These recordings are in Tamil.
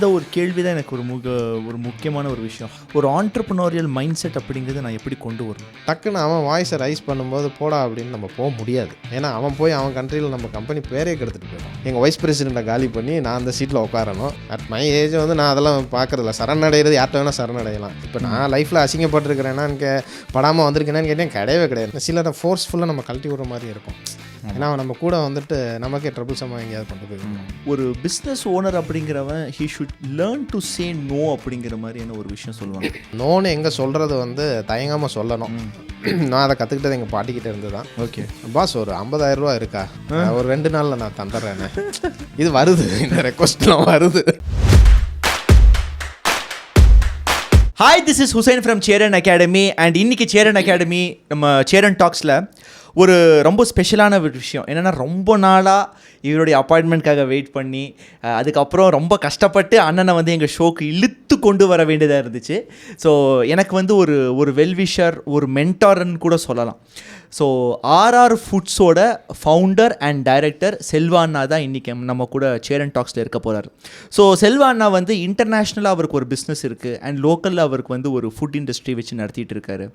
அந்த ஒரு கேள்வி தான் எனக்கு ஒரு முக்கியமான ஒரு விஷயம். ஒரு ஆண்டர்ப்ரனோரியல் மைண்ட் செட் அப்படிங்கிறது நான் எப்படி கொண்டு வரணும்? டக்குன்னு அவன் வாய்ஸை ரைஸ் பண்ணும்போது போடா அப்படின்னு நம்ம போக முடியாது. ஏன்னா அவன் போய் அவன் கண்ட்ரியில் நம்ம கம்பெனி பேரே கெடுத்துட்டு போயிடும். எங்கள் வைஸ் பிரசிடெண்ட்டை காலி பண்ணி நான் அந்த சீட்டில் உட்காரணும். அட் மை ஏஜ் வந்து நான் அதெல்லாம் பார்க்குறதில்ல. சரணடைகிறது யார்கிட்ட வேணால் சரணடையலாம். இப்போ நான் லைஃப்பில் அசிங்கப்பட்டிருக்கிறேன்னா எனக்கு படாமல் வந்திருக்கேன்னு கேட்டேன், கிடையவே கிடையாது. சிலரை ஃபோர்ஸ்ஃபுல்லாக நம்ம கழட்டி விடுற மாதிரி இருக்கும். ஏன்னா நம்ம கூட வந்துட்டு நமக்கே ட்ரபிள் சம்மா எங்கேயாவது கொண்டு போயிருக்கோம். ஒரு பிஸ்னஸ் ஓனர் அப்படிங்கிறவன் he should learn to say no அப்படிங்கிற மாதிரியான ஒரு விஷயம் சொல்லுவாங்க. நோன்னு எங்கே சொல்கிறது வந்து தயங்காமல் சொல்லணும். நான் அதை கற்றுக்கிட்டது எங்கள் பாட்டிக்கிட்ட இருந்து தான். ஓகே பாஸ், ஒரு 50,000 ரூபா இருக்கா, ஒரு 2 நாளில் நான் தந்துடுறேன்னு. இது வருது, இந்த ரெக்வஸ்ட்லாம் வருது. Hi, this is Hussain from Cheran academy. And இன்னைக்கு சேரன் அகாடமி நம்ம சேரன் டாக்ஸில் ஒரு ரொம்ப ஸ்பெஷலான ஒரு விஷயம் என்னென்னா, ரொம்ப நாளாக இவருடைய அப்பாயின்மெண்ட்காக வெயிட் பண்ணி அதுக்கப்புறம் ரொம்ப கஷ்டப்பட்டு அண்ணனை வந்து எங்கள் ஷோக்கு இழுத்து கொண்டு வர வேண்டியதாக இருந்துச்சு. ஸோ எனக்கு வந்து ஒரு வெல்விஷர், ஒரு மென்டார்ன்னு கூட சொல்லலாம். ஸோ ஆர்ஆர் ஃபுட்ஸோட ஃபவுண்டர் அண்ட் டைரக்டர் செல்வா அண்ணா தான் இன்றைக்கி நம்ம கூட சேரன் டாக்ஸில் இருக்க போகிறார். ஸோ செல்வா அண்ணா வந்து இன்டர்நேஷ்னலாக அவருக்கு ஒரு பிஸ்னஸ் இருக்குது அண்ட் லோக்கலில் அவருக்கு வந்து ஒரு ஃபுட் இண்டஸ்ட்ரி வச்சு நடத்திட்டு இருக்காரு.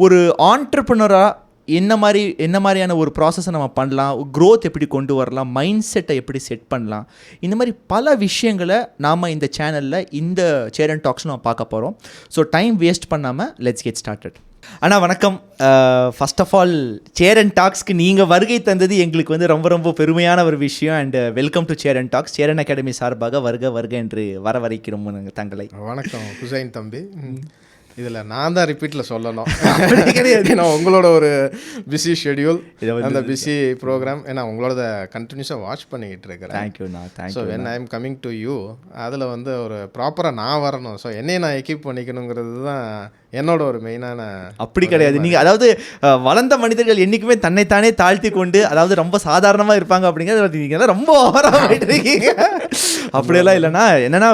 ஒரு ஆண்டர்ப்ரனராக என்ன மாதிரியான ஒரு ப்ராசஸை நம்ம பண்ணலாம், க்ரோத் எப்படி கொண்டு வரலாம், மைண்ட் செட்டை எப்படி செட் பண்ணலாம், இந்த மாதிரி பல விஷயங்களை நாம் இந்த சேனலில் இந்த சேரன் டாக்ஸ் நம்ம பார்க்க போகிறோம். ஸோ டைம் வேஸ்ட் பண்ணாமல் லெட்ஸ் கெட் ஸ்டார்டட். அண்ணா வணக்கம். ஃபர்ஸ்ட் ஆஃப் ஆல் சேரன் டாக்ஸ்க்கு நீங்கள் வருகை தந்தது எங்களுக்கு வந்து ரொம்ப ரொம்ப பெருமையான ஒரு விஷயம். And welcome to Cheran talks. Cheran academy சார்பாக வருக என்று வரவழைக்கிறோம் தங்களை. வணக்கம் ஹுசைன் தம்பி. இதில் நான் தான் ரிப்பீட்டில் சொல்லணும் கிடையாது. ஏன்னா உங்களோட ஒரு பிஸி ஷெடியூல், அந்த பிஸி ப்ரோக்ராம், ஏன்னா உங்களோட கண்டினியூஸாக வாட்ச் பண்ணிக்கிட்டு இருக்கிறேன். தேங்க்யூண்ணா, thank you. So when I am coming to you, அதில் வந்து ஒரு ப்ராப்பராக நான் வரணும். ஸோ என்னையை நான் எக்யூப் பண்ணிக்கணுங்கிறது தான் என்னோட ஒரு மெயினான. அப்படி கிடையாது. நீங்கள் அதாவது வளர்ந்த மனிதர்கள் என்றைக்குமே தன்னைத்தானே தாழ்த்தி கொண்டு அதாவது ரொம்ப சாதாரணமாக இருப்பாங்க அப்படிங்கிறது நீங்கள் ரொம்ப ஓவராக போயிட்டு இருக்கீங்க. அப்படியெல்லாம் இல்லைன்னா என்னென்னா,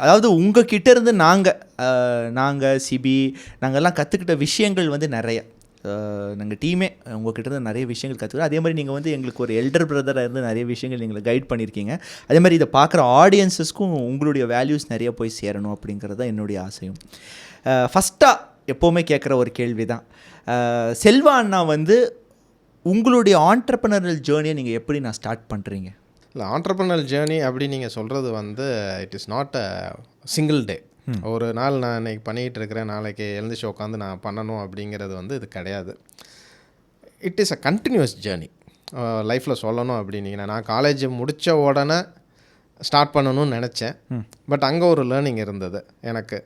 அதாவது உங்கள் கிட்ட இருந்து நாங்கள் சிபி நாங்கள்லாம் கற்றுக்கிட்ட விஷயங்கள் வந்து நிறைய. நாங்கள் டீமே உங்கள்கிட்ட இருந்து நிறைய விஷயங்கள் கற்றுக்கிறோம். அதே மாதிரி நீங்கள் வந்து எங்களுக்கு ஒரு எல்டர் பிரதராக இருந்து நிறைய விஷயங்கள் எங்களை கைட் பண்ணியிருக்கீங்க. அதே மாதிரி இதை பார்க்குற ஆடியன்ஸஸ்க்கும் உங்களுடைய வேல்யூஸ் நிறைய போய் சேரணும் அப்படிங்கிறது தான் என்னுடைய ஆசையும். ஃபஸ்ட்டாக எப்போவுமே கேட்குற ஒரு கேள்வி தான், செல்வா அண்ணா வந்து உங்களுடைய ஆண்டர்ப்ரனரல் ஜேர்னியை நீங்கள் எப்படி ஸ்டார்ட் பண்ணுறீங்க? இல்லை, ஆண்டர்ப்ரனரல் ஜேர்னி அப்படி நீங்கள் சொல்கிறது வந்து it is not a single day. ஒரு நாள் நான் இன்றைக்கி பண்ணிகிட்டு இருக்கிறேன், நாளைக்கு எழுந்துச்சு உட்காந்து நான் பண்ணணும் அப்படிங்கிறது வந்து இது கிடையாது. It is a continuous journey. லைஃப்பில் சொல்லணும் அப்படின்னீங்கன்னா, நான் காலேஜ் முடித்த உடனே ஸ்டார்ட் பண்ணணும்னு நினச்சேன். பட் அங்கே ஒரு லேர்னிங் இருந்தது எனக்கு.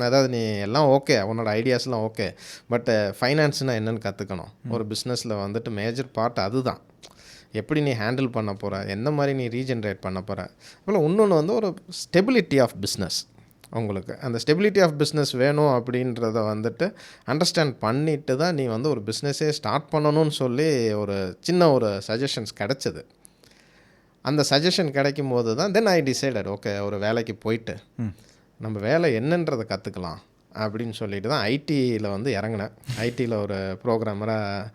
அதாவது நீ எல்லாம் ஓகே, உன்னோட ஐடியாஸ்லாம் ஓகே, பட் ஃபைனான்ஸ்னால் என்னென்னு கற்றுக்கணும். ஒரு பிஸ்னஸில் வந்துட்டு மேஜர் பார்ட் அதுதான். எப்படி நீ ஹேண்டில் பண்ண போகிற, எந்த மாதிரி நீ ரீஜென்ரேட் பண்ண போகிற. அப்புறம் இன்னொன்று வந்து ஒரு ஸ்டெபிலிட்டி ஆஃப் பிஸ்னஸ். உங்களுக்கு அந்த ஸ்டெபிலிட்டி ஆஃப் பிஸ்னஸ் வேணும் அப்படின்றத வந்துட்டு அண்டர்ஸ்டாண்ட் பண்ணிட்டு தான் நீ வந்து ஒரு பிஸ்னஸே ஸ்டார்ட் பண்ணணும்னு சொல்லி ஒரு சின்ன ஒரு சஜஷன்ஸ் கிடச்சிது. அந்த சஜஷன் கிடைக்கும் போது தான் தென் ஐ டிசைடட், ஓகே ஒரு வேலைக்கு போயிட்டு நம்ம வேலை என்னன்றதை கற்றுக்கலாம் அப்படின்னு சொல்லிட்டு தான் ஐடியில் வந்து இறங்கினேன். ஐடியில் ஒரு ப்ரோக்ராமராக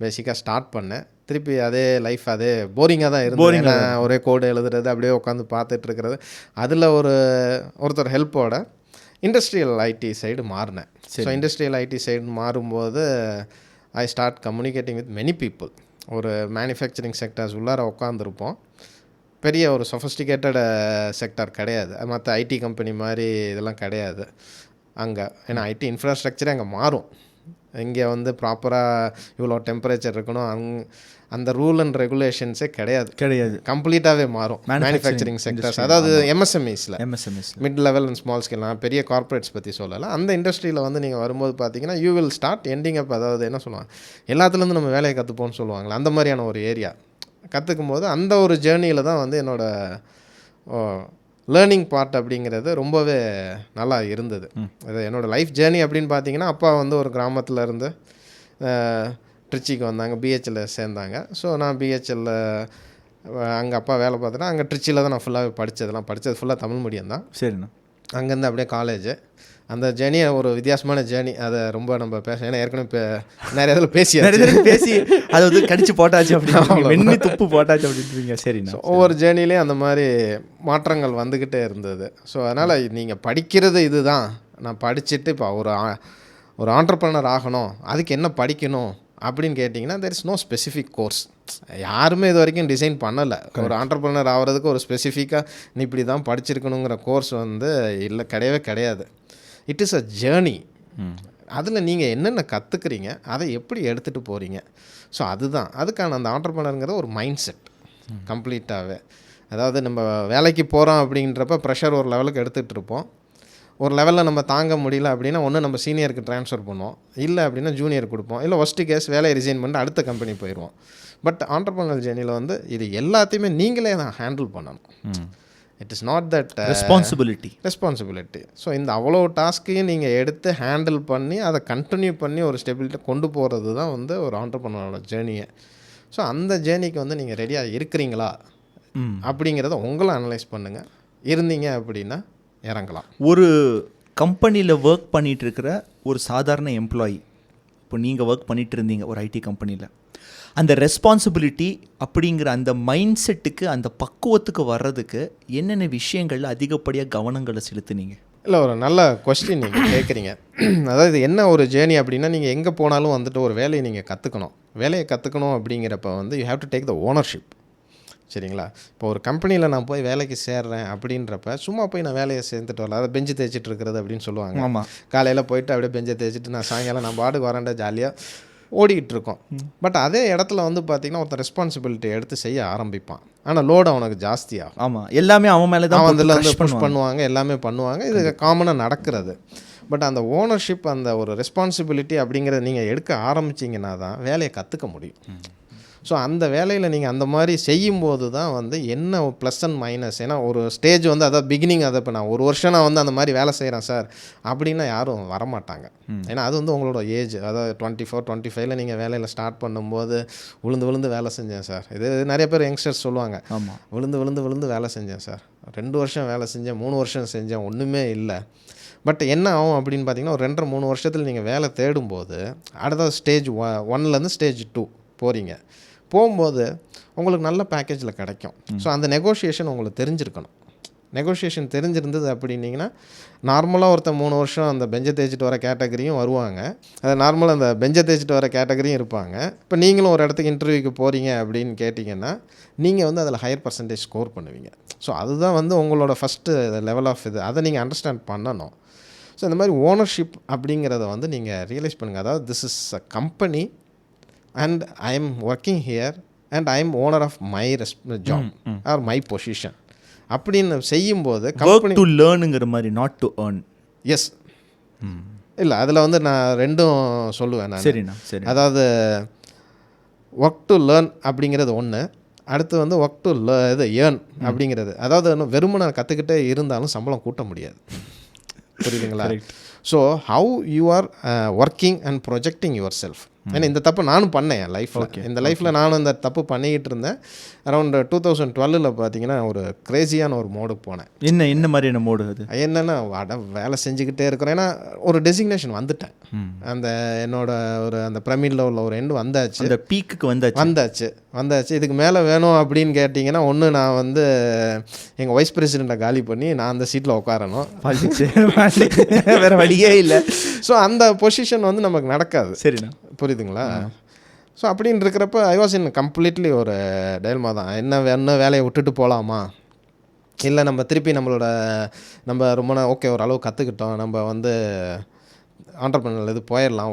பேசிக்காக ஸ்டார்ட் பண்ணேன். திருப்பி அதே லைஃப் அதே போரிங்காக தான் இருந்தது. ஏன்னா ஒரே கோடு எழுதுறது, அப்படியே உட்காந்து பார்த்துட்டு இருக்கிறது. அதில் ஒருத்தர் ஹெல்ப்போட இண்டஸ்ட்ரியல் ஐடி சைடு மாறினேன். ஸோ இண்டஸ்ட்ரியல் ஐடி சைடு மாறும்போது I start communicating with many people. ஒரு மேனுஃபேக்சரிங் செக்டர்ஸ் உள்ளார உட்காந்துருப்போம். பெரிய ஒரு சொஃபஸ்டிகேட்டட் செக்டர் கிடையாது, மற்ற ஐடி கம்பெனி மாதிரி இதெல்லாம் கிடையாது அங்கே. ஏன்னா ஐடி இன்ஃப்ராஸ்ட்ரக்சரே அங்கே மாறும். இங்கே வந்து ப்ராப்பராக இவ்வளோ டெம்பரேச்சர் இருக்கணும், அந்த ரூல் அண்ட் ரெகுலேஷன்ஸே கிடையாது. கம்ப்ளீட்டாகவே மாறும் மேனுஃபேக்சரிங் செக்டர்ஸ். அதாவது எம்எஸ்எம்இஸில் மிட் லெவல் அண்ட் ஸ்மால் ஸ்கேல்லாம், பெரிய கார்ப்பரேட்ஸ் பற்றி சொல்லலாம். அந்த இண்டஸ்ட்ரியில் வந்து நீங்கள் வரும்போது பார்த்தீங்கன்னா you will start ending up. அதாவது என்ன சொல்லுவாங்க, எல்லாத்துலேருந்து நம்ம வேலையை கற்றுப்போம்னு சொல்லுவாங்களே, அந்த மாதிரியான ஒரு ஏரியா. கற்றுக்கும் போது அந்த ஒரு ஜேர்னியில் தான் வந்து என்னோடய லேர்னிங் பார்ட் அப்படிங்கிறது ரொம்பவே நல்லா இருந்தது. அது என்னோடய லைஃப் ஜேர்னி அப்படின்னு பார்த்தீங்கன்னா, அப்பா வந்து ஒரு கிராமத்தில் இருந்து ட்ரிச்சிக்கு வந்தாங்க, பிஹெச்எல்ல சேர்ந்தாங்க. ஸோ நான் பிஹெச்எல்ல அங்கே அப்பா வேலை பார்த்தேன்னா அங்கே ட்ரிச்சியில் தான் நான் ஃபுல்லாகவே படித்தது ஃபுல்லாக தமிழ் மீடியம் தான். சரிண்ணா. அங்கேருந்து அப்படியே காலேஜ். அந்த ஜேர்னியை ஒரு வித்தியாசமான ஜேர்னி. அதை ரொம்ப நம்ம ஏன்னா ஏற்கனவே இப்போ நிறைய இதில் பேசி அதை வந்து கடிச்சு போட்டாச்சு அப்படின்னு வெண்ணி துப்பு போட்டாச்சு அப்படின்றீங்க. சரி, ஒவ்வொரு ஜேர்னிலையும் அந்த மாதிரி மாற்றங்கள் வந்துக்கிட்டே இருந்தது. ஸோ அதனால் நீங்கள் படிக்கிறது இதுதான், நான் படிச்சுட்டு இப்போ ஒரு ஆண்டர்ப்ரனர் ஆகணும், அதுக்கு என்ன படிக்கணும் அப்படின்னு கேட்டிங்கன்னா there is no specific course. யாருமே இது வரைக்கும் டிசைன் பண்ணலை. ஒரு ஆண்டர்ப்ரனர் ஆகிறதுக்கு ஒரு ஸ்பெசிஃபிக்காக நீ இப்படி தான் படிச்சிருக்கணுங்கிற கோர்ஸ் வந்து இல்லை, கிடையவே கிடையாது. It is a journey. அதில் நீங்கள் என்னென்ன கற்றுக்குறீங்க, அதை எப்படி எடுத்துகிட்டு போகிறீங்க. ஸோ அதுக்கான அந்த ஆண்டர்ப்ரனருங்கிறது ஒரு மைண்ட் செட் கம்ப்ளீட்டாகவே. அதாவது நம்ம வேலைக்கு போகிறோம் அப்படின்றப்ப ப்ரெஷர் ஒரு லெவலுக்கு எடுத்துகிட்டு இருப்போம். ஒரு லெவலில் நம்ம தாங்க முடியல அப்படின்னா ஒன்று நம்ம சீனியருக்கு ட்ரான்ஸ்ஃபர் பண்ணுவோம், இல்லை அப்படின்னா ஜூனியர் கொடுப்போம், இல்லை ஒஸ்ட்டு கேஸ் வேலையை ரிசைன் பண்ணிட்டு அடுத்த கம்பெனி போயிடுவோம். பட் ஆண்டர்ப்ரனர் ஜேர்னியில் வந்து இது எல்லாத்தையுமே நீங்களே தான் ஹேண்டில் பண்ணணும். It is not that responsibility. So இந்த அவ்வளோ டாஸ்க்கையும் நீங்கள் எடுத்து ஹேண்டில் பண்ணி அதை கண்டினியூ பண்ணி ஒரு ஸ்டெபிலிட்டி கொண்டு போகிறது தான் வந்து ஒரு ஆண்டர்ப்ரனரோட ஜேர்னியை. ஸோ அந்த ஜேர்னிக்கு வந்து நீங்கள் ரெடியாக இருக்கிறீங்களா அப்படிங்கிறத உங்களை அனலைஸ் பண்ணுங்கள். இருந்தீங்க அப்படின்னா இறங்கலாம். ஒரு கம்பெனியில் ஒர்க் பண்ணிகிட்டு இருக்கிற ஒரு சாதாரண எம்ப்ளாயி, இப்போ நீங்கள் ஒர்க் பண்ணிகிட்டு இருந்தீங்க ஒரு ஐடி கம்பெனியில், அந்த ரெஸ்பான்சிபிலிட்டி அப்படிங்கிற அந்த மைண்ட் செட்டுக்கு, அந்த பக்குவத்துக்கு வர்றதுக்கு என்னென்ன விஷயங்களில் அதிகப்படியாக கவனங்களை செலுத்துனீங்க? இல்லை, ஒரு நல்ல கொஸ்டின் நீங்கள் கேட்குறீங்க. அதாவது என்ன ஒரு ஜேர்னி அப்படின்னா, நீங்கள் எங்கே போனாலும் வந்துட்டு ஒரு வேலையை நீங்கள் கற்றுக்கணும். வேலையை கற்றுக்கணும் அப்படிங்கிறப்ப வந்து you have to take the ownership. சரிங்களா? இப்போ ஒரு கம்பெனியில் நான் போய் வேலைக்கு சேர்றேன் அப்படின்றப்ப சும்மா போய் நான் வேலையை சேர்ந்துட்டு வரல. அதை பெஞ்சு தேய்ச்சிட்டு இருக்கிறது அப்படின்னு சொல்லுவாங்க. ஆமாம், காலையில் போயிட்டு அப்படியே பெஞ்சை தேய்ச்சிட்டு நான் சாயங்காலம் நான் பாட்டுக்கு வரேன்டா ஜாலியாக ஓடிக்கிட்டு இருக்கோம். பட் அதே இடத்துல வந்து பார்த்திங்கன்னா ஒருத்தர் ரெஸ்பான்சிபிலிட்டி எடுத்து செய்ய ஆரம்பிப்பான். ஆனால் லோடு அவனுக்கு ஜாஸ்தியாகும். ஆமாம், எல்லாமே அவன் மேலே தான் அதில் வந்து புஷ் பண்ணுவாங்க, எல்லாமே பண்ணுவாங்க. இது காமனாக நடக்கிறது. பட் அந்த ஓனர்ஷிப், அந்த ஒரு ரெஸ்பான்சிபிலிட்டி அப்படிங்கிறத நீங்கள் எடுக்க ஆரம்பிச்சிங்கன்னா தான் வேலையை கற்றுக்க முடியும். ஸோ அந்த வேலையில் நீங்கள் அந்த மாதிரி செய்யும்போது தான் வந்து என்ன ப்ளஸ் அண்ட் மைனஸ். ஏன்னா ஒரு ஸ்டேஜ் வந்து அதாவது பிகினிங், அதை இப்போ நான் ஒரு வருஷம் நான் வந்து அந்த மாதிரி வேலை செய்கிறேன் சார் அப்படின்னா யாரும் வரமாட்டாங்க. ஏன்னா அது வந்து உங்களோட ஏஜ், அதாவது 24, 25 நீங்கள் வேலையில் ஸ்டார்ட் பண்ணும்போது விழுந்து வேலை செஞ்சேன் சார். இது நிறைய பேர் யங்ஸ்டர்ஸ் சொல்லுவாங்க, ஆமாம், விழுந்து வேலை செஞ்சேன் சார், 2 வருஷம் வேலை செஞ்சேன், 3 வருஷம் செஞ்சேன், ஒன்றுமே இல்லை. பட் என்ன ஆகும் அப்படின்னு பார்த்தீங்கன்னா ஒரு 2.5-3 வருஷத்தில் நீங்கள் வேலை தேடும்போது அடுத்த ஸ்டேஜ் 1லேருந்து ஸ்டேஜ் 2 போகிறீங்க. போகும்போது உங்களுக்கு நல்ல பேக்கேஜில் கிடைக்கும். ஸோ அந்த நெகோஷியேஷன் உங்களுக்கு தெரிஞ்சிருக்கணும். நெகோஷியேஷன் தெரிஞ்சிருந்தது அப்படின்னிங்கன்னா நார்மலாக ஒருத்தர் 3 வருஷம் அந்த பெஞ்சை தேய்ச்சிட்டு வர கேட்டகரியும் வருவாங்க, அது நார்மலாக அந்த பெஞ்சை தேய்ச்சிட்டு வர கேட்டகரியும் இருப்பாங்க. இப்போ நீங்களும் ஒரு இடத்துக்கு இன்டர்வியூக்கு போகிறீங்க அப்படின்னு கேட்டிங்கன்னா நீங்கள் வந்து அதில் ஹையர் பர்சன்டேஜ் ஸ்கோர் பண்ணுவீங்க. ஸோ அதுதான் வந்து உங்களோட ஃபஸ்ட்டு லெவல் ஆஃப் இது, அதை நீங்கள் அண்டர்ஸ்டாண்ட் பண்ணணும். ஸோ இந்த மாதிரி ஓனர்ஷிப் அப்படிங்கிறத வந்து நீங்கள் ரியலைஸ் பண்ணுங்கள். அதாவது this is a company and I am working here and I am owner of my job or my position அப்படின்னு செய்யும்போது கம்பெனி டு லேர்னுங்கிற மாதிரி, நாட் டு earn. எஸ், இல்லை அதில் வந்து நான் ரெண்டும் சொல்லுவேன் நான். சரிண்ணா, சரி. அதாவது ஒர்க் டு லேர்ன் அப்படிங்கிறது ஒன்று, அடுத்து வந்து ஒர்க் டு ஏர்ன் அப்படிங்கிறது. அதாவது வெறுமனை கற்றுக்கிட்டே இருந்தாலும் சம்பளம் கூட்ட முடியாது. புரியுதுங்களா? So how you are working and projecting your self. ஏன்னா இந்த தப்பு நானும் பண்ணேன் என் லைஃப்பில். இந்த லைஃப்பில் நானும் இந்த தப்பு பண்ணிக்கிட்டு இருந்தேன். அரௌண்ட் 2012 பார்த்தீங்கன்னா ஒரு கிரேசியான ஒரு மோடுக்கு போனேன். என்ன மாதிரியான மோடு அது? என்னென்னா வேலை செஞ்சுக்கிட்டே இருக்கிறேன். ஏன்னா ஒரு டெசிக்னேஷன் வந்துட்டேன். அந்த என்னோட ஒரு அந்த பிரமிடில் உள்ள ஒரு எண்டு வந்தாச்சு, அந்த பீக்குக்கு வந்தாச்சு. இதுக்கு மேலே வேணும் அப்படின்னு கேட்டிங்கன்னா ஒன்று நான் வந்து எங்கள் வைஸ் பிரசிடெண்ட்டை காலி பண்ணி நான் அந்த சீட்டில் உட்காரணும், வேறு வழியே இல்லை. ஸோ அந்த பொசிஷன் வந்து நமக்கு நடக்காது. சரிண்ணா, புரியுதுங்களா? ஸோ அப்படின்னு இருக்கிறப்ப ஐ வாஸ் இன் கம்ப்ளீட்லி ஒரு டைல்மா தான். என்ன வேலையை விட்டுட்டு போகலாமா, இல்லை நம்ம திருப்பி நம்ம ரொம்ப ஓகே ஒரு அளவு கற்றுக்கிட்டோம், நம்ம வந்து ஆண்டர்ப்ரனர் இது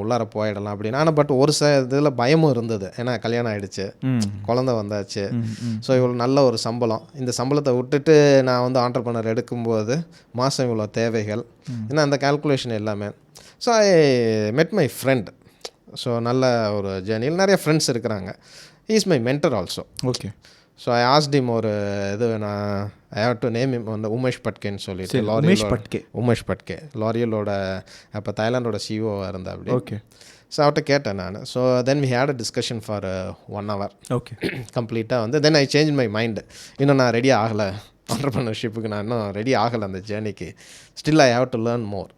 உள்ளார போயிடலாம் அப்படின்னு. ஆனால் பட் ஒரு இதில் பயமும் இருந்தது. ஏன்னா கல்யாணம் ஆகிடுச்சு, குழந்தை வந்தாச்சு. ஸோ இவ்வளோ நல்ல ஒரு சம்பளம், இந்த சம்பளத்தை விட்டுட்டு நான் வந்து ஆண்டர்ப்ரனர் எடுக்கும்போது மாதம் இவ்வளோ தேவைகள், ஏன்னா அந்த கால்குலேஷன் எல்லாமே. So I met my friend. So நல்ல ஒரு ஜேர்னியில் நிறைய ஃப்ரெண்ட்ஸ் இருக்கிறாங்க. He is my mentor also. Okay. So I asked him ஒரு இது, நான் ஐ ஹேவ் டு நேம் ஹிம் வந்து உமேஷ் பட்கேன்னு சொல்லிட்டு. உமேஷ் பட்கே லாரியலோட அப்போ தாய்லாண்டோட சிஓவாக இருந்தா அப்படி. ஓகே. ஸோ அவர்கிட்ட கேட்டேன் நான். So then we had a discussion for 1 hour. Okay. கம்ப்ளீட்டாக வந்து then I change my mind. இன்னும் நான் ரெடி ஆகலை ஆண்டர்ப்ரனர்ஷிப்புக்கு நான் இன்னும் ரெடி ஆகலை அந்த ஜேர்னிக்கு. Still I have to learn more.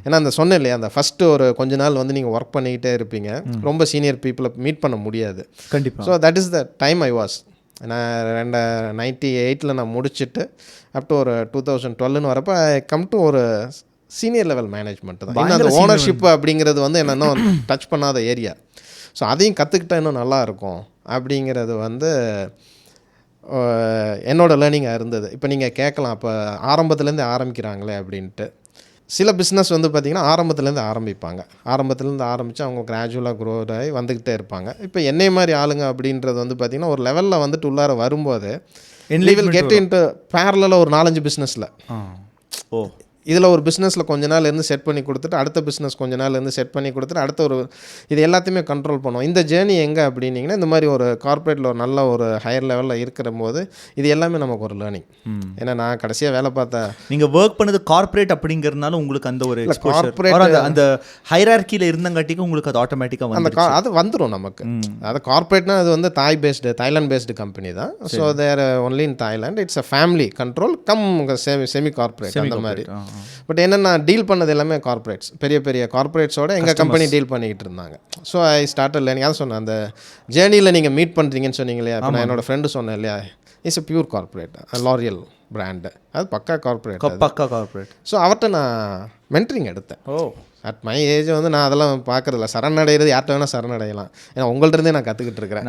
ஏன்னா அந்த சொன்னேன் இல்லையா, அந்த ஃபஸ்ட்டு ஒரு கொஞ்ச நாள் வந்து நீங்கள் ஒர்க் பண்ணிக்கிட்டே இருப்பீங்க, ரொம்ப சீனியர் பீப்புளை மீட் பண்ண முடியாது. கண்டிப்பாக. So that is the time I was. நான் 98 நான் முடிச்சுட்டு அப் டு ஒரு 2012 வரப்போ ஐ கம் டு ஒரு சீனியர் லெவல் மேனேஜ்மெண்ட் தான். இன்னும் அந்த ஓனர்ஷிப் அப்படிங்கிறது வந்து என்ன இன்னும் டச் பண்ணாத ஏரியா. ஸோ அதையும் கற்றுக்கிட்டா இன்னும் நல்லாயிருக்கும் அப்படிங்கிறது வந்து என்னோடய லேர்னிங்காக இருந்தது. இப்போ நீங்கள் கேட்கலாம், அப்போ ஆரம்பத்துலேருந்து ஆரம்பிக்கிறாங்களே அப்படின்ட்டு. சில பிஸ்னஸ் வந்து பார்த்திங்கன்னா ஆரம்பத்துலேருந்து ஆரம்பிப்பாங்க. ஆரம்பத்துலேருந்து ஆரம்பித்து அவங்க கிராஜுவலாக க்ரோத் ஆகி வந்துக்கிட்டே இருப்பாங்க. இப்போ என்னை மாதிரி ஆளுங்க அப்படின்றது வந்து பார்த்திங்கன்னா ஒரு லெவலில் வந்துட்டு உள்ளார வரும்போது வில் கெட் இன்ட்டு பேரலில் ஒரு 4-5 பிஸ்னஸில். ஓ, இதில் ஒரு பிஸ்னஸில் கொஞ்ச நாள் இருந்து செட் பண்ணி கொடுத்துட்டு அடுத்த பிஸ்னஸ் கொஞ்ச நாள் இருந்து செட் பண்ணி கொடுத்துட்டு அடுத்த ஒரு இது எல்லாத்தையுமே கண்ட்ரோல் பண்ணுவோம். இந்த ஜேர்னி எங்கே அப்படின்னிங்கன்னா இந்த மாதிரி ஒரு கார்ப்பரேட்டில் ஒரு நல்ல ஒரு ஹையர் லெவலில் இருக்கிற போது இது எல்லாமே நமக்கு ஒரு லேர்னிங். ஏன்னா நான் கடைசியாக வேலை பார்த்தேன். நீங்கள் ஒர்க் பண்ணது கார்ப்பரேட் அப்படிங்கிறதுனால உங்களுக்கு அந்த ஒரு கார்ப்பரேட் அந்த ஹைரார்க்கியில் இருந்தங்காட்டிக்கு உங்களுக்கு அது ஆட்டோமேட்டிக்காக அந்த அது வந்துடும் நமக்கு. அது கார்ப்பரேட்னா அது வந்து தாய்லாந்து பேஸ்டு கம்பெனி தான். So there only in Thailand. It's a family control cum semi corporate அந்த மாதிரி. பட் என்னென்னா டீல் பண்ணது எல்லாமே கார்ப்பரேட்ஸ், பெரிய பெரிய கார்ப்பரேட்ஸோட எங்கள் கம்பெனி டீல் பண்ணிக்கிட்டு இருந்தாங்க. So I started learning. யாரும் சொன்னேன் அந்த ஜேர்னியில் நீங்கள் மீட் பண்ணுறீங்கன்னு சொன்னீங்க இல்லையா, இப்போ நான் என்னோடய ஃப்ரெண்டு சொன்னேன் இல்லையா, it's a pure corporate, L'Oréal brand, அது பக்கா கார்ப்பரேட். ஸோ அவர்கிட்ட நான் மென்டரிங் எடுத்தேன். அட் மை ஏஜ் வந்து நான் அதெல்லாம் பார்க்குறதில்ல. சரணடைகிறது யார்கிட்ட வேணால் சரணடையலாம். ஏன்னா உங்கள்கிட்டருந்தே நான் கற்றுக்கிட்டு இருக்கிறேன்.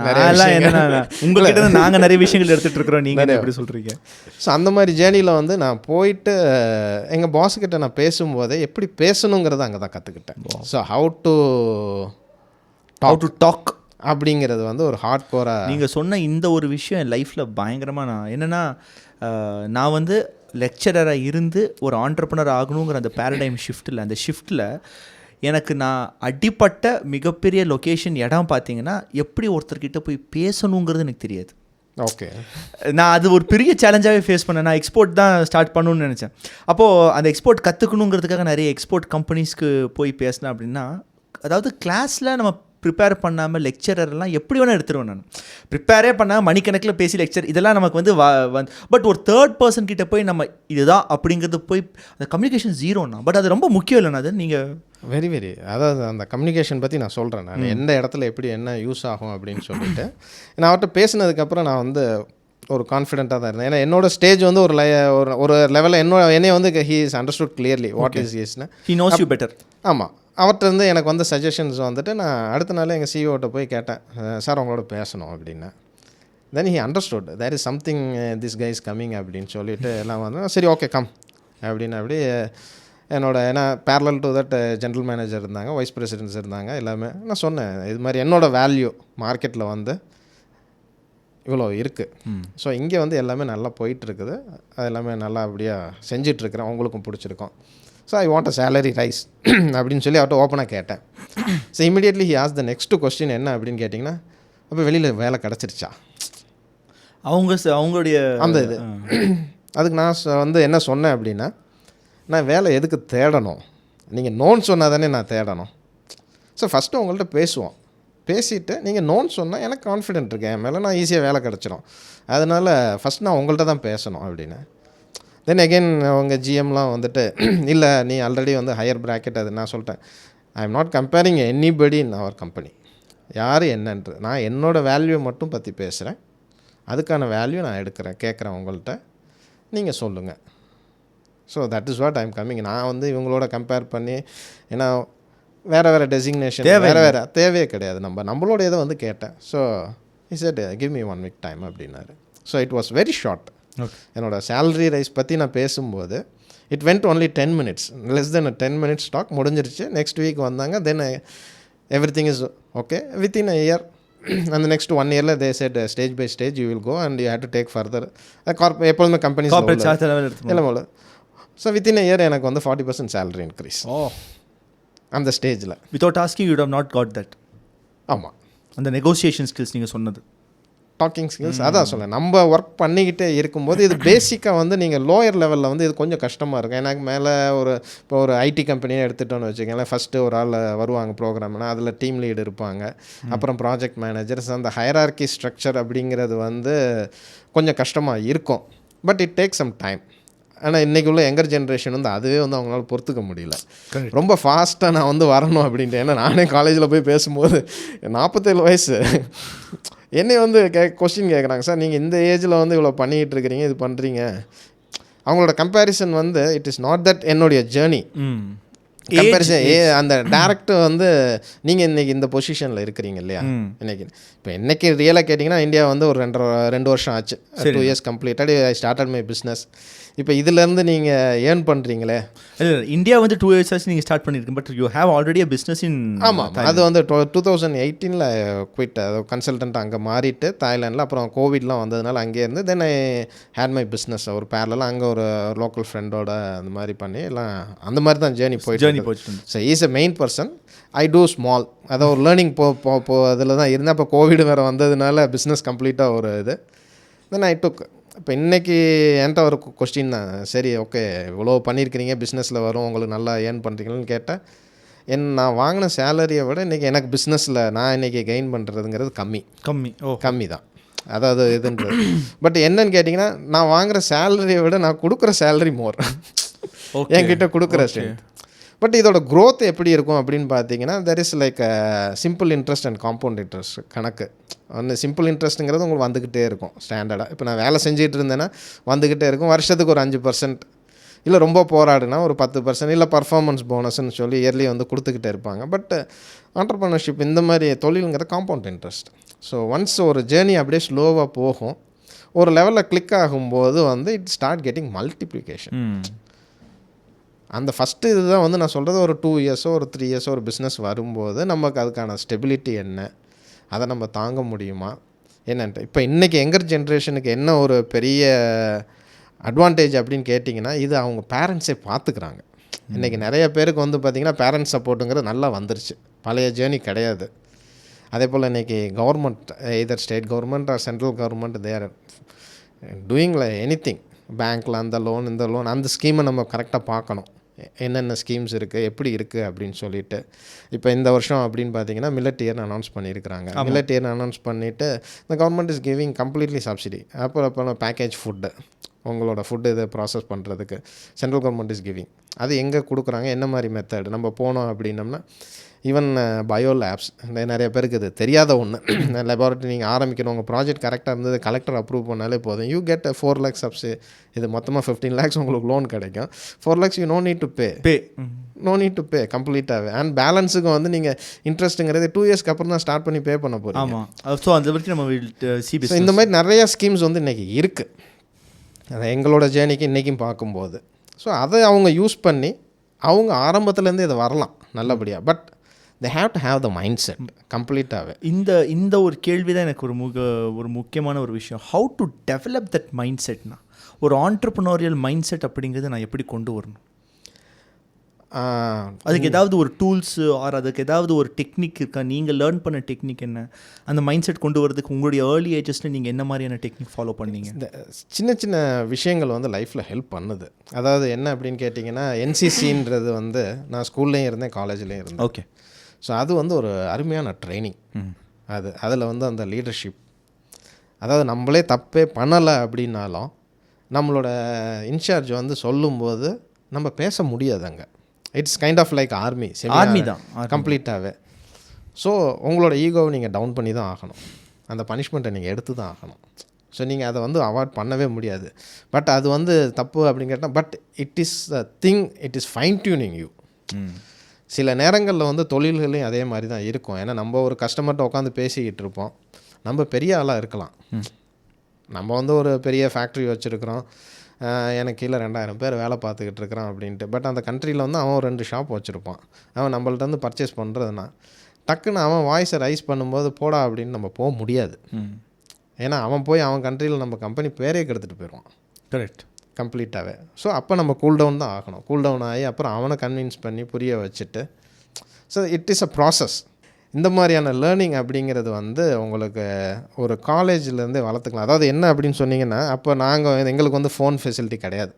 உங்கள்கிட்ட நாங்கள் நிறைய விஷயங்கள் எடுத்துகிட்டு இருக்கிறோம், நீங்கள் எப்படி சொல்கிறீங்க. ஸோ அந்த மாதிரி ஜேர்னியில் வந்து நான் போயிட்டு எங்கள் பாஸுக்கிட்ட நான் பேசும்போதே எப்படி பேசணுங்கிறத அங்கே தான் கற்றுக்கிட்டேன். ஸோ ஹவு டு டாக் அப்படிங்கிறது வந்து ஒரு ஹார்ட் கோராக. நீங்கள் சொன்ன இந்த ஒரு விஷயம் என் லைஃப்பில் பயங்கரமாக நான் என்னென்னா, நான் வந்து லெக்சரராக இருந்து ஒரு ஆண்டர்ப்ரனர் ஆகணுங்கிற அந்த பேரடைம் ஷிஃப்ட்டில் எனக்கு நான் அடிப்பட்ட மிகப்பெரிய லொக்கேஷன் இடம் பார்த்தீங்கன்னா, எப்படி ஒருத்தர்கிட்ட போய் பேசணுங்கிறது எனக்கு தெரியாது. ஓகே, நான் அது ஒரு பெரிய சேலஞ்சாகவே ஃபேஸ் பண்ணேன். நான் எக்ஸ்போர்ட் தான் ஸ்டார்ட் பண்ணணும்னு நினச்சேன். அப்போது அந்த எக்ஸ்போர்ட் கற்றுக்கணுங்கிறதுக்காக நிறைய எக்ஸ்போர்ட் கம்பெனிஸ்க்கு போய் பேசினேன். அப்படின்னா, அதாவது கிளாஸில் நம்ம ப்ரிப்பேர் பண்ணாமல் லெக்சரெல்லாம் எப்படி வேணால் எடுத்துருவேன். நான் ப்ரிப்பேரே பண்ணாமல் மணிக்கணக்கில் பேசி லெக்சர் இதெல்லாம் நமக்கு வந்து பட் ஒரு தேர்ட் பர்சன் கிட்ட போய் நம்ம இதுதான் அப்படிங்கிறது போய் அந்த கம்யூனிகேஷன் ஜீரோண்ணா. பட் அது ரொம்ப முக்கியம் இல்லைண்ணா. அது நீங்கள் வெரி அதாவது அந்த கம்யூனிகேஷன் பற்றி நான் சொல்கிறேன். நான் எந்த இடத்துல எப்படி என்ன யூஸ் ஆகும் அப்படின்னு சொல்லிட்டு நான் அவர்கிட்ட பேசினதுக்கப்புறம் நான் வந்து ஒரு கான்ஃபிடென்ட்டாக தான் இருந்தேன். ஏன்னா என்னோட ஸ்டேஜ் வந்து ஒரு லெவலில் என்னைய வந்து he is understood clearly what is இஸ்னா ஹி நோஸ் யூ பெட்டர். ஆமாம், அவர்கிட்ட இருந்து எனக்கு வந்து சஜஷன்ஸ் வந்துட்டு நான் அடுத்த நாள் எங்கள் சிஇஓட்ட போய் கேட்டேன், சார் அவங்களோட பேசணும் அப்படின்னு. Then he understood there is something this guy is coming அப்படின்னு சொல்லிட்டு எல்லாம் வந்து சரி ஓகே கம் அப்படின்னு அப்படி ஏன்னா parallel to that general manager இருந்தாங்க, வைஸ் பிரசிடென்ட்ஸ் இருந்தாங்க, எல்லாமே. நான் சொன்னேன் இது மாதிரி என்னோடய வேல்யூ மார்க்கெட்டில் வந்து இவ்வளோ இருக்குது. ஸோ இங்கே வந்து எல்லாமே நல்லா போயிட்டுருக்குது, அது எல்லாமே நல்லா அப்படியே செஞ்சிட்ருக்கிறேன், உங்களுக்கும் பிடிச்சிருக்கோம். So I want a salary rice அப்படின்னு சொல்லி அவர்கிட்ட ஓப்பனாக கேட்டேன். So immediately he as the next question என்ன அப்படின்னு கேட்டிங்கன்னா, அப்போ வெளியில் வேலை கிடச்சிருச்சா அவங்களுடைய அந்த இது. அதுக்கு நான் வந்து என்ன சொன்னேன் அப்படின்னா, நான் வேலை எதுக்கு தேடணும், நீங்கள் நோன் சொன்னால் தானே நான் தேடணும். ஸோ ஃபஸ்ட்டு உங்கள்கிட்ட பேசுவோம், பேசிவிட்டு நீங்கள் நோன் சொன்னால் எனக்கு கான்ஃபிடென்ட் இருக்கேன் என் மேலே, நான் ஈஸியாக வேலை கிடச்சிரும். அதனால் ஃபஸ்ட் நான் உங்கள்கிட்ட தான் பேசணும் அப்படின்னு. தென் அகெயின் அவங்க ஜிஎம்லாம் வந்துட்டு இல்லை நீ ஆல்ரெடி வந்து ஹையர் ப்ராக்கெட். அது நான் சொல்லிட்டேன், I am not comparing anybody in our company. யார் என்னன்றது நான் என்னோடய வேல்யூ மட்டும் பற்றி பேசுகிறேன், அதுக்கான வேல்யூ நான் கேட்குறேன் உங்கள்கிட்ட, நீங்கள் சொல்லுங்கள். So that is what I am coming. நான் வந்து இவங்களோட கம்பேர் பண்ணி, ஏன்னா வேறு டெசிக்னேஷன் வேறு தேவையே கிடையாது. நம்மளோட இதை வந்து கேட்டேன். So he said give me 1 week time அப்படின்னாரு. So it was very short. என்னோட சேலரி ரைஸ் பற்றி நான் பேசும்போது it went only 10 minutes, less then 10 minutes talk முடிஞ்சிருச்சு. நெக்ஸ்ட் வீக் வந்தாங்க. Then everything is okay within a year. அந்த நெக்ஸ்ட் 1 yearல they set stage by stage you will go and you have to take further. எப்போதுமே கம்பெனிஸ் இல்லை. ஸோ வித்தின் அ இயர் எனக்கு வந்து 40% சேலரி இன்க்ரீஸ் அந்த ஸ்டேஜில். Without asking you have not got that. ஆமாம், அந்த நெகோசியேஷன் ஸ்கில்ஸ் நீங்கள் சொன்னது, டாக்கிங் ஸ்கில்ஸ், அதான் சொல்ல நம்ம ஒர்க் பண்ணிக்கிட்டே இருக்கும்போது இது பேசிக்காக வந்து நீங்கள் லோயர் லெவலில் வந்து இது கொஞ்சம் கஷ்டமாக இருக்கும். எனக்கு மேலே இப்போ ஒரு ஐடி கம்பெனியை எடுத்துகிட்டோன்னு வச்சுக்கோங்களேன், ஃபஸ்ட்டு ஒரு ஆள் வருவாங்க ப்ரோக்ராம்னா, அதில் டீம் லீடு இருப்பாங்க, அப்புறம் ப்ராஜெக்ட் மேனேஜர்ஸ். அந்த ஹையரார்கி ஸ்ட்ரக்சர் அப்படிங்கிறது வந்து கொஞ்சம் கஷ்டமாக இருக்கும். But it take some time. ஆனால் இன்றைக்கி உள்ள யங்கர் ஜென்ரேஷன் வந்து அதுவே வந்து அவங்களால பொறுத்துக்க முடியல. ரொம்ப ஃபாஸ்ட்டாக நான் வந்து வரணும் அப்படின்ட்டு. ஏன்னா நானே காலேஜில் போய் பேசும்போது 47 வயசு என்னை வந்து கொஸ்டின் கேட்குறாங்க, சார் நீங்கள் இந்த ஏஜில் வந்து இவ்வளோ பண்ணிகிட்டு இருக்கிறீங்க, இது பண்ணுறீங்க. அவங்களோட கம்பேரிசன் வந்து இட் இஸ் நாட் தட் என்னுடைய ஜேர்னி கம்பேரிசன். அந்த டேரக்டர் வந்து நீங்கள் இன்றைக்கி இந்த பொசிஷனில் இருக்கிறீங்க இல்லையா இன்றைக்கி. இப்போ இன்றைக்கி ரியலாக கேட்டிங்கன்னா இந்தியா வந்து ஒரு 2 வருஷம் ஆச்சு, 2 years completed. I started my business. இப்போ இதுலேருந்து நீங்கள் ஏர்ன் பண்ணுறீங்களே. இந்தியா வந்து 2 years ஆச்சு நீங்கள் ஸ்டார்ட் பண்ணியிருக்கீங்க, but you have already a business in. ஆமாம், அது வந்து 2018 குவிட், அது கன்சல்டன்ட் அங்கே மாறிட்டு தாய்லாண்டில். அப்புறம் கோவிட்லாம் வந்ததுனால அங்கேயே இருந்து தென் ஐ ஹேட் மை பிஸ்னஸ் ஒரு பேரலாம் அங்கே ஒரு லோக்கல் ஃப்ரெண்டோட அந்த மாதிரி பண்ணி எல்லாம் அந்த மாதிரி தான் ஜேர்னி போயிட்டு. So is a main person. I do small, அதை ஒரு லேர்னிங் போ அதில் தான் இருந்தேன். அப்போ கோவிட் வேறு வந்ததுனால பிஸ்னஸ் கம்ப்ளீட்டாக ஒரு இது. தென் ஐ டுக். இப்போ இன்றைக்கி என்கிட்ட ஒரு கொஸ்டின் தான், சரி ஓகே இவ்வளோ பண்ணியிருக்கிறீங்க, பிஸ்னஸில் வரும், உங்களுக்கு நல்லா ஏர்ன் பண்ணுறீங்கன்னு கேட்டேன். நான் வாங்கின சேலரியை விட இன்றைக்கி எனக்கு பிஸ்னஸில் நான் இன்றைக்கி கெயின் பண்ணுறதுங்கிறது கம்மி தான். அதாவது இதுன்றது. பட் என்னன்னு கேட்டிங்கன்னா, நான் வாங்குகிற சேலரியை விட நான் கொடுக்குற சேலரி மோர் என்கிட்ட கொடுக்குற ஸ்ட்ரென்த். பட் இதோட க்ரோத் எப்படி இருக்கும் அப்படின்னு பார்த்தீங்கன்னா, there is like simple interest and compound interest கணக்கு. ஒன்று சிம்பிள் இன்ட்ரெஸ்ட்டுங்கிறது உங்களுக்கு வந்துக்கிட்டே இருக்கும் ஸ்டாண்டர்டாக. இப்போ நான் வேலை செஞ்சுட்டு இருந்தேன்னா வந்துக்கிட்டே இருக்கும். வருஷத்துக்கு ஒரு 5%, இல்லை ரொம்ப போராடுனா ஒரு 10%, இல்லை பர்ஃபார்மன்ஸ் போனஸ்ன்னு சொல்லி இயர்லி வந்து கொடுத்துக்கிட்டே இருப்பாங்க. பட் ஆண்டர்ப்ரனர்ஷிப் இந்த மாதிரி தொழிலுங்கிற காம்பவுண்ட் இன்ட்ரெஸ்ட். ஸோ ஒன்ஸ் ஒரு ஜேர்னி அப்படியே ஸ்லோவாக போகும், ஒரு லெவலில் கிளிக் ஆகும்போது வந்து இட் ஸ்டார்ட் கெட்டிங் மல்டிப்ளிகேஷன். அந்த ஃபஸ்ட்டு இதுதான் வந்து நான் சொல்கிறது, ஒரு 2 இயர்ஸோ ஒரு 3 இயர்ஸோ ஒரு பிஸ்னஸ் வரும்போது நமக்கு அதுக்கான ஸ்டெபிலிட்டி என்ன, அதை நம்ம தாங்க முடியுமா என்னன்ட்டு. இப்போ இன்றைக்கி யங்கர் ஜென்ரேஷனுக்கு என்ன ஒரு பெரிய அட்வான்டேஜ் அப்படின்னு கேட்டிங்கன்னா, இது அவங்க பேரண்ட்ஸே பார்த்துக்கிறாங்க. இன்றைக்கி நிறைய பேருக்கு வந்து பார்த்திங்கன்னா பேரண்ட்ஸ் சப்போர்ட்டுங்கிறது நல்லா வந்துருச்சு, பழைய ஜேர்னி கிடையாது. அதே போல் இன்றைக்கி government, either state government R central government, they are doing anything. பேங்க்கில் அந்த லோன் இந்த லோன் அந்த ஸ்கீமை நம்ம கரெக்டாக பார்க்கணும், என்னென்ன ஸ்கீம்ஸ் இருக்குது எப்படி இருக்குது அப்படின்னு சொல்லிட்டு. இப்போ இந்த வருஷம் அப்படின்னு பார்த்தீங்கன்னா மில்லட் இயர்னு அனௌன்ஸ் பண்ணியிருக்கிறாங்க. மில்லட் இயர்னு அனௌன்ஸ் பண்ணிவிட்டு இந்த government is giving completely subsidy. அப்புறம் பேக்கேஜ் ஃபுட்டு, உங்களோட ஃபுட்டு இதை ப்ராசஸ் பண்ணுறதுக்கு சென்ட்ரல் கவர்மெண்ட் இஸ் கிவிங். அது எங்கே கொடுக்குறாங்க, என்ன மாதிரி மெத்தட் நம்ம போனோம் அப்படின்னம்னா, ஈவன் பயோ லேப்ஸ் நிறைய பேருக்கு இது தெரியாத ஒன்று. லெபார்ட்டரி நீங்கள் ஆரம்பிக்கணும், உங்கள் ப்ராஜெக்ட் கரெக்டாக இருந்தது, கலெக்டர் அப்ரூவ் பண்ணாலே போதும், யூ கெட் 4 lakhs சப்ஸு. இது மொத்தமாக 15 lakhs உங்களுக்கு லோன் கிடைக்கும். 4 lakhs you know need to pay கம்ப்ளீட்டாகவே. அண்ட் பேலன்ஸுக்கு வந்து நீங்கள் இன்ட்ரெஸ்ட்டுங்கிறது 2 இயர்ஸ்க்கு அப்புறம் தான் ஸ்டார்ட் பண்ணி பே பண்ண போகிறீங்க. ஸோ அந்த வரைக்கும் நம்ம இந்த மாதிரி நிறையா ஸ்கீம்ஸ் வந்து இன்றைக்கி இருக்குது, அதை எங்களோட ஜேர்னிக்கு இன்றைக்கும் பார்க்கும்போது. ஸோ அதை அவங்க யூஸ் பண்ணி அவங்க ஆரம்பத்துலேருந்து இதை வரலாம் நல்லபடியாக. But they have to have the mindset கம்ப்ளீட்டாகவே. இந்த ஒரு கேள்வி தான் எனக்கு ஒரு முக்கியமான ஒரு விஷயம். How to develop that mind செட்னா, ஒரு ஆண்டர்ப்ரனோரியல் மைண்ட் செட் அப்படிங்கிறது நான் எப்படி கொண்டு வரணும்? அதுக்கு ஏதாவது ஒரு டூல்ஸு ஆர் அதுக்கு ஏதாவது ஒரு டெக்னிக் இருக்கா? நீங்கள் லேர்ன் பண்ண டெக்னிக் என்ன? அந்த மைண்ட் செட் கொண்டு வரதுக்கு உங்களுடைய ஏர்லி ஏஜஸில் நீங்கள் என்ன மாதிரியான டெக்னிக் ஃபாலோ பண்ணீங்க? இந்த சின்ன சின்ன விஷயங்கள் வந்து லைஃப்பில் ஹெல்ப் பண்ணுது. அதாவது என்ன அப்படின்னு கேட்டிங்கன்னா, என்சிசின்றது வந்து நான் ஸ்கூல்லேயும் இருந்தேன் காலேஜ்லேயும் இருந்தேன். ஓகே. ஸோ அது வந்து ஒரு அருமையான ட்ரைனிங். அதில் வந்து அந்த லீடர்ஷிப், அதாவது நம்மளே தப்பே பண்ணலை அப்படின்னாலும் நம்மளோட இன்சார்ஜ் வந்து சொல்லும்போது நம்ம பேச முடியாது அங்கே. It's kind of like army தான் கம்ப்ளீட்டாகவே. ஸோ உங்களோட ஈகோவை நீங்கள் டவுன் பண்ணி தான் ஆகணும், அந்த பனிஷ்மெண்ட்டை நீங்கள் எடுத்து தான் ஆகணும். ஸோ நீங்கள் அதை வந்து அவாய்ட் பண்ணவே முடியாது. பட் அது வந்து தப்பு அப்படின்னு கேட்டால், but it is a thing, it is fine tuning you. சில நேரங்களில் வந்து தொழில்களையும் அதே மாதிரி தான் இருக்கும். ஏன்னா நம்ம ஒரு கஸ்டமர்கிட்ட உட்காந்து பேசிக்கிட்டு இருப்போம், நம்ம பெரிய ஆளாக இருக்கலாம், நம்ம வந்து ஒரு பெரிய ஃபேக்ட்ரி வச்சுருக்கிறோம், எனக்கு கீழே 2000 பேர் வேலை பார்த்துக்கிட்டு இருக்கிறான் அப்படின்ட்டு. பட் அந்த கண்ட்ரியில் வந்து அவன் 2 ஷாப் வச்சுருப்பான். அவன் நம்மள்ட்ட வந்து பர்ச்சேஸ் பண்ணுறதுனா டக்குன்னு அவன் வாய்ஸை ரைஸ் பண்ணும்போது போடா அப்படின்னு நம்ம போக முடியாது. ஏன்னா அவன் போய் அவன் கண்ட்ரியில் நம்ம கம்பெனி பேரே கெடுத்துட்டு போயிடுவான். கரெக்ட், கம்ப்ளீட்டாகவே. ஸோ அப்போ நம்ம கூல் டவுன் தான் ஆகணும். கூல் டவுன் ஆகி அப்புறம் அவனை கன்வின்ஸ் பண்ணி புரிய வச்சுட்டு, so it is a process. இந்த மாதிரியான லேர்னிங் அப்படிங்கிறது வந்து உங்களுக்கு ஒரு காலேஜ்லேருந்தே வளர்த்துக்கலாம். அதாவது என்ன அப்படின்னு சொன்னீங்கன்னா, அப்போ எங்களுக்கு வந்து ஃபோன் ஃபெசிலிட்டி கிடையாது,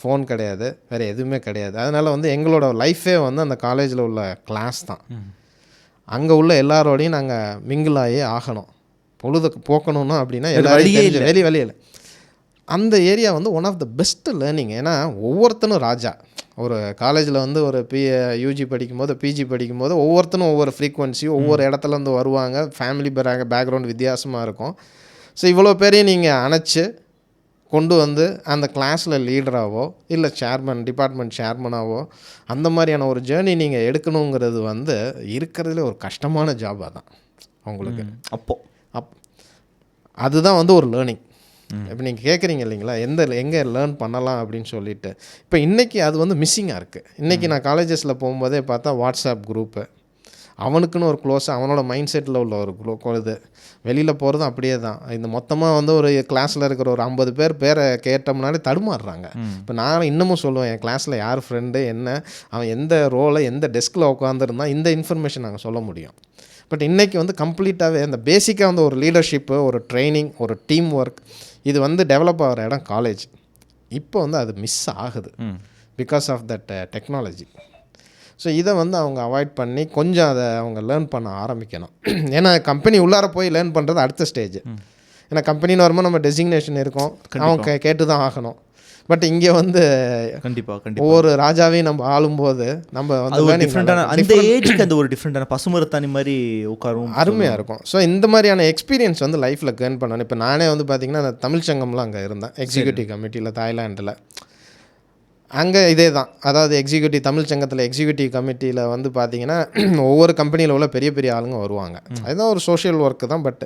ஃபோன் கிடையாது, வேறு எதுவுமே கிடையாது. அதனால் வந்து எங்களோட லைஃபே வந்து அந்த காலேஜில் உள்ள கிளாஸ் தான். அங்கே உள்ள எல்லாரோடையும் நாங்கள் மிங்கிளாகி ஆகணும். பொழுதுக்கு போக்கணும்னா அப்படின்னா எல்லாரையும் வழியில் அந்த ஏரியா வந்து one of the best learning. ஏன்னா ஒவ்வொருத்தனும் ராஜா. ஒரு காலேஜில் வந்து ஒரு யூஜி படிக்கும்போது பிஜி படிக்கும்போது ஒவ்வொருத்தனும் ஒவ்வொரு ஃப்ரீக்வன்சி ஒவ்வொரு இடத்துலேருந்து வருவாங்க. ஃபேமிலி பேக்ரவுண்ட் வித்தியாசமாக இருக்கும். ஸோ இவ்வளோ பேரையும் நீங்கள் அணைச்சி கொண்டு வந்து அந்த கிளாஸில் லீடராகவோ இல்லை டிபார்ட்மெண்ட் சேர்மனாவோ அந்த மாதிரியான ஒரு ஜேர்னி நீங்கள் எடுக்கணுங்கிறது வந்து இருக்கிறதுல ஒரு கஷ்டமான ஜாபாக தான் உங்களுக்கு. அதுதான் வந்து ஒரு லேர்னிங். இப்போ நீங்கள் கேட்குறீங்க இல்லைங்களா, எங்கே லேர்ன் பண்ணலாம் அப்படின்னு சொல்லிட்டு. இப்போ இன்றைக்கி அது வந்து மிஸ்ஸிங்காக இருக்குது. இன்றைக்கி நான் காலேஜஸில் போகும்போதே பார்த்தா வாட்ஸ்அப் குரூப்பு, அவனுக்குன்னு ஒரு அவனோட மைண்ட் செட்டில் உள்ள ஒரு இது. வெளியில் போகிறதும் அப்படியே தான். இந்த மொத்தமாக வந்து ஒரு கிளாஸில் இருக்கிற ஒரு 50 பேரை கேட்டோம்னாலே தடுமாறுறாங்க. இப்போ நான் இன்னமும் சொல்லுவேன், என் கிளாஸில் யார் ஃப்ரெண்டு என்ன, அவன் எந்த ரோலை எந்த டெஸ்கில் உட்காந்துருந்தான், இந்த இன்ஃபர்மேஷன் நாங்கள் சொல்ல முடியும். பட் இன்றைக்கி வந்து கம்ப்ளீட்டாகவே அந்த பேசிக்காக வந்து ஒரு லீடர்ஷிப்பு, ஒரு ட்ரைனிங், ஒரு டீம் ஒர்க், இது வந்து டெவலப் ஆகிற இடம் காலேஜ். இப்போ வந்து அது மிஸ் ஆகுது because of that technology. So இதை வந்து அவங்க அவாய்ட் பண்ணி கொஞ்சம் அதை அவங்க லேர்ன் பண்ண ஆரம்பிக்கணும். ஏன்னா கம்பெனி உள்ளார போய் லேர்ன் பண்ணுறது அடுத்த ஸ்டேஜ். ஏன்னா கம்பெனின்னு வரும்போது நம்ம டெசிக்னேஷன் இருக்கும், அவங்க கேட்டு தான் ஆகணும். பட் இங்கே வந்து கண்டிப்பாக ஒவ்வொரு ராஜாவையும் நம்ம ஆளும்போது நம்ம வந்து டிஃப்ரெண்டான அந்த ஏஜுக்கு அந்த ஒரு டிஃப்ரெண்டான பசுமரத்தானி மாதிரி உட்காரும், அருமையாக இருக்கும். ஸோ இந்த மாதிரியான எக்ஸ்பீரியன்ஸ் வந்து லைஃப்பில் கேர்ன் பண்ணணும். இப்போ நானே வந்து பார்த்திங்கன்னா அந்த தமிழ் சங்கம்லாம் அங்கே இருந்தேன், எக்ஸிக்யூட்டிவ் கமிட்டியில் தாய்லாண்டில். அங்கே இதே தான், அதாவது தமிழ் சங்கத்தில் எக்ஸிக்யூட்டிவ் கமிட்டியில் வந்து பார்த்திங்கன்னா ஒவ்வொரு கம்பெனியில் உள்ள பெரிய பெரிய ஆளுங்க வருவாங்க. அதுதான் ஒரு சோஷியல் ஒர்க்கு தான். பட்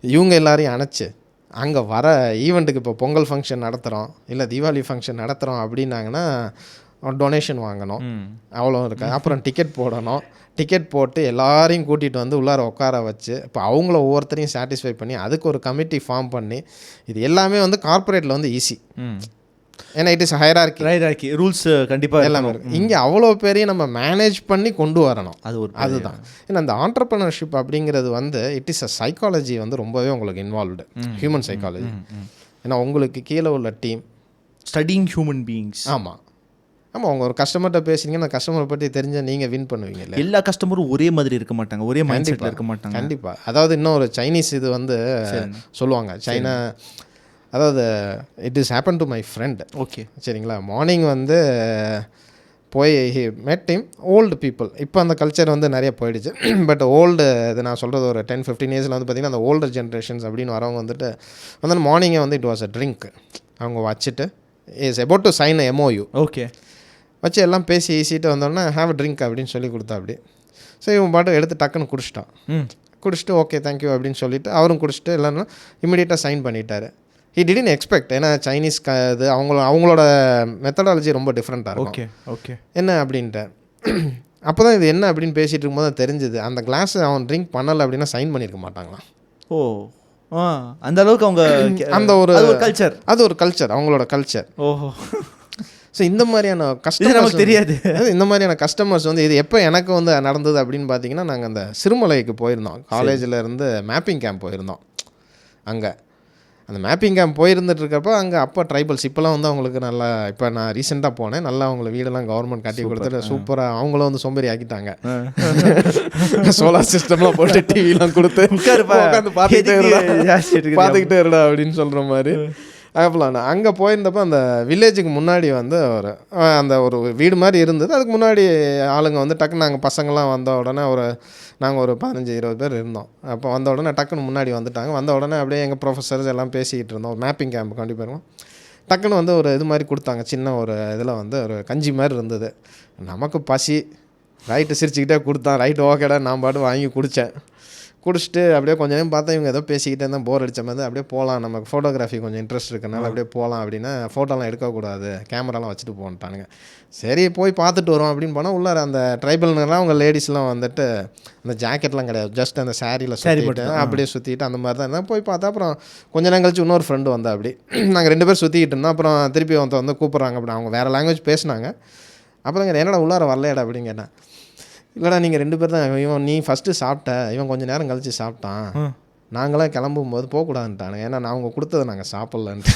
இவங்க எல்லாரையும் அணைச்சி அங்கே வர ஈவெண்ட்டுக்கு இப்போ பொங்கல் ஃபங்க்ஷன் நடத்துகிறோம் இல்லை தீபாவளி ஃபங்க்ஷன் நடத்துகிறோம் அப்படின்னாங்கன்னா டொனேஷன் வாங்கணும், அவ்வளோ இருக்காது. அப்புறம் டிக்கெட் போடணும், டிக்கெட் போட்டு எல்லாரையும் கூட்டிகிட்டு வந்து உள்ளார உட்கார வச்சு இப்போ அவங்கள ஒவ்வொருத்தரையும் சாட்டிஸ்ஃபை பண்ணி அதுக்கு ஒரு கமிட்டி ஃபார்ம் பண்ணி, இது எல்லாமே வந்து கார்ப்பரேட்டில் வந்து ஈஸி. ஏன்னா இட் இஸ் ஹைரார்கி ரூல்ஸ் கண்டிப்பாக எல்லாமே இருக்குது. இங்கே அவ்வளோ பேரையும் நம்ம மேனேஜ் பண்ணி கொண்டு வரணும். அதுதான். ஏன்னா அந்த ஆண்டர்ப்ரனர்ஷிப் அப்படிங்கிறது வந்து இட் இஸ் அ சைக்காலஜி வந்து ரொம்பவே உங்களுக்கு இன்வால்வ்டு, ஹியூமன் சைக்காலஜி. ஏன்னா உங்களுக்கு கீழே உள்ள டீம் ஸ்டடிங் ஹியூமன் பீயிங்ஸ். ஆமாம், அவங்க ஒரு கஸ்டமர்கிட்ட பேசுனீங்கன்னா அந்த கஸ்டமரை பற்றி தெரிஞ்சால் நீங்கள் வின் பண்ணுவீங்க. இல்லை எல்லா கஸ்டமரும் ஒரே மாதிரி இருக்க மாட்டாங்க, ஒரே மைண்ட் செட்டில் இருக்க மாட்டாங்க. கண்டிப்பாக. அதாவது இன்னும் ஒரு சைனீஸ் இது வந்து சொல்லுவாங்க, சைனா, அதாவது it is happen to my friend. Okay, சரிங்களா. மார்னிங் வந்து போய் மெட் ஹிம் ஓல்டு பீப்புள். இப்போ அந்த கல்ச்சர் வந்து நிறைய போயிடுச்சு. பட் ஓல்டு இது நான் சொல்கிறது ஒரு 10-15 இயர்ஸில் வந்து பார்த்திங்கன்னா அந்த ஓல்டர் ஜென்ரேஷன்ஸ் அப்படின்னு வரவங்க வந்துட்டு வந்து மார்னிங்கே வந்து இட் வாஸ் அ ட்ரிங்க் அவங்க வச்சுட்டு is about to sign MOU. Okay, வச்சு எல்லாம் பேசி ஈசிட்டு வந்தோடனே ஹேவ் அ ட்ரிங்க் அப்படின்னு சொல்லி கொடுத்தா அப்படி. ஸோ இவன் பாட்டு எடுத்து டக்குன்னு குடிச்சிட்டு ஓகே தேங்க்யூ அப்படின்னு சொல்லிவிட்டு அவரும் குடிச்சிட்டு இல்லைன்னா இமீடியட்டாக சைன் பண்ணிட்டார். He didn't expect. ஏன்னா சைனீஸ் இது அவங்களோட மெத்தடாலஜி ரொம்ப டிஃப்ரெண்ட்டாக இருக்கும். ஓகே என்ன அப்படின்ட்டு அப்போ தான் இது என்ன அப்படின்னு பேசிகிட்டு இருக்கும்போது தான் தெரிஞ்சுது, அந்த கிளாஸ் அவன் ட்ரிங்க் பண்ணலை அப்படின்னா சைன் பண்ணியிருக்க மாட்டாங்களாம். அந்த அளவுக்கு அவங்க அந்த ஒரு கல்ச்சர், அது ஒரு கல்ச்சர், அவங்களோட கல்ச்சர். ஓஹோ. ஸோ இந்த மாதிரியான கஸ்டமர்ஸ் தெரியாது. இந்த மாதிரியான கஸ்டமர்ஸ் வந்து இது எப்போ எனக்கு வந்து நடந்தது அப்படின்னு பார்த்தீங்கன்னா, நாங்கள் அந்த சிறுமலைக்கு போயிருந்தோம், காலேஜில் இருந்து மேப்பிங் கேம்ப் போயிருந்தோம். அங்கே அந்த மேப்பிங் கேம்ப் போயிருந்துட்டுருக்கப்போ அங்கே அப்போ ட்ரைபல்ஸ் இப்போலாம் வந்து அவங்களுக்கு நல்லா, இப்போ நான் ரீசெண்டாக போனேன், நல்லா அவங்கள வீடெல்லாம் கவர்மெண்ட் கட்டி கொடுத்துட்டு சூப்பராக அவங்களும் வந்து சோம்பேறி ஆக்கிட்டாங்க. சோலார் சிஸ்டம்லாம் போட்டு டிவிலாம் கொடுத்து உட்காந்து பார்த்துக்கிட்டே இருடா அப்படின்னு சொல்கிற மாதிரி. அப்போலாம் அங்கே போயிருந்தப்போ அந்த வில்லேஜுக்கு முன்னாடி வந்து ஒரு வீடு மாதிரி இருந்தது. அதுக்கு முன்னாடி ஆளுங்க வந்து டக்குன்னு நாங்கள் பசங்கள்லாம் வந்த உடனே நாங்கள் ஒரு 15-20 பேர் இருந்தோம். அப்போ வந்த உடனே டக்குன்னு முன்னாடி வந்துட்டாங்க. வந்த உடனே அப்படியே எங்கள் ப்ரொஃபஸர்ஸ் எல்லாம் பேசிக்கிட்டு இருந்தோம். ஒரு மேப்பிங் கேம்ப் கண்டிப்பாக இருக்கும். டக்குன்னு வந்து ஒரு இது மாதிரி கொடுத்தாங்க, சின்ன ஒரு இதில் வந்து ஒரு கஞ்சி மாதிரி இருந்தது. நமக்கு பசி, ரைட்டு சிரிச்சுக்கிட்டே கொடுத்தான். ரைட்டு ஓகேடா நான் பாட்டு வாங்கி குடிச்சிட்டு அப்படியே கொஞ்சம் நேரம் பார்த்தா இவங்க ஏதோ பேசிக்கிட்டே இருந்தால் போர் அடித்த மாதிரி அப்படியே போகலாம், நமக்கு ஃபோட்டோகிராஃபி கொஞ்சம் இன்ட்ரெஸ்ட் இருக்கனால அப்படியே போகலாம் அப்படின்னா ஃபோட்டோலாம் எடுக்கக்கூடாது, கேமராலாம் வச்சுட்டு போன்ட்டானுங்க. சரி போய் பார்த்துட்டு வரோம் அப்படின்னு போனால் உள்ளார அந்த ட்ரைபல்னுலாம் அவங்க லேடிஸ்லாம் வந்துட்டு அந்த ஜாக்கெட்லாம் கிடையாது, ஜஸ்ட் அந்த சாரியில் சுற்றிட்டு அப்படியே சுற்றிட்டு அந்த மாதிரி தான் இருந்தால். போய் பார்த்தா அப்புறம் கொஞ்சம் நேரம் கழிச்சு இன்னொரு ஃப்ரெண்டு வந்தா அப்படி நாங்கள் 2 பேர் சுற்றிக்கிட்டு இருந்தோம். அப்புறம் திருப்பி வந்து கூப்பிட்றாங்க அப்படி, அவங்க வேறு லாங்குவேஜ் பேசினாங்க. அப்புறம் என்னடா உள்ளார வரலையடா அப்படின்னு கேட்டேன். இல்லைடா நீங்கள் 2 பேர் தான், இவன் நீ ஃபஸ்ட்டு சாப்பிட்ட, இவன் கொஞ்சம் நேரம் கழித்து சாப்பிட்டான், நாங்களாம் கிளம்பும் போது போகக்கூடாதுன்ட்டானுங்க, ஏன்னா நான் அவங்க கொடுத்ததை நாங்கள் சாப்பிட்லன்ட்டு.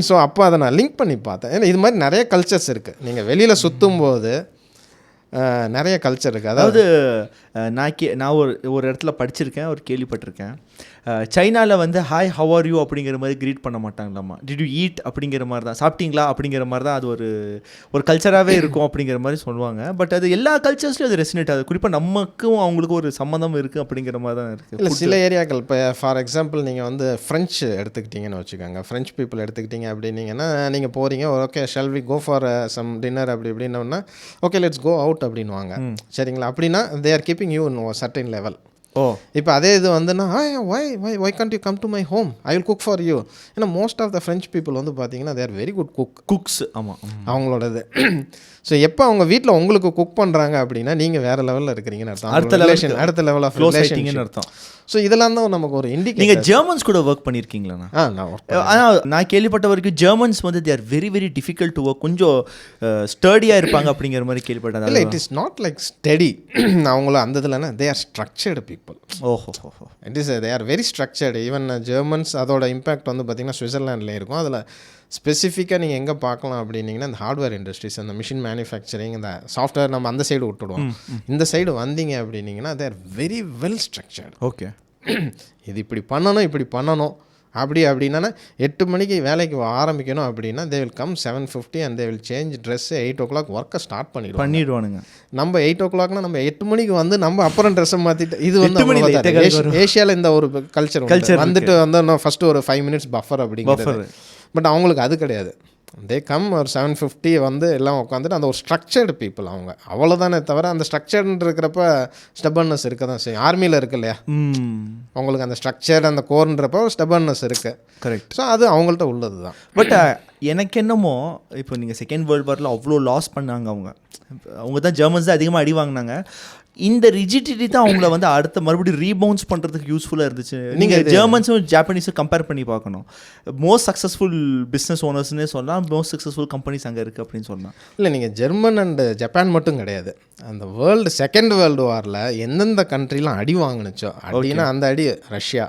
ஸோ அப்போ அதை நான் லிங்க் பண்ணி பார்த்தேன். ஏன்னா இது மாதிரி நிறைய கல்ச்சர்ஸ் இருக்குது. நீங்கள் வெளியில் சுற்றும் போது நிறைய கல்ச்சர் இருக்குது. அதாவது நான் ஒரு இடத்துல படிச்சிருக்கேன், ஒரு கேள்விப்பட்டிருக்கேன். சைனாவில் வந்து ஹாய் ஹவ் ஆர் யூ அப்படிங்கிற மாதிரி க்ரீட் பண்ண மாட்டாங்களாம்மா. டிட் யூ ஈட் அப்படிங்கிற மாதிரி தான், சாப்பிட்டீங்களா அப்படிங்கிற மாதிரி தான் அது ஒரு கல்ச்சராகவே இருக்கும் அப்படிங்கிற மாதிரி சொல்லுவாங்க. பட் அது எல்லா கல்ச்சர்ஸ்லையும் அது ரெசினேட் ஆகுது. குறிப்பாக நமக்கும் அவங்களுக்கும் ஒரு சம்மந்தம் இருக்குது அப்படிங்கிற மாதிரி தான் இருக்குது. இல்லை சில ஏரியாக்கள் இப்போ ஃபார் எக்ஸாம்பிள் நீங்கள் வந்து ஃப்ரெஞ்சு எடுத்துக்கிட்டிங்கன்னு வச்சுக்கோங்க, ஃப்ரெஞ்ச் பீப்புள் எடுத்துக்கிட்டிங்க அப்படின்னீங்கன்னா நீங்கள் போகிறீங்க, okay shall we go for some dinner அப்படி இப்படின்னா ஓகே லெட்ஸ் கோ அவுட் அப்படின்வாங்க. சரிங்களா? அப்படின்னா they are keeping you in certain level. இப்போ அதே இது வந்துன்னா why can't you come to my home, I will cook for you. ஏன்னா most of the French people வந்து பார்த்தீங்கன்னா they are very good cooks. ஆமாம், அவங்களோடது. ஸோ எப்போ அவங்க வீட்டில் உங்களுக்கு குக் பண்ணுறாங்க அப்படின்னா நீங்கள் வேறு லெவலில் இருக்கிறீங்கன்னு அர்த்தம், அடுத்த லெவல் ஆஃப் ரிலேஷன் அர்த்தம். ஸோ இதெல்லாம் தான் நமக்கு ஒரு இண்டிகேட்டர். நீங்கள் ஜெர்மன்ஸ் கூட ஒர்க் பண்ணியிருக்கீங்களா? ஆனால் நான் கேள்விப்பட்ட வரைக்கும் ஜெர்மன்ஸ் வந்து they are very very difficult to work, கொஞ்சம் ஸ்டடியாக இருப்பாங்க அப்படிங்கிற மாதிரி கேள்விப்பட்டேன். இல்லை, it is not like steady. அவங்கள அந்த இதில்னா they are structured people. It is they are very structured. Even Germans அதோட இம்பேக்ட் வந்து பார்த்திங்கன்னா சுவிட்சர்லாண்டில் இருக்கும். அதில் ஸ்பெசிஃபிக்காக நீங்கள் எங்கே பார்க்கலாம் அப்படின்னீங்கன்னா இந்த ஹார்ட்வேர் இண்டஸ்ட்ரீஸ், அந்த மிஷின் மேனுஃபேக்சரிங், இந்த சாஃப்ட்வேர் நம்ம அந்த சைடு விட்டுடுவோம். இந்த சைடு வந்தீங்க அப்படின்னீங்கன்னா தே are very well structured. Okay, இது இப்படி பண்ணணும் அப்படின்னா 8 மணிக்கு வேலைக்கு ஆரம்பிக்கணும் அப்படின்னா they will come 7:50 and they will change dress 8 o'clock ஒர்க்கை ஸ்டார்ட் பண்ணிடுவானுங்க. நம்ம 8 o'clockனா நம்ம 8 மணிக்கு வந்து நம்ம அப்புறம் ட்ரெஸ்ஸை மாற்றிட்டு, இது வந்து ஏஷியாவில் இந்த ஒரு கல்ச்சர் வந்துட்டு வந்து ஃபஸ்ட்டு ஒரு 5 minutes பஃபர் அப்படிங்கிறது. பட் அவங்களுக்கு அது கிடையாது. தே கம் ஒரு 7:50 வந்து எல்லாம் உட்காந்துட்டு அந்த ஒரு ஸ்ட்ரக்சர்டு பீப்புள் அவங்க, அவ்வளோதானே தவிர அந்த ஸ்ட்ரக்சர்டு இருக்கிறப்ப ஸ்டெபர்னஸ் இருக்க தான் செய்யும். ஆர்மியில் இருக்கு இல்லையா, அவங்களுக்கு அந்த ஸ்ட்ரக்சர் அந்த கோர்ன்றப்போ ஸ்டெபர்னஸ் இருக்குது. கரெக்ட். ஸோ அது அவங்கள்ட்ட உள்ளது தான். பட் எனக்கு என்னமோ இப்போ நீங்கள் செகண்ட் வேர்ல்டு வாரில் அவ்வளோ லாஸ் பண்ணாங்க அவங்க தான் ஜெர்மன்ஸ் தான் அதிகமாக அடி வாங்கினாங்க. இந்த ரிஜிடிட்டி தான் அவங்கள வந்து அடுத்த மறுபடியும் ரீபவுன்ஸ் பண்ணுறதுக்கு யூஸ்ஃபுல்லாக இருந்துச்சு. நீங்கள் ஜெர்மன்ஸும் ஜாப்பனீஸும் கம்பேர் பண்ணி பார்க்கணும். மோஸ்ட் சக்ஸஸ்ஃபுல் பிஸ்னஸ் ஓனர்ஸ்னே சொல்லலாம், மோஸ்ட் சக்ஸஸ்ஃபுல் கம்பெனிஸ் அங்கே இருக்குது அப்படின்னு சொல்லலாம். இல்லை, நீங்கள் ஜெர்மன் அண்டு ஜப்பான் மட்டும் கிடையாது, அந்த செகண்ட் வேர்ல்டு வாரில் எந்தெந்த கண்ட்ரிலாம் அடி வாங்கினுச்சோ அப்படின்னா அந்த அடி ரஷ்யா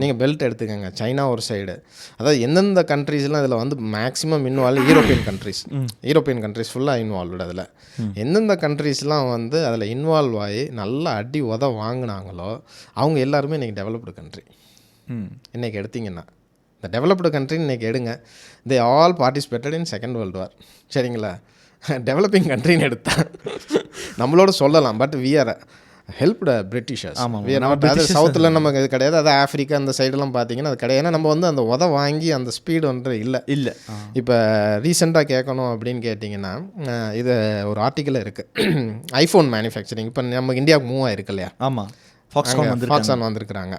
நீங்கள் பெல்ட் எடுத்துக்கோங்க, சைனா ஒரு சைடு, அதாவது எந்தெந்த கண்ட்ரீஸ்லாம் இதில் வந்து மேக்ஸிமம் இன்வால்வ் யூரோப்பியன் கண்ட்ரிஸ் ஃபுல்லாக இன்வால்வ்டு. அதில் எந்தெந்த கண்ட்ரீஸ்லாம் வந்து அதில் இன்வால்வ் ஆகி நல்லா அடி வாங்கினாங்களோ அவங்க எல்லாருமே இன்றைக்கி டெவலப்டு கண்ட்ரி. இன்றைக்கி எடுத்திங்கன்னா இந்த டெவலப்டு கண்ட்ரின்னு இன்றைக்கி எடுங்க, they all participated in second world war. சரிங்களா? டெவலப்பிங் கண்ட்ரின்னு எடுத்தால் நம்மளோட சொல்லலாம், but we are helped Britishers. அது சவுத்தில் நமக்கு இது கிடையாது, அது ஆஃப்ரிக்கா அந்த சைடெல்லாம் பார்த்தீங்கன்னா அது கிடையாது. ஏன்னா நம்ம வந்து அந்த வாங்கி அந்த ஸ்பீடு வந்து இல்லை. இப்போ ரீசெண்டாக கேட்கணும் அப்படின்னு கேட்டிங்கன்னா இது ஒரு ஆர்டிக்கல் இருக்குது, ஐஃபோன் மேனுஃபேக்சரிங் இப்போ நம்ம இந்தியாவுக்கு மூவ் ஆகிருக்கு இல்லையா. ஆமாம், ஃபாக்ஸான் வந்திருக்கிறாங்க.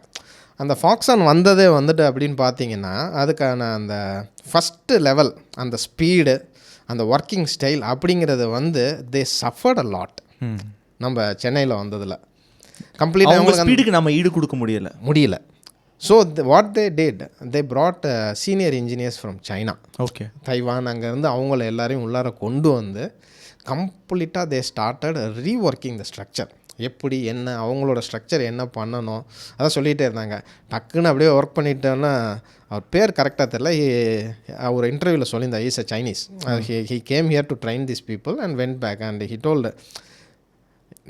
அந்த ஃபாக்ஸான் வந்ததே வந்துட்டு அப்படின்னு பார்த்தீங்கன்னா அதுக்கான அந்த ஃபஸ்ட்டு லெவல், அந்த ஸ்பீடு, அந்த ஒர்க்கிங் ஸ்டைல் அப்படிங்கிறது வந்து தே சஃபர்ட் அ லாட். நம்ம சென்னையில் வந்ததில் கம்ப்ளீட்டாக ஸ்பீடுக்கு நம்ம ஈடு கொடுக்க முடியல. So what they did, they brought senior engineers from China, okay, Taiwan, அங்கேருந்து அவங்கள எல்லாரையும் உள்ளார கொண்டு வந்து கம்ப்ளீட்டாக they started reworking the structure. எப்படி என்ன அவங்களோட ஸ்ட்ரக்சர் என்ன பண்ணணும் அதான் சொல்லிகிட்டே இருந்தாங்க. டக்குன்னு அப்படியே ஒர்க் பண்ணிட்டோன்னா, அவர் பேர் கரெக்டாக தெரில, ஒரு இன்டர்வியூவில் சொல்லியிருந்தா is a Chinese, he came here to train this people and went back and he told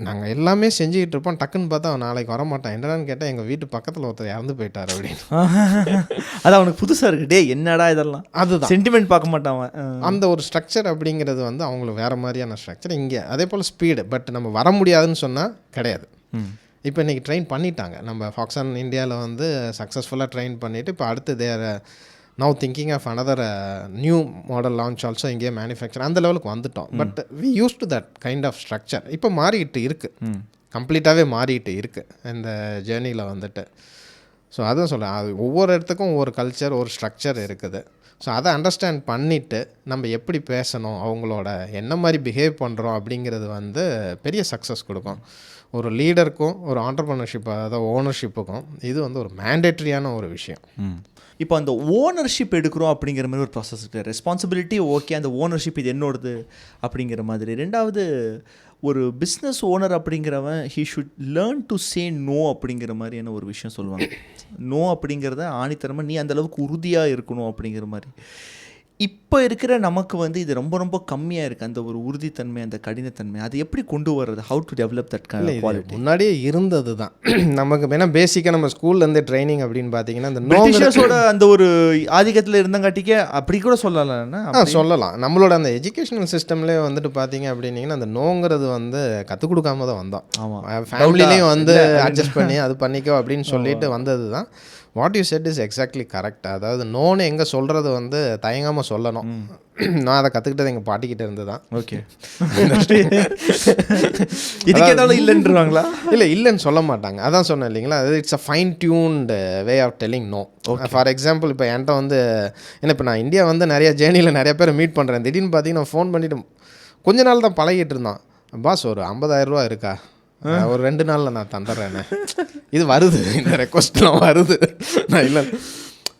நாங்கள் எல்லாமே செஞ்சுக்கிட்டு இருப்போம், டக்குன்னு பார்த்தா அவன் நாளைக்கு வரமாட்டான். என்னடான்னு கேட்டால் எங்கள் வீட்டு பக்கத்தில் ஒருத்தர் இறந்து போயிட்டார் அப்படின்னு. அது அவனுக்கு புதுசாக இருக்குது, டே என்னடா இதெல்லாம், அதுதான் சென்டிமெண்ட் பார்க்க மாட்டான். அந்த ஒரு ஸ்ட்ரக்சர் அப்படிங்கிறது வந்து அவங்களுக்கு வேறு மாதிரியான ஸ்ட்ரக்சர். இங்கே அதே போல் ஸ்பீடு, பட் நம்ம வர முடியாதுன்னு சொன்னால் கிடையாது. இப்போ இன்றைக்கி ட்ரெயின் பண்ணிட்டாங்க, நம்ம ஃபாக்ஸான் இந்தியாவில் வந்து சக்ஸஸ்ஃபுல்லாக ட்ரெயின் பண்ணிவிட்டு இப்போ அடுத்து there now thinking of another new model launch also இங்கே மேனுஃபேக்சர் அந்த லெவலுக்கு வந்துட்டோம். But we use to that kind of structure. இப்போ மாறிக்கிட்டு இருக்குது, கம்ப்ளீட்டாகவே மாறிக்கிட்டு இருக்குது இந்த ஜேர்னியில் வந்துட்டு. ஸோ அதான் சொல்கிறேன், அது ஒவ்வொரு இடத்துக்கும் ஒவ்வொரு கல்ச்சர், ஒரு ஸ்ட்ரக்சர் இருக்குது. ஸோ அதை அண்டர்ஸ்டாண்ட் பண்ணிவிட்டு நம்ம எப்படி பேசணும், அவங்களோட என்ன மாதிரி பிஹேவ் பண்ணுறோம் அப்படிங்கிறது வந்து பெரிய சக்ஸஸ் கொடுக்கும். ஒரு லீடருக்கும் ஒரு ஆண்டர்ப்ரனர்ஷிப், அதாவது ஓனர்ஷிப்புக்கும் இது வந்து ஒரு மேண்டேட்ரியான ஒரு விஷயம். இப்போ அந்த ஓனர்ஷிப் எடுக்கிறோம் அப்படிங்கிற மாதிரி ஒரு ப்ராசஸ் இருக்குது. ரெஸ்பான்சிபிலிட்டி ஓகே, அந்த ஓனர்ஷிப் இது என்னோடது அப்படிங்கிற மாதிரி. ரெண்டாவது, ஒரு பிஸ்னஸ் ஓனர் அப்படிங்கிறவன் he should learn to say no அப்படிங்கிற மாதிரியான ஒரு விஷயம் சொல்லுவாங்க. நோ அப்படிங்கிறத ஆணித்தரமாக நீ அந்தளவுக்கு உறுதியாக இருக்கணும் அப்படிங்கிற மாதிரி. இப்போ இருக்கிற நமக்கு வந்து இது ரொம்ப ரொம்ப கம்மியாக இருக்குது, அந்த ஒரு உறுதித்தன்மை, அந்த கடினத்தன்மை. அது எப்படி கொண்டு வர்றது? How to develop that quality? முன்னாடியே இருந்தது தான் நமக்கு. ஏன்னா பேசிக்காக நம்ம ஸ்கூல்லேருந்து ட்ரைனிங் அப்படின்னு பார்த்தீங்கன்னா இந்த பிரிட்டிஷர்ஸோட அந்த ஒரு ஆதிக்கத்தில் இருந்தங்காட்டிக்க அப்படி கூட சொல்லலாம்னா சொல்லலாம். நம்மளோட அந்த எஜுகேஷனல் சிஸ்டம்லேயே வந்துட்டு பார்த்தீங்க அப்படின்னீங்கன்னா அந்த நோங்கிறது வந்து கற்றுக் கொடுக்காம தான் வந்தோம். ஃபேமிலிலையும் வந்து அட்ஜஸ்ட் பண்ணி அது பண்ணிக்கோ அப்படின்னு சொல்லிட்டு வந்தது தான். What you said is exactly correct. அதாவது நோன்னு எங்கே சொல்கிறது வந்து தயங்காமல் சொல்லணும். நான் அதை கற்றுக்கிட்டது எங்கள் பாட்டிக்கிட்ட இருந்து தான். ஓகே. இதுக்கு ஏதாவது இல்லைன்றாங்களா? இல்லைன்னு சொல்ல மாட்டாங்க. அதான் சொன்னேன் இல்லைங்களா, அது it's a fine tuned way of telling no. For example இப்போ என்கிட்ட வந்து ஏன்னா இப்போ நான் இந்தியா வந்து நிறைய ஜேர்னியில் நிறைய பேர் மீட் பண்ணுறேன். திடீர்னு பார்த்தீங்கன்னா ஃபோன் பண்ணிவிட்டு கொஞ்ச நாள் தான் பழகிட்டு இருந்தான். பாஸ் ஒரு 50,000 ரூபா இருக்கா, ஒரு 2 நாளில் நான் தந்துடுறேன்னு. இது வருது, இந்த ரெக்வஸ்ட்லாம் வருது. நான் இல்லை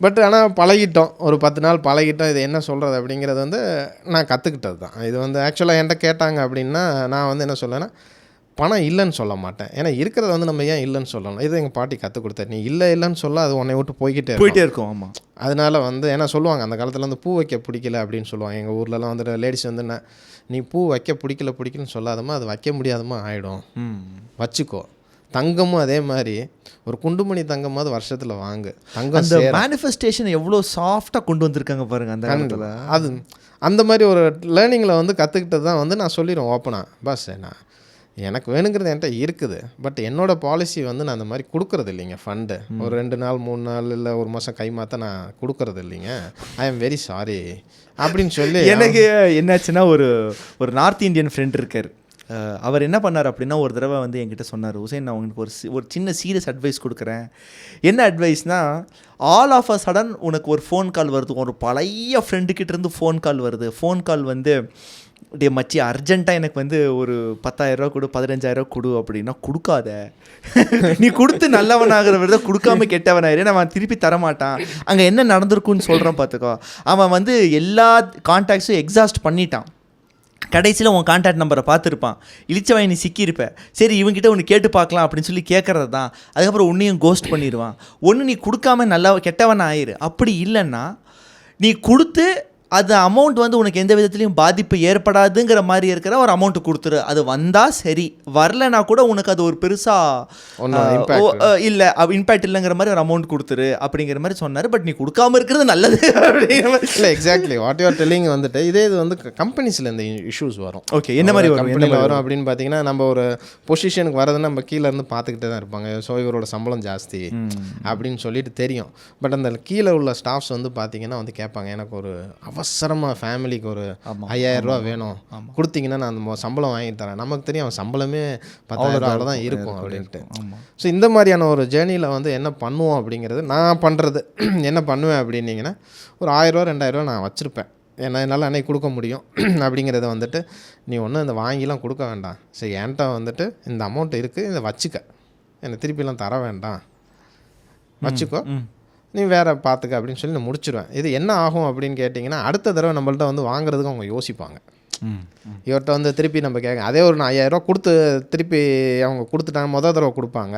பட் ஆனால் பழகிட்டோம், ஒரு 10 நாள் பழகிட்டோம். இது என்ன சொல்கிறது அப்படிங்கிறது வந்து நான் கற்றுக்கிட்டது தான். இது வந்து ஆக்சுவலாக என்கிட்ட கேட்டாங்க அப்படின்னா நான் வந்து என்ன சொல்லேன்னா பணம் இல்லைன்னு சொல்ல மாட்டேன். ஏன்னா இருக்கிறத வந்து நம்ம ஏன் இல்லைன்னு சொல்லணும். இது எங்கள் பாட்டி கற்றுக் கொடுத்தாரு. நீ இல்லைன்னு சொல்ல அது உன்னை விட்டு போய்கிட்டே இருக்கும். ஆமாம். அதனால் வந்து ஏன்னா சொல்லுவாங்க அந்த காலத்தில் வந்து பூ வைக்க பிடிக்கல அப்படின்னு சொல்லுவாங்க. எங்கள் ஊர்லலாம் வந்துட்டு லேடிஸ் வந்து நீ பூ வைக்க பிடிக்கலன்னு சொல்லாதம்மா, அது வைக்க முடியாதமா ஆகிடும், வச்சுக்கோ. தங்கமும் அதே மாதிரி ஒரு குண்டுமணி தங்கமாவது வருஷத்தில் வாங்கு. தங்கம் அந்த மேனிஃபெஸ்டேஷன் எவ்வளோ சாஃப்டாக கொண்டு வந்திருக்காங்க பாருங்கள் அந்த காலத்தில். அது அந்த மாதிரி ஒரு லேர்னிங்கில் வந்து கற்றுக்கிட்டது தான் வந்து நான் சொல்லிடுவேன் ஓப்பனாக, பாஸ் நான் எனக்கு வேணுங்கிறது என்கிட்ட இருக்குது, பட் என்னோடய பாலிசி வந்து நான் அந்த மாதிரி கொடுக்குறது இல்லைங்க. ஃபண்டு ஒரு 2 நாள் 3 நாள் இல்லை 1 மாதம் கை மாற்ற நான் கொடுக்குறது இல்லைங்க. ஐ ஆம் வெரி சாரி அப்படின்னு சொல்லி. எனக்கு என்னாச்சுன்னா ஒரு நார்த் இந்தியன் ஃப்ரெண்ட் இருக்கார். அவர் என்ன பண்ணார் அப்படின்னா ஒரு தடவை வந்து என்கிட்ட சொன்னார், ஹுசைன் நான் உங்களுக்கு ஒரு சின்ன சீரியஸ் அட்வைஸ் கொடுக்குறேன். என்ன அட்வைஸ்னால், ஆல் ஆஃப் அ சடன் உனக்கு ஒரு ஃபோன் கால் வருது, ஒரு பழைய ஃப்ரெண்டுக்கிட்ட இருந்து ஃபோன் கால் வருது. ஃபோன் கால் வந்து டே மச்சி அர்ஜென்ட்டாக எனக்கு வந்து ஒரு 10,000 ரூபா கொடு, 15,000 ரூபா கொடு அப்படின்னா கொடுக்காத. நீ கொடுத்து நல்லவனாகிற விட கொடுக்காம கெட்டவனாயிரு, அவன் திருப்பி தரமாட்டான். அங்கே என்ன நடந்திருக்குன்னு சொல்கிறேன் பார்த்துக்கோ. அவன் வந்து எல்லா கான்டாக்ட்ஸும் எக்ஸாஸ்ட் பண்ணிட்டான். கடைசியில் உன் கான்டாக்ட் நம்பரை பார்த்துருப்பான், இழிச்சவன் நீ சிக்கியிருப்ப. சரி இவங்ககிட்ட ஒன்று கேட்டு பார்க்கலாம் அப்படின்னு சொல்லி கேட்குறது தான். அதுக்கப்புறம் உன்னையும் கோஸ்ட் பண்ணிடுவான். ஒன்று நீ கொடுக்காம நல்லா கெட்டவன் ஆயிரு, அப்படி இல்லைன்னா நீ கொடுத்து அது அமௌண்ட் வந்து உனக்கு எந்த விதத்துலையும் பாதிப்பு ஏற்படாதுங்கிற மாதிரி இருக்கிற ஒரு அமௌண்ட்டு கொடுத்துரு. அது வந்தால் சரி, வரலைன்னா கூட உனக்கு அது ஒரு பெருசாக இல்லை இம்பேக்ட் இல்லைங்கிற மாதிரி ஒரு அமௌண்ட் கொடுத்துரு அப்படிங்கிற மாதிரி சொன்னார். பட் நீ கொடுக்காம இருக்கிறது நல்லது அப்படிங்கிற மாதிரி. இல்லை எக்ஸாக்ட்லி வாட் யூஆர் டெல்லிங் வந்துட்டு இது வந்து கம்பெனிஸில் இந்த இஷ்யூஸ் வரும். ஓகே, என்ன மாதிரி கம்பெனியில் வரும் அப்படின்னு பார்த்தீங்கன்னா, நம்ம ஒரு பொசிஷனுக்கு வரதுன்னு நம்ம கீழே இருந்து பார்த்துக்கிட்டே தான் இருப்பாங்க. ஸோ இவரோட சம்பளம் ஜாஸ்தி அப்படின்னு சொல்லிட்டு தெரியும். பட் அந்த கீழே உள்ள ஸ்டாஃப்ஸ் வந்து பார்த்தீங்கன்னா வந்து கேட்பாங்க, எனக்கு ஒரு அவசரமாக ஃபேமிலிக்கு ஒரு 5,000 ரூபா வேணும், கொடுத்தீங்கன்னா நான் அந்த சம்பளம் வாங்கி தரேன். நமக்கு தெரியும் அவன் சம்பளமே 10,000 தான் இருக்கும் அப்படின்ட்டு. ஸோ இந்த மாதிரியான ஒரு ஜேர்னியில் வந்து என்ன பண்ணுவோம் அப்படிங்கிறது நான் பண்ணுறது என்ன பண்ணுவேன் அப்படின்னீங்கன்னா, ஒரு 1,000 ரூபா 2,000 ரூபா நான் வச்சுருப்பேன். ஏன்னா என்னால் அன்னைக்கு கொடுக்க முடியும் அப்படிங்கிறத வந்துட்டு நீ ஒன்றும் இந்த வாங்கிலாம் கொடுக்க வேண்டாம், சரி என்கிட்ட வந்துட்டு இந்த அமௌண்ட் இருக்குது, இதை வச்சுக்க, என்னை திருப்பிலாம் தர வேண்டாம், வச்சுக்கோ, நீ வேறு பார்த்துக்க அப்படின்னு சொல்லி நான் முடிச்சிடுவேன். இது என்ன ஆகும் அப்படின்னு கேட்டிங்கன்னா, அடுத்த தடவை நம்மள்ட்ட வந்து வாங்குறதுக்கு அவங்க யோசிப்பாங்க. இவர்கிட்ட வந்து திருப்பி நம்ம கேட்க அதே ஒரு 5,000 ரூபா கொடுத்து திருப்பி அவங்க கொடுத்துட்டாங்க. மொதல் தடவை கொடுப்பாங்க,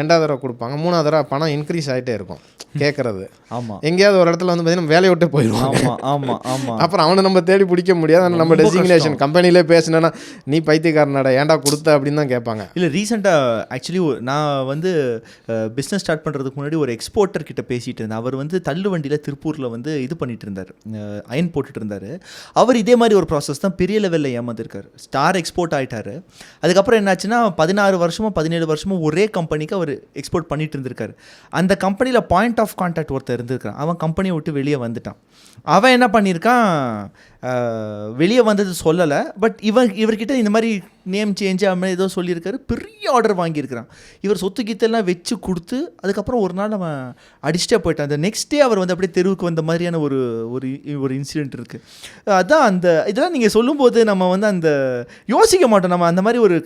2வது தடவை கொடுப்பாங்க, 3வது தடவை பணம் இன்க்ரீஸ் ஆகிட்டே இருக்கும் கேட்குறது. ஆமாம், எங்கேயாவது ஒரு இடத்துல வந்து பார்த்தீங்கன்னா வேலையை விட்டு போயிடுவாங்க. ஆமாம் ஆமாம், அப்புறம் அவனை நம்ம தேடி பிடிக்க முடியாது. ஆனால் நம்ம டெசிக்னேஷன் கம்பெனிலே பேசினேன்னா நீ பைத்தியக்காரனடா ஏன்டா கொடுத்த அப்படின்னு தான் கேட்பாங்க. இல்லை ரீசெண்டாக ஆக்சுவலி நான் வந்து பிஸ்னஸ் ஸ்டார்ட் பண்ணுறதுக்கு முன்னாடி ஒரு எக்ஸ்போர்ட்டர் கிட்ட பேசிகிட்டு இருந்தேன். அவர் வந்து தள்ளு வண்டியில் திருப்பூரில் வந்து இது பண்ணிட்டு இருந்தார், அயன் போட்டுட்டு இருந்தார். அவர் இதே மாதிரி ஒரு ப்ராசஸ் தான் பெரிய லெவலில் ஏமாந்துருக்கார். ஸ்டார் எக்ஸ்போர்ட் ஆகிட்டார். அதுக்கப்புறம் என்னாச்சுன்னா 16 வருஷமோ 17 வருஷமோ ஒரே கம்பெனிக்கு அவர் எக்ஸ்போர்ட் பண்ணிட்டு இருந்திருக்காரு. அந்த கம்பெனியில் பாயிண்ட் ஆஃப் கான்டாக்ட் ஒருத்தர் இருந்திருக்கான். அவன் கம்பெனியை விட்டு வெளியே வந்துட்டான். அவன் என்ன பண்ணியிருக்கான், வெளியே வந்தது சொல்லலை, பட் இவர்கிட்ட இந்த மாதிரி நேம் சேஞ்ச் அது மாதிரி ஏதோ சொல்லியிருக்காரு. பெரிய ஆர்டர் வாங்கியிருக்கிறான். இவர் சொத்து கீத்தெல்லாம் வச்சு கொடுத்து அதுக்கப்புறம் ஒரு நாள் அவன் அடிச்சுட்டே போயிட்டான். அந்த நெக்ஸ்ட் டே அவர் வந்து அப்படியே தெருவுக்கு வந்த மாதிரியான ஒரு இன்சிடென்ட் இருக்குது. அதான் அந்த இதெல்லாம் நீங்கள் சொல்லும்போது நம்ம வந்து அந்த யோசிக்க மாட்டோம், நம்ம அந்த மாதிரி ஒரு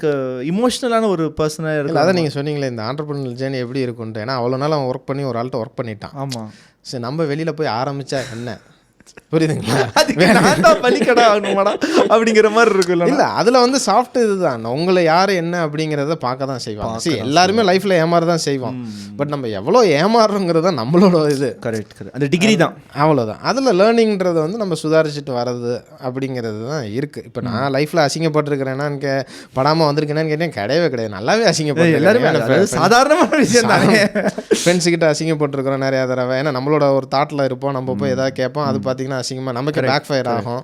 இமோஷ்னலான ஒரு பர்சனாக இருக்குது. அதான் நீங்கள் சொன்னீங்களே இந்த ஆண்டர்பிரினர் ஜேர்னி எப்படி இருக்குன்ட்டு. ஏன்னா அவ்வளோ நாள் அவன் ஒர்க் பண்ணி ஒரு ஆள்கிட்ட ஒர்க் பண்ணிட்டான். ஆமாம், சரி நம்ம வெளியில் போய் ஆரம்பித்தா என்ன, புரியுதுங்களா? அதுக்கு நான் தான் பலிக்கடா ஆகணுமாடா அப்படிங்கிற மாதிரி இருக்குல்ல. இல்லை, அதில் வந்து சாஃப்ட் இதுதான். உங்களை யார் என்ன அப்படிங்கிறத பார்க்க தான் செய்வாங்க. சரி, எல்லாருமே லைஃப்பில் ஏமாற தான் செய்வோம். பட் நம்ம எவ்வளோ ஏமாறுறோங்கிறது தான் நம்மளோட இது. Correct correct. அந்த டிகிரி தான் அவ்வளோதான். அதில் லேர்னிங்கிறது வந்து நம்ம சுதாரிச்சுட்டு வர்றது அப்படிங்கிறது தான் இருக்குது. இப்போ நான் லைஃப்பில் அசிங்கப்பட்டிருக்கிறேன்னா படாமல் வந்திருக்கேன்னு கேட்டேன், கிடையவே கிடையாது. நல்லாவே அசிங்கப்பட்டிருக்கேன். சாதாரணமான விஷயம் தானே. ஃப்ரெண்ட்ஸுக்கிட்ட அசிங்கப்பட்டிருக்கிறோம் நிறையா தடவை. ஏன்னா நம்மளோட ஒரு தாட்டில் இருப்போம், நம்ம போய் எதாவது கேட்போம், அது பார்த்திங்கன்னா அசிங்கமாக நமக்கு பேக் ஃபயர் ஆகும்,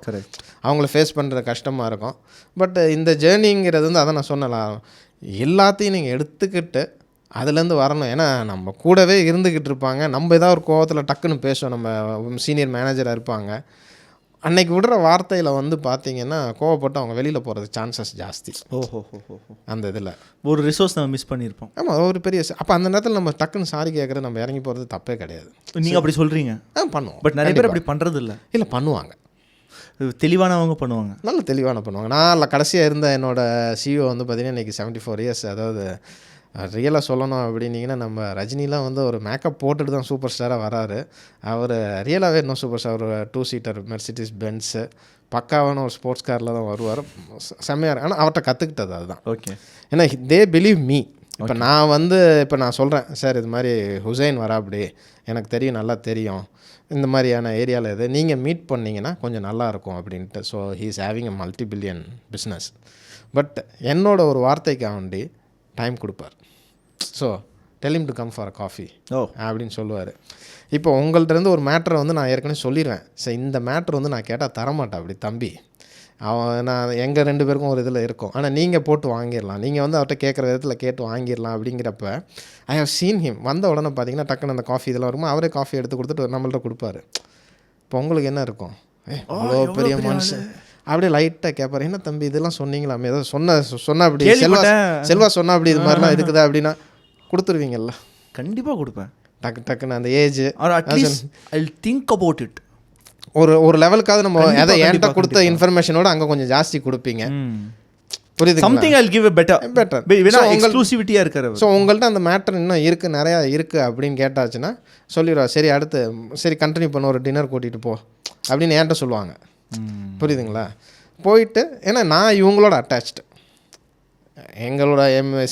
அவங்கள ஃபேஸ் பண்ணுறது கஷ்டமாக இருக்கும். பட் இந்த ஜேர்னிங்கிறது வந்து அதை நான் சொன்னலாம், எல்லாத்தையும் நீங்கள் எடுத்துக்கிட்டு அதுலேருந்து வரணும். ஏன்னா நம்ம கூடவே இருந்துக்கிட்டு இருப்பாங்க, நம்ம ஏதாவது ஒரு கோவத்தில் டக்குன்னு பேசுவோம், நம்ம சீனியர் மேனேஜராக இருப்பாங்க, அன்னைக்கு விடுற வார்த்தையில் வந்து பார்த்தீங்கன்னா கோவப்பட்டு அவங்க வெளியில் போகிறது சான்சஸ் ஜாஸ்தி. ஓஹோ, அந்த இதில் ஒரு ரிசோர்ஸ் நம்ம மிஸ் பண்ணியிருப்போம். ஆமாம், ஒரு பெரிய அப்போ அந்த நேரத்தில் நம்ம டக்குன்னு சாரி கேட்குறது, நம்ம இறங்கி போகிறது தப்பே கிடையாது. நீங்கள் அப்படி சொல்கிறீங்க. பண்ணுவோம். பட் நிறைய பேர் அப்படி பண்ணுறது இல்லை பண்ணுவாங்க. தெளிவானவங்க பண்ணுவாங்க, நல்ல தெளிவான பண்ணுவாங்க. நான் கடைசியாக இருந்த என்னோடய சிஇஓ வந்து பார்த்திங்கன்னா இன்றைக்கி 74 இயர்ஸ். அதாவது ரியலாக சொல்லணும் அப்படின்னீங்கன்னா, நம்ம ரஜினிலாம் வந்து ஒரு மேக்கப் போட்டுட்டு தான் சூப்பர் ஸ்டாராக வராரு. அவர் ரியலாகவே இன்னும் சூப்பர் ஸ்டார். ஒரு 2 சீட்டர் மெர்சிடிஸ் பென்ஸு பக்காவான ஒரு ஸ்போர்ட்ஸ் காரில் தான் வருவார். செம்மையாக. ஆனால் அவர்கிட்ட கற்றுக்கிட்டது அதுதான். ஓகே. ஏன்னா தே பிலீவ் மீ. இப்போ நான் வந்து நான் சொல்கிறேன், சார் இது மாதிரி ஹுசைன் வரா, அப்படி எனக்கு தெரியும், நல்லா தெரியும், இந்த மாதிரியான ஏரியாவில் இது நீங்கள் மீட் பண்ணிங்கன்னா கொஞ்சம் நல்லாயிருக்கும் அப்படின்ட்டு. So he is having a multi billion business. But என்னோட ஒரு வார்த்தைக்காண்டி டைம் கொடுப்பார். So tell him to come for a coffee அப்படின்னு சொல்லுவார். இப்போ உங்கள்கிட்டருந்து ஒரு மேட்ரை வந்து நான் ஏற்கனவே சொல்லிடுவேன், சார் இந்த மேட்ரு வந்து நான் கேட்டால் தரமாட்டேன் அப்படி தம்பி, நான் எங்கள் 2 பேருக்கும் ஒரு இதில் இருக்கும், ஆனால் நீங்கள் போட்டு வாங்கிடலாம், நீங்கள் வந்து அவர்கிட்ட கேட்குற விதத்தில் கேட்டு வாங்கிடலாம் அப்படிங்கிறப்ப ஐ ஹவ் சீன் ஹிம். வந்த உடனே பார்த்தீங்கன்னா டக்குன்னு அந்த காஃபி இதெல்லாம் வரும்போது அவரே காஃபி எடுத்து கொடுத்துட்டு நம்மள்ட்ட கொடுப்பாரு. இப்போ உங்களுக்கு என்ன இருக்கும், அவ்வளோ பெரிய மனுஷன் அப்படியே லைட்டாக கேட்பாரு, என்ன தம்பி இதெல்லாம் சொன்னீங்களாமே, ஏதோ சொன்ன அப்படி செல்வா சொன்னா அப்படி இது மாதிரிலாம் இருக்குதா அப்படின்னா கொடுத்துருவீங்கல்ல? கண்டிப்பாக கொடுப்பேன். டக்குன்னு அந்த age I think about it. ஒரு லெவலுக்காவது நம்ம அதை என்கிட்ட கொடுத்த இன்ஃபர்மேஷனோட அங்கே கொஞ்சம் ஜாஸ்தி கொடுப்பீங்க. புரியுது? சம்திங் ஐல் கிவ் பெட்டர் எக்ஸ்க்ளூசிவிட்டியா இருக்காரு. ஸோ உங்கள்கிட்ட அந்த மேட்டர் இன்னும் இருக்குது, நிறையா இருக்குது அப்படின்னு கேட்டாச்சுன்னா சொல்லிடுவா, சரி அடுத்து சரி கண்டினியூ பண்ண, ஒரு டின்னர் கூட்டிகிட்டு போ அப்படின்னு என்கிட்ட சொல்லுவாங்க. புரியுதுங்களா? போயிட்டு ஏன்னா நான் இவங்களோட அட்டாச்டு, எங்களோட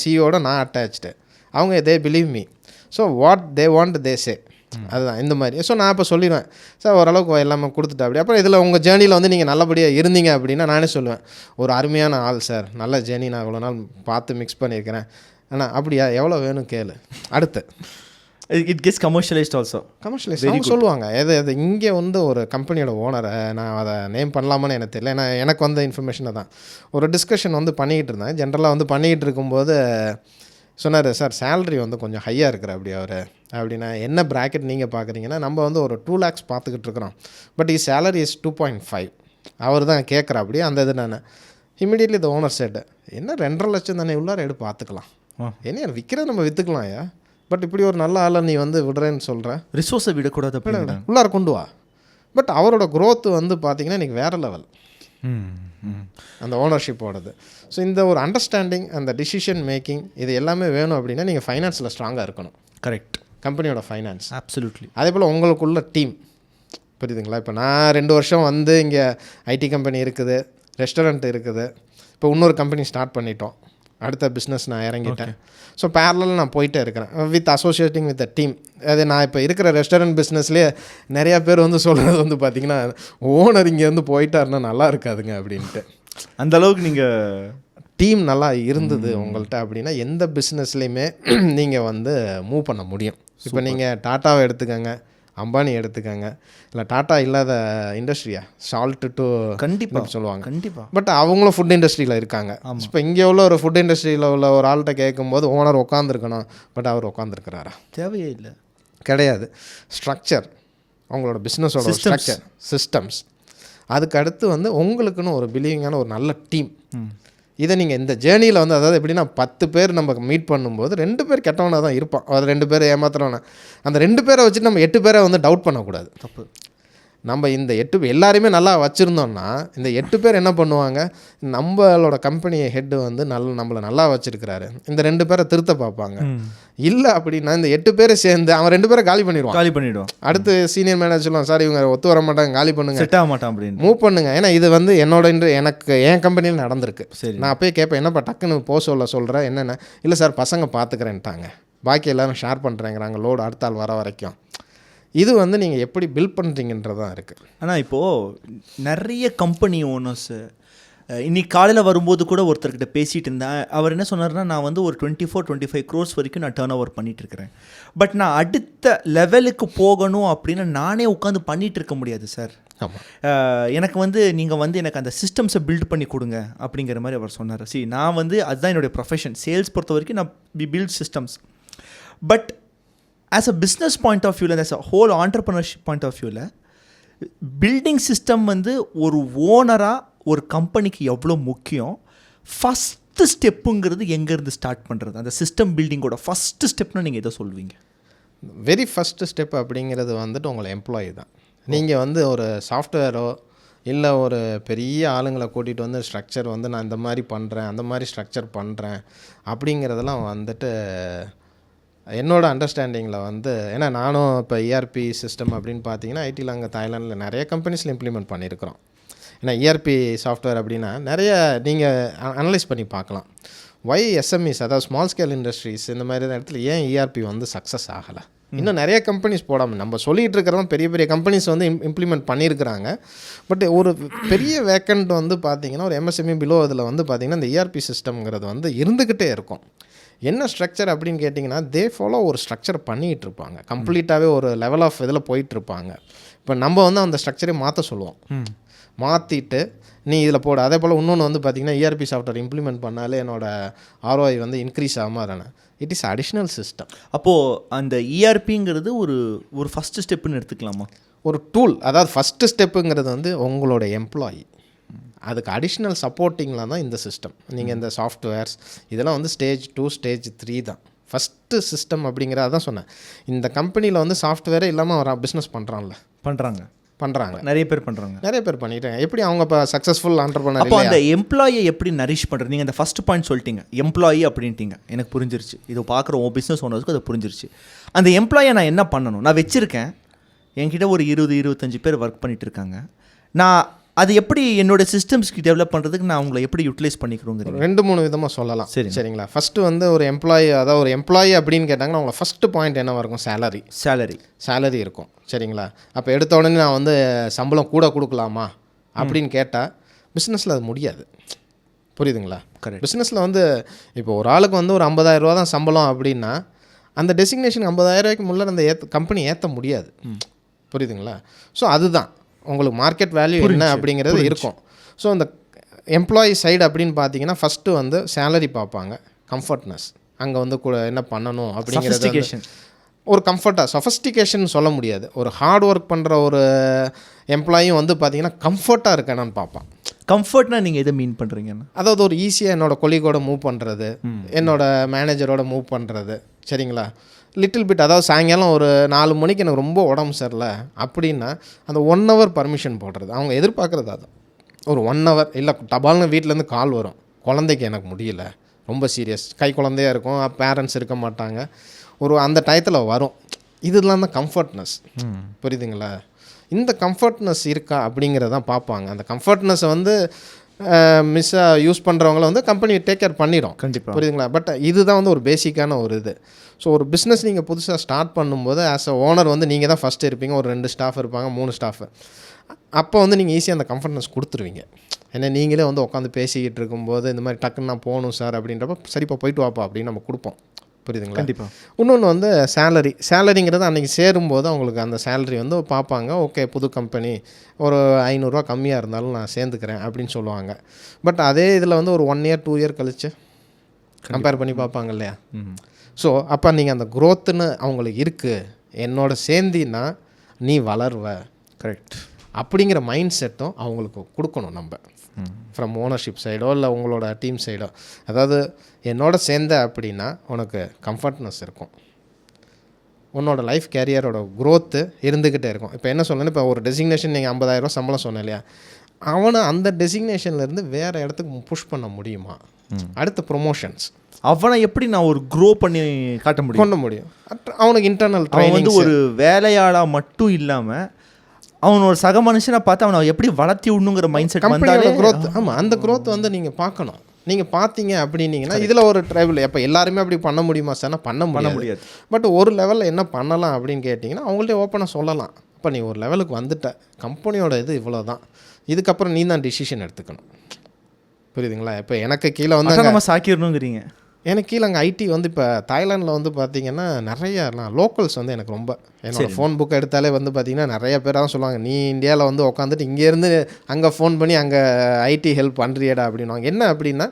சிஇஓட நான் அட்டாச்டு, அவங்க they believe me. So what they want they say, அதுதான் இந்த மாதிரி. ஸோ நான் இப்போ சொல்லிடுவேன், சார் ஓரளவுக்கு எல்லாமே கொடுத்துட்டு அப்படி. அப்புறம் இதில் உங்கள் ஜேர்னியில் வந்து நீங்கள் நல்லபடியாக இருந்தீங்க அப்படின்னா நானே சொல்லுவேன், ஒரு அருமையான ஆள் சார், நல்ல ஜேர்னி, நான் இவ்வளோ நாள் பார்த்து மிக்ஸ் பண்ணியிருக்கிறேன், ஆனால் அப்படியா எவ்வளோ வேணும் கேளு, அடுத்து it gets commercialised also. Commercialised சொல்லுவாங்க. எது இங்கே வந்து ஒரு கம்பெனியோட ஓனரை நான் அதை நேம் பண்ணலாமான்னு எனக்கு தெரியல, ஏன்னா எனக்கு வந்த இன்ஃபர்மேஷனை தான் ஒரு டிஸ்கஷன் வந்து பண்ணிக்கிட்டு இருந்தேன். ஜென்ரலாக வந்து பண்ணிக்கிட்டு இருக்கும்போது சொன்னார், சார் சேலரி வந்து கொஞ்சம் ஹையாக இருக்கிற அப்படி அவர் அப்படின்னா, என்ன ப்ராக்கெட் நீங்கள் பார்க்குறீங்கன்னா, நம்ம வந்து ஒரு 2 lakhs பார்த்துக்கிட்டு இருக்கிறோம், பட் இஸ் சேலரி இஸ் 2.5 அவர் தான் கேட்குற அப்படி. அந்த இது நான் இமீடியட்லி த ஓனர் செட், என்ன 2.5 லட்சம் தானே உள்ளார எடுத்து பார்த்துக்கலாம், என்ன விற்கிறத நம்ம விற்றுக்கலாம் ஐயா, பட் இப்படி ஒரு நல்ல ஆளை நீ வந்து விடுறேன்னு சொல்கிறேன், ரிசோர்ஸை விடக்கூடாது, உள்ளார கொண்டு வா. பட் அவரோட க்ரோத் வந்து பார்த்திங்கன்னா இன்றைக்கி வேறு லெவல் அந்த ஓனர்ஷிப்போடது. ஸோ இந்த ஒரு அண்டர்ஸ்டாண்டிங், அந்த டிசிஷன் மேக்கிங், இது எல்லாமே வேணும் அப்படின்னா நீங்கள் ஃபைனான்ஸில் ஸ்ட்ராங்காக இருக்கணும். கரெக்ட். கம்பெனியோட ஃபைனான்ஸ் அப்சல்யூட்லி. அதே போல் உங்களுக்குள்ள டீம், புரியுதுங்களா? இப்போ நான் 2 வருஷம் வந்து இங்கே ஐடி கம்பெனி இருக்குது, ரெஸ்டாரண்ட் இருக்குது, இப்போ இன்னொரு கம்பெனி ஸ்டார்ட் பண்ணிட்டோம், அடுத்த பிஸ்னஸ் நான் இறங்கிட்டேன். ஸோ பேரலில் நான் போயிட்டே இருக்கிறேன் with associating with the team. அது நான் இப்போ இருக்கிற ரெஸ்டாரண்ட் பிஸ்னஸ்லேயே நிறையா பேர் வந்து சொல்கிறது வந்து பார்த்திங்கன்னா, ஓனர் இங்கேருந்து போயிட்டாருன்னா நல்லா இருக்காதுங்க அப்படின்ட்டு. அந்த அளவுக்கு நீங்கள் டீம் நல்லா இருந்தது உங்கள்கிட்ட அப்படின்னா எந்த பிஸ்னஸ்லேயுமே நீங்கள் வந்து மூவ் பண்ண முடியும். இப்போ நீங்கள் டாட்டாவை எடுத்துக்கோங்க, அம்பானி எடுத்துக்கோங்க, இல்லை டாட்டா இல்லாத இண்டஸ்ட்ரியா சால்ட்டு டு கண்டிப்பாக சொல்லுவாங்க. கண்டிப்பாக பட் அவங்களும் ஃபுட் இண்டஸ்ட்ரியில் இருக்காங்க. இப்போ இங்கே உள்ள ஒரு ஃபுட் இண்டஸ்ட்ரியில் உள்ள ஒரு ஆள்கிட்ட கேட்கும்போது ஓனர் உட்காந்துருக்கணும், பட் அவர் உட்காந்துருக்கிறாரா? தேவையே இல்லை, கிடையாது. ஸ்ட்ரக்சர், அவங்களோட பிஸ்னஸோட ஸ்ட்ரக்சர், சிஸ்டம்ஸ், அதுக்கு அடுத்து வந்து உங்களுக்குன்னு ஒரு பிலீவிங்கான ஒரு நல்ல டீம். இதை நீங்கள் இந்த ஜேர்னியில் வந்து, அதாவது எப்படின்னா 10 பேர் நம்ம மீட் பண்ணும்போது 2 பேர் கெட்டவனாக தான் இருப்பான், அது 2 பேர் ஏமாத்துறவனா, அந்த 2 பேரை வச்சுட்டு நம்ம 8 பேரை வந்து டவுட் பண்ணக்கூடாது. தப்பு. நம்ம இந்த 8 எல்லாருமே நல்லா வச்சுருந்தோம்னா இந்த 8 பேர் என்ன பண்ணுவாங்க, நம்மளோட கம்பெனி ஹெட்டு வந்து நம்மளை நல்லா வச்சுருக்கிறாரு, இந்த 2 பேரை திருத்த பார்ப்பாங்க. இல்லை அப்படின்னா இந்த 8 பேரை சேர்ந்து அவன் 2 பேரை காலி பண்ணிடுவான். அடுத்து சீனியர் மேனேஜர் சொல்லுவான், சார் இவங்க ஒத்து வர மாட்டாங்க, காலி பண்ணுங்க, செட் ஆக மாட்டான் அப்படின்னு மூவ் பண்ணுங்க. ஏன்னா இது வந்து எனக்கு என் கம்பெனியில் நடந்திருக்கு. சரி, நான் அப்போயே கேட்பேன், என்னப்பா டக்குன்னு சொல்கிறேன் என்னென்ன, இல்லை சார் பசங்க பார்த்துக்கிறேன்ட்டாங்க, பாக்கி எல்லோரும் ஷேர் பண்ணுறேங்கிறாங்க லோடு அடுத்த ஆள் வர வரைக்கும். இது வந்து நீங்கள் எப்படி பில்ட் பண்ணுறீங்கன்றதான் இருக்குது. ஆனால் இப்போது நிறைய கம்பெனி ஓனர்ஸு இன்றைக்கி காலையில் வரும்போது கூட ஒருத்தர்கிட்ட பேசிகிட்டு இருந்தேன். அவர் என்ன சொன்னார்னா, நான் வந்து ஒரு 24-25 crores வரைக்கும் நான் டர்ன் ஓவர் பண்ணிகிட்ருக்கிறேன், பட் நான் அடுத்த லெவலுக்கு போகணும் அப்படின்னு நானே உட்காந்து பண்ணிகிட்டு இருக்க முடியாது சார். எனக்கு வந்து நீங்கள் வந்து எனக்கு அந்த சிஸ்டம்ஸை பில்ட் பண்ணி கொடுங்க அப்படிங்கிற மாதிரி அவர் சொன்னார். சரி, நான் வந்து அதுதான் என்னுடைய ப்ரொஃபஷன். சேல்ஸ் பொறுத்த வரைக்கும் நான் build systems. But as a business point of வியூவில், as a whole entrepreneurship point of வியூவில், பில்டிங் சிஸ்டம் வந்து ஒரு ஓனராக ஒரு கம்பெனிக்கு எவ்வளோ முக்கியம், ஃபஸ்ட்டு ஸ்டெப்புங்கிறது எங்கேருந்து ஸ்டார்ட் பண்ணுறது, அந்த சிஸ்டம் பில்டிங்கோட ஃபஸ்ட்டு ஸ்டெப்னு நீங்கள் எதை சொல்வீங்க? வெரி ஃபஸ்ட்டு ஸ்டெப் அப்படிங்கிறது வந்துட்டு உங்களை எம்ப்ளாயி தான். நீங்கள் வந்து ஒரு சாஃப்ட்வேரோ இல்லை ஒரு பெரிய ஆளுங்களை கூட்டிகிட்டு வந்து ஸ்ட்ரக்சர் வந்து நான் இந்த மாதிரி பண்ணுறேன், அந்த மாதிரி ஸ்ட்ரக்சர் பண்ணுறேன் அப்படிங்கிறதெல்லாம் வந்துட்டு என்னோடய அண்டர்ஸ்டாண்டிங்கில் வந்து, ஏன்னா நானும் இப்போ இஆர்பி சிஸ்டம் அப்படின்னு பார்த்தீங்கன்னா ஐடியில் அங்கே தாய்லாண்டில் நிறைய கம்பெனிஸில் இம்ப்ளிமெண்ட் பண்ணியிருக்கிறோம். ஏன்னா இஆர்பி சாஃப்ட்வேர் அப்படின்னா நிறைய நீங்கள் அனலைஸ் பண்ணி பார்க்கலாம். ஒய் எஸ்எம்இஸ், அதாவது ஸ்மால் ஸ்கேல் இண்டஸ்ட்ரீஸ், இந்த மாதிரி இடத்துல ஏன் இஆர்பி வந்து சக்ஸஸ் ஆகலை, இன்னும் நிறைய கம்பெனிஸ் போடாமல் நம்ம சொல்லிகிட்டு இருக்கிறோம். பெரிய பெரிய கம்பெனிஸ் வந்து இம்ப்ளிமெண்ட் பண்ணியிருக்கிறாங்க. பட் ஒரு பெரிய வேக்கண்ட் வந்து பார்த்திங்கன்னா ஒரு எம்எஸ்எம்இ பிலோ இதில் வந்து பார்த்திங்கன்னா இந்த இஆர்பி சிஸ்டம்ங்கிறது வந்து இருந்துக்கிட்டே இருக்கும். என்ன ஸ்ட்ரக்சர் அப்படின்னு கேட்டிங்கன்னா, தே ஃபாலோ ஒரு ஸ்ட்ரக்சர் பண்ணிகிட்டு இருப்பாங்க, கம்ப்ளீட்டாகவே ஒரு லெவல் ஆஃப் இதில் போயிட்டுருப்பாங்க. இப்போ நம்ம வந்து அந்த ஸ்ட்ரக்சரே மாற்ற சொல்லுவோம், மாற்றிட்டு நீ இதில் போட. அதே போல் இன்னொன்று வந்து பார்த்திங்கன்னா இஆர்பி சாஃப்ட்வேர் இம்ப்ளிமெண்ட் பண்ணாலே என்னோடய ஆர்ஓஐ வந்து இன்க்ரீஸ் ஆகாமல் தானே, இட் இஸ் அடிஷ்னல் சிஸ்டம். அப்போது அந்த இஆர்பிங்கிறது ஒரு ஃபஸ்ட்டு ஸ்டெப்புன்னு எடுத்துக்கலாமா? ஒரு டூல். அதாவது ஃபஸ்ட்டு ஸ்டெப்புங்கிறது வந்து உங்களோட எம்ப்ளாயி, அதுக்கு அடிஷ்னல் சப்போர்ட்டிங்லாம் தான் இந்த சிஸ்டம். நீங்கள் இந்த சாஃப்ட்வேர்ஸ் இதெல்லாம் வந்து ஸ்டேஜ் 2 ஸ்டேஜ் 3 தான். ஃபஸ்ட்டு சிஸ்டம் அப்படிங்கிறத தான் சொன்னேன். இந்த கம்பெனியில் வந்து சாஃப்ட்வேரே இல்லாமல் ஒரு பிஸ்னஸ் பண்ணுறாங்க, நிறைய பேர் பண்ணிட்டாங்க. எப்படி அவங்க இப்போ சக்ஸஸ்ஃபுல் ஆண்டர்ப்ரனர்? அப்போ அந்த எம்ப்ளாயை எப்படி நரிஷ் பண்ணுறது? நீங்கள் அந்த ஃபஸ்ட் பாயிண்ட் சொல்லிட்டீங்க, எம்ப்ளாயி அப்படின்ட்டீங்க, எனக்கு புரிஞ்சிருச்சு. இது பார்க்குற உன் பிஸ்னஸ் ஓனர்ஸ்க்கு அது புரிஞ்சிருச்சு. அந்த எம்ப்ளாயை நான் என்ன பண்ணணும்? நான் வச்சுருக்கேன், என்கிட்ட ஒரு 20-25 பேர் ஒர்க் பண்ணிகிட்டு இருக்காங்க. நான் அது எப்படி என்னோடய சிஸ்டம்ஸ்க்கு டெவலப் பண்ணுறதுக்கு நான் அவங்களை எப்படி யூட்டிலைஸ் பண்ணிக்கிறோங்க? 2-3 விதமாக சொல்லலாம். சரிங்களா? ஃபஸ்ட்டு வந்து ஒரு எம்ப்ளாயி, அதாவது ஒரு எம்ப்ளாயி அப்படின்னு கேட்டாங்கன்னா அவங்கள ஃபஸ்ட்டு பாயிண்ட் என்னவாக இருக்கும்? சேலரி இருக்கும். சரிங்களா? அப்போ எடுத்த உடனே நான் வந்து சம்பளம் கூட கொடுக்கலாமா அப்படின்னு கேட்டால் பிஸ்னஸில் அது முடியாது. புரியுதுங்களா? கரெக்ட். பிஸ்னஸில் வந்து இப்போ ஒரு ஆளுக்கு வந்து ஒரு 50,000 ரூபா தான் சம்பளம் அப்படின்னா அந்த டெசிக்னேஷன் 50,000 ரூபாய்க்கு முன்னே அந்த கம்பெனி ஏற்ற முடியாது. புரியுதுங்களா? ஸோ அதுதான் உங்களுக்கு மார்க்கெட் வேல்யூ என்ன அப்படிங்கிறது இருக்கும். ஸோ அந்த எம்ப்ளாயி சைடு அப்படின்னு பார்த்தீங்கன்னா ஃபஸ்ட்டு வந்து சேலரி பார்ப்பாங்க, கம்ஃபர்ட்னஸ், அங்கே வந்து கூட என்ன பண்ணணும் அப்படிங்கிறது ஒரு கம்ஃபர்ட்டாக. சொஃபஸ்டிகேஷன் சொல்ல முடியாது. ஒரு ஹார்ட் ஒர்க் பண்ணுற ஒரு எம்ப்ளாயும் வந்து பார்த்தீங்கன்னா கம்ஃபர்ட்டாக இருக்கானான்னு பார்ப்பான். கம்ஃபர்ட்னா நீங்கள் எதை மீன் பண்ணுறீங்கன்னா, அதாவது ஒரு ஈஸியாக என்னோடய கொலீகோட மூவ் பண்ணுறது, என்னோடய மேனேஜரோட மூவ் பண்ணுறது. சரிங்களா? லிட்டில் பிட், அதாவது சாயங்காலம் ஒரு 4 மணிக்கு எனக்கு ரொம்ப உடம்பு சரியில்லை அப்படின்னா அந்த 1 hour பர்மிஷன் போடுறது. அவங்க எதிர்பார்க்குறது அது ஒரு 1 hour. இல்லை டபால்னு வீட்டிலேருந்து கால் வரும், குழந்தைக்கு எனக்கு முடியல, ரொம்ப சீரியஸ், கை குழந்தையாக இருக்கும், பேரண்ட்ஸ் இருக்க மாட்டாங்க, ஒரு அந்த டயத்தில் வரும். இதெல்லாம் தான் கம்ஃபர்ட்னஸ். புரியுதுங்களா? இந்த கம்ஃபர்ட்னஸ் இருக்கா அப்படிங்கிறதான் பார்ப்பாங்க. அந்த கம்ஃபர்ட்னஸை வந்து மிஸ்ஸாக யூஸ் பண்ணுறவங்கள வந்து கம்பெனி டேக் கேர் பண்ணிடும். கண்டிப்பாக. புரியுதுங்களா? பட் இதுதான் வந்து ஒரு பேசிக்கான ஒரு இது. ஸோ ஒரு பிஸ்னஸ் நீங்கள் புதுசாக ஸ்டார்ட் பண்ணும்போது ஆஸ் அ ஓனர் வந்து நீங்கள் தான் ஃபஸ்ட்டு இருப்பீங்க, ஒரு 2 ஸ்டாஃப் இருப்பாங்க, 3 ஸ்டாஃப். அப்போ வந்து நீங்கள் ஈஸியாக அந்த கம்ஃபர்ட்னஸ் கொடுத்துருவீங்க. ஏன்னா நீங்களே வந்து உட்காந்து பேசிக்கிட்டு இருக்கும்போது இந்த மாதிரி டக்குன்னு நான் போகணும் சார் அப்படின்றப்ப சரிப்பா போயிட்டு வாப்பா அப்படின்னு நம்ம கொடுப்போம். புரியுதுங்களா? கண்டிப்பாக. இன்னொன்று வந்து சேலரிங்கிறது அன்றைக்கி சேரும்போது அவங்களுக்கு அந்த சேலரி வந்து பார்ப்பாங்க. ஓகே, புது கம்பெனி, ஒரு 500 ரூபா கம்மியாக இருந்தாலும் நான் சேர்ந்துக்கிறேன் அப்படின்னு சொல்லுவாங்க. பட் அதே இதில் வந்து ஒரு 1 year 2 year கழிச்சு கம்பேர் பண்ணி பார்ப்பாங்க இல்லையா? ஸோ அப்போ நீங்கள் அந்த க்ரோத்துன்னு அவங்களுக்கு இருக்குது, என்னோட சேர்ந்தின்னா நீ வளர்வ, கரெக்ட் அப்படிங்கிற மைண்ட் செட்டும் அவங்களுக்கு கொடுக்கணும் நம்ம ஃப்ரம் ஓனர்ஷிப் சைடோ இல்லை உங்களோட டீம் சைடோ. அதாவது என்னோட சேர்ந்த அப்படின்னா உனக்கு கம்ஃபர்ட்னஸ் இருக்கும், உன்னோட லைஃப் கேரியரோட growth இருந்துக்கிட்டே இருக்கும். இப்போ என்ன சொல்லணும், இப்போ ஒரு டெசிக்னேஷன் நீங்கள் 50,000 சம்பளம் சொன்னேன் இல்லையா, அவனை அந்த டெசிக்னேஷன்லேருந்து வேறு இடத்துக்கு புஷ் பண்ண முடியுமா? அடுத்த ப்ரொமோஷன்ஸ் அவனை எப்படி நான் ஒரு க்ரோ பண்ணி காட்ட முடியும்? பண்ண முடியும். அவனுக்கு இன்டர்னல் அவன் வந்து ஒரு வேலையாளாக மட்டும் இல்லாமல் அவன் ஒரு சக மனுஷனை பார்த்து அவனை எப்படி வளர்த்தி விடணுங்கிற மைண்ட் செட் கம்பெனியோட growth. ஆமாம், அந்த growth வந்து நீங்கள் பார்க்கணும். நீங்கள் பார்த்தீங்க அப்படின்னீங்கன்னா இதில் ஒரு ட்ரைபிள் எப்போ எல்லாருமே அப்படி பண்ண முடியுமா சார்? பண்ண முடியாது. பட் ஒரு லெவலில் என்ன பண்ணலாம் அப்படின்னு கேட்டிங்கன்னா அவங்கள்ட்ட ஓப்பனாக சொல்லலாம். இப்போ நீ ஒரு லெவலுக்கு வந்துட்ட, கம்பெனியோட இது இவ்வளோ தான், இதுக்கப்புறம் நீ தான் டிசிஷன் எடுத்துக்கணும். புரியுதுங்களா? இப்போ எனக்கு கீழே வந்து நம்ம சாக்கிடணுங்கிறீங்க. எனக்கு கீழே அங்கே ஐடி வந்து இப்போ தாய்லாண்டில் வந்து பார்த்தீங்கன்னா நிறைய லோக்கல்ஸ் வந்து எனக்கு ரொம்ப, என்னோடய ஃபோன் புக் எடுத்தாலே வந்து பார்த்தீங்கன்னா நிறைய பேர் தான் சொல்லுவாங்க, நீ இந்தியாவில் வந்து உட்காந்துட்டு இங்கேருந்து அங்கே ஃபோன் பண்ணி அங்கே ஐடி ஹெல்ப் பண்ணுறியடா அப்படின்வாங்க. என்ன அப்படின்னா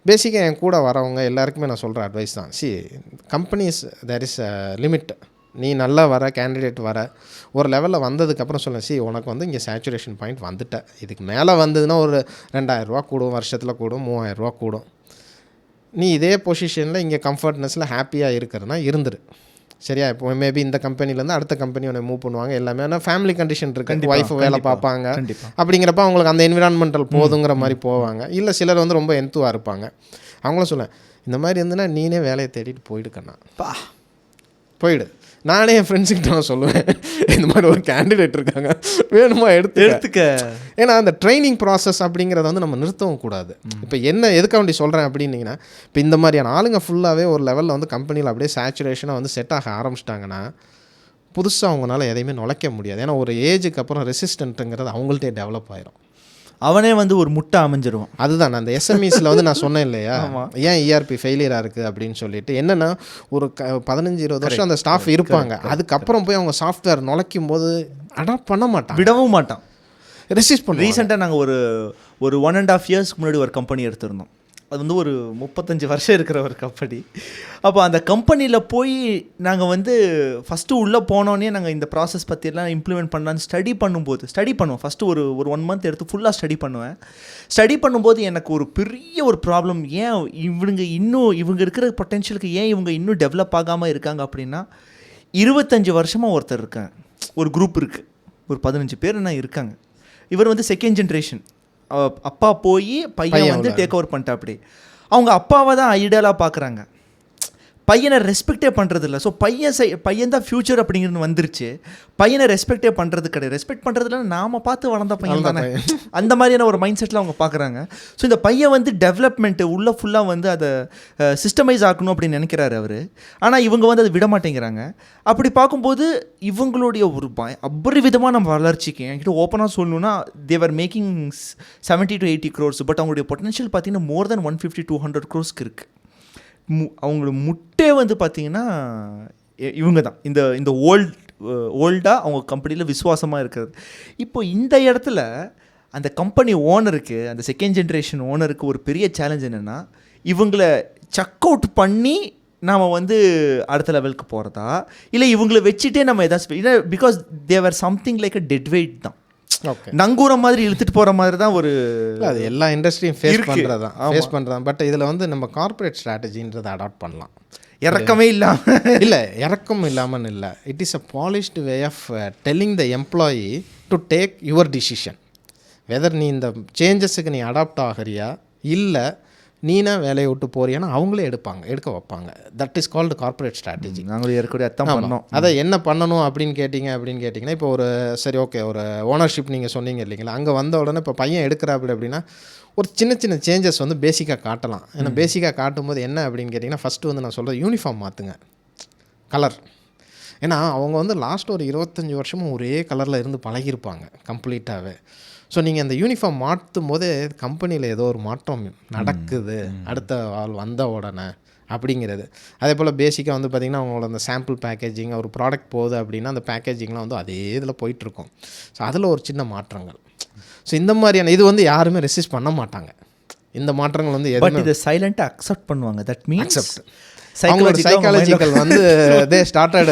பேசிக்காக என் கூட வரவங்க எல்லாருக்குமே நான் சொல்கிற அட்வைஸ் தான், companies there is a limit. நீ நல்லா வர கேண்டிடேட் வர ஒரு லெவலில் வந்ததுக்கப்புறம் சொல்ல, உனக்கு வந்து இங்கே சேச்சுரேஷன் பாயிண்ட் வந்துட்ட, இதுக்கு மேலே வந்ததுன்னா ஒரு 2,000 ரூபா கூடும், வருஷத்தில் கூடும், 3,000 ரூபா கூடும். நீ இதே பொசிஷனில் இங்கே கம்ஃபர்ட்னஸில் ஹாப்பியாக இருக்கிறதுனா இருந்துரு. சரியா? இப்போ மேபி இந்த கம்பெனிலேருந்து அடுத்த கம்பெனி உன்னை மூவ் பண்ணுவாங்க எல்லாமே. ஆனால் ஃபேமிலி கண்டிஷன் இருக்குது, ஒய்ஃப் வேலை பார்ப்பாங்க, அப்படிங்கிறப்ப அவங்களுக்கு அந்த என்விரான்மெண்டல் போதுங்கிற மாதிரி போவாங்க. இல்லை சிலர் வந்து ரொம்ப எந்துவாக இருப்பாங்க. அவங்களும் சொல்ல, இந்த மாதிரி இருந்துன்னா நீனே வேலையை தேடிட்டு போயிடுக்கண்ணா, போயிடு. நானே என் ஃப்ரெண்ட்ஸுக்கிட்ட நான் சொல்லுவேன், இந்த மாதிரி ஒரு கேண்டிடேட் இருக்காங்க, வேணுமா எடுத்துக்க. ஏன்னா அந்த ட்ரைனிங் ப்ராசஸ் அப்படிங்கிறத வந்து நம்ம நிறுத்தவும் கூடாது. இப்போ எதுக்கு வேண்டி சொல்கிறேன் அப்படின்னீங்கன்னா, இப்போ இந்த மாதிரியான ஆளுங்க ஃபுல்லாகவே ஒரு லெவலில் வந்து கம்பெனியில் அப்படியே சேச்சுரேஷனாக வந்து செட் ஆக ஆரம்பிச்சிட்டாங்கன்னா புதுசாக அவங்களால எதையுமே நுழைக்க முடியாது. ஏன்னா ஒரு ஏஜுக்கு அப்புறம் ரெசிஸ்டன்ட்டுங்கிறது அவங்கள்ட்டே டெவலப் ஆயிரும். அவனே வந்து ஒரு முட்டை அமைஞ்சிருவான். அதுதான் அந்த எஸ்எம்இஸில் வந்து நான் சொன்னேன் இல்லையா, ஏன் இஆர்பி ஃபெயிலியராக இருக்குது அப்படின்னு சொல்லிட்டு. என்னென்னா ஒரு 15-20 வருஷம் அந்த ஸ்டாஃப் இருப்பாங்க, அதுக்கப்புறம் போய் அவங்க சாஃப்ட்வேர் நுழைக்கும் போது அடாப்ட் பண்ண மாட்டான், விடவும் மாட்டான், ரெசிஸ்ட் பண்ண. ரீசெண்டாக நாங்கள் ஒரு 1.5 இயர்ஸ்க்கு முன்னாடி ஒரு கம்பெனி எடுத்திருந்தோம். அது வந்து ஒரு 35 வருஷம் இருக்கிற ஒரு கம்பெனி. அப்போ அந்த கம்பெனியில் போய் நாங்கள் வந்து ஃபஸ்ட்டு உள்ளே போனோன்னே நாங்கள் இந்த ப்ராசஸ் பற்றியெல்லாம் இம்ப்ளிமெண்ட் பண்ணலான்னு ஸ்டடி பண்ணுவோம். ஃபஸ்ட்டு ஒரு 1 மந்த் எடுத்து ஃபுல்லாக ஸ்டடி பண்ணுவேன். ஸ்டடி பண்ணும்போது எனக்கு ஒரு பெரிய ஒரு ப்ராப்ளம், ஏன் இவங்க இருக்கிற பொட்டென்ஷியலுக்கு ஏன் இவங்க இன்னும் டெவலப் ஆகாமல் இருக்காங்க அப்படின்னா, 25 வருஷமாக ஒருத்தர் இருக்காங்க, ஒரு குரூப் இருக்குது, ஒரு 15 பேர் என்ன இருக்காங்க. இவர் வந்து செகண்ட் ஜென்ரேஷன், அப்பா போய் பையன் வந்து டேக் ஓவர் பண்ணிட்டா. அப்படி அவங்க அப்பாவை தான் ஐடியலாக பார்க்குறாங்க, பையனை ரெஸ்பெக்டே பண்ணுறது இல்லை. ஸோ பையன் தான் ஃப்யூச்சர் அப்படிங்கிறது வந்துருச்சு, பையனை ரெஸ்பெக்டே பண்ணுறது கிடையாது. ரெஸ்பெக்ட் பண்ணுறதுல நாம் பார்த்து வளர்ந்த பையன் தானே, அந்த மாதிரியான ஒரு மைண்ட் செட்டில் அவங்க பார்க்குறாங்க. ஸோ இந்த பையன் வந்து டெவலப்மெண்ட்டு உள்ளே ஃபுல்லாக வந்து அதை சிஸ்டமைஸ் ஆக்கணும் அப்படின்னு நினைக்கிறாரு அவர். ஆனால் இவங்க வந்து அதை விட மாட்டேங்கிறாங்க. அப்படி பார்க்கும்போது இவங்களுடைய ஒரு அபரிவிதமான வளர்ச்சிக்கு என்கிட்ட ஓப்பனாக சொல்லணுன்னா, தேவர் மேக்கிங் 70 to 80 crores. பட் அவங்களுடைய பொட்டன்ஷியல் பார்த்தீங்கன்னா more than 150-200 crores இருக்குது. அவங்களோட முட்டே வந்து பார்த்திங்கன்னா இவங்க தான் இந்த ஓல்டாக அவங்க கம்பெனியில் விசுவாசமாக இருக்கிறது. இப்போ இந்த இடத்துல அந்த கம்பெனி ஓனருக்கு, அந்த செகண்ட் ஜென்ரேஷன் ஓனருக்கு ஒரு பெரிய சேலஞ்ச் என்னென்னா, இவங்களை செக் அவுட் பண்ணி நாம் வந்து அடுத்த லெவலுக்கு போகிறதா, இல்லை இவங்களை வச்சுட்டே நம்ம எதாவது, because they're something like a dead weight தான், நங்கூர மாதிரி இழுத்துட்டு போகிற மாதிரி தான் ஒரு, அது எல்லா இண்டஸ்ட்ரியும் ஃபேஸ் பண்ணுறதான். பட் இதில் வந்து நம்ம கார்ப்பரேட் ஸ்ட்ராட்டஜின்றதை அடாப்ட் பண்ணலாம். இறக்கமே இறக்கம் இல்லாமல் இல்லை. It is a polished way of telling the employee to take your decision. Whether நீ இந்த சேஞ்சஸுக்கு நீ அடாப்ட் ஆகிறியா இல்லை நீனா வேலையை விட்டு போறியானா அவங்களே எடுக்க வைப்பாங்க. That is called corporate strategy. நாங்களும் ஏற்கனவே அர்த்தம் பண்ணோம். அதை என்ன பண்ணணும் அப்படின்னு கேட்டிங்கன்னா, இப்போ ஒரு சரி ஓகே ஒரு ஓனர்ஷிப் நீங்கள் சொன்னீங்க இல்லைங்களா, அங்கே வந்த உடனே இப்போ பையன் எடுக்கிறாப்படி அப்படின்னா ஒரு சின்ன சேஞ்சஸ் வந்து பேசிக்காக காட்டலாம். ஏன்னா பேசிக்காக காட்டும்போது என்ன அப்படின்னு கேட்டிங்கன்னா, ஃபஸ்ட்டு வந்து நான் சொல்கிறேன், யூனிஃபார்ம் மாற்றுங்க, கலர். ஏன்னா அவங்க வந்து லாஸ்ட் ஒரு 25 வருஷமும் ஒரே கலரில் இருந்து பழகியிருப்பாங்க கம்ப்ளீட்டாகவே. ஸோ நீங்கள் அந்த யூனிஃபார்ம் மாற்றும் போதே கம்பெனியில் ஏதோ ஒரு மாற்றம் நடக்குது அடுத்த ஆள் வந்த உடனே அப்படிங்கிறது. அதே போல் பேசிக்காக வந்து பார்த்திங்கன்னா அவங்களோட அந்த சாம்பிள் பேக்கேஜிங், ஒரு ப்ராடக்ட் போகுது அப்படின்னா அந்த பேக்கேஜிங்லாம் வந்து அதே இதில் போயிட்டுருக்கும். ஸோ அதில் ஒரு சின்ன மாற்றங்கள். ஸோ இந்த மாதிரியான இது வந்து யாருமே ரெசிஸ்ட் பண்ண மாட்டாங்க. இந்த மாற்றங்கள் வந்து எதுவும் இதை சைலண்ட்டாக அக்செப்ட் பண்ணுவாங்க. தட் மீன்ஸ் அக்செப்ட் சைக்காலஜிக்கல் வந்து they started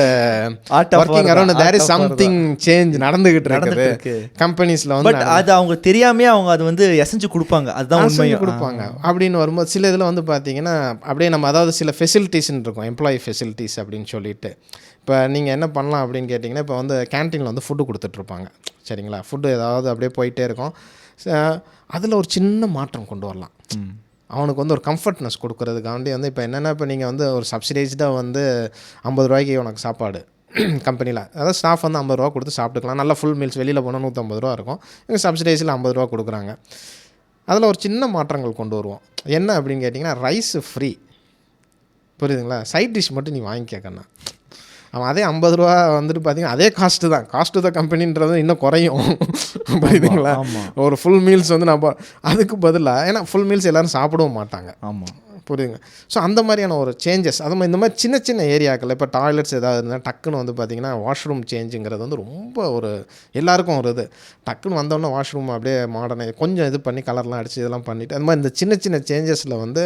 working around there is something change நடந்துகிட்டு இருக்குது கம்பெனிஸ்ல வந்து. பட் அது அவங்க தெரியாமே அவங்க அது வந்து எசஞ்சு கொடுப்பாங்க, அதுதான் உண்மையை கொடுப்பாங்க. அப்படின்னு வரும்போது சில இதில் வந்து பார்த்தீங்கன்னா அப்படியே நம்ம அதாவது சில ஃபெசிலிட்டிஸ்ன்னு இருக்கும், எம்ப்ளாயி ஃபெசிலிட்டிஸ் அப்படின்னு சொல்லிட்டு. இப்போ நீங்கள் என்ன பண்ணலாம் அப்படின்னு கேட்டிங்கன்னா, இப்போ வந்து கேன்டீனில் வந்து ஃபுட்டு கொடுத்துட்ருப்பாங்க சரிங்களா. ஃபுட்டு ஏதாவது அப்படியே போயிட்டே இருக்கும். அதில் ஒரு சின்ன மாற்றம் கொண்டு வரலாம். அவனுக்கு வந்து ஒரு கம்ஃபர்ட்னஸ் கொடுக்குறதுக்காண்டி வந்து இப்போ என்னென்னா, இப்போ நீங்கள் வந்து ஒரு சப்சிடைஸ்டாக வந்து 50 ரூபாய்க்கு உனக்கு சாப்பாடு கம்பெனியில், அதாவது ஸ்டாஃப் வந்து 50 ரூபா கொடுத்து சாப்பிட்டுக்கலாம். நல்லா ஃபுல் மீல்ஸ் வெளியில் போனால் 150 ரூபா இருக்கும். எங்கள் சப்சிடைஸில் 50 ரூபா கொடுக்குறாங்க. அதில் ஒரு சின்ன மாற்றங்கள் கொண்டு வருவோம். என்ன அப்படின்னு கேட்டிங்கன்னா, ரைஸு ஃப்ரீ, புரியுதுங்களா. சைட் டிஷ் மட்டும் நீ வாங்கிக்கண்ணா. அவன் அதே 50 ரூபா வந்துட்டு பார்த்தீங்கன்னா அதே காஸ்ட்டு தான். காஸ்ட்டு தான் கம்பெனின்றது இன்னும் குறையும், புரியுதுங்களா. ஒரு ஃபுல் மீல்ஸ் வந்து நம்ம அதுக்கு பதிலாக, ஏன்னா ஃபுல் மீல்ஸ் எல்லோரும் சாப்பிடவும் மாட்டாங்க. ஆமாம், புரியுதுங்க. ஸோ அந்த மாதிரியான ஒரு சேஞ்சஸ், அது மாதிரி இந்த மாதிரி சின்ன சின்ன ஏரியாக்கள், இப்போ டாய்லெட்ஸ் ஏதாவது இருந்தால் டக்குன்னு வந்து பார்த்திங்கன்னா வாஷ்ரூம் சேஞ்சுங்கிறது வந்து ரொம்ப ஒரு எல்லாருக்கும் ஒரு இது. டக்குன்னு வந்தோடனே வாஷ்ரூம் அப்படியே மாடர்னை கொஞ்சம் இது பண்ணி கலர்லாம் அடித்து இதெல்லாம் பண்ணிவிட்டு, அந்த மாதிரி இந்த சின்ன சின்ன சேஞ்சஸில் வந்து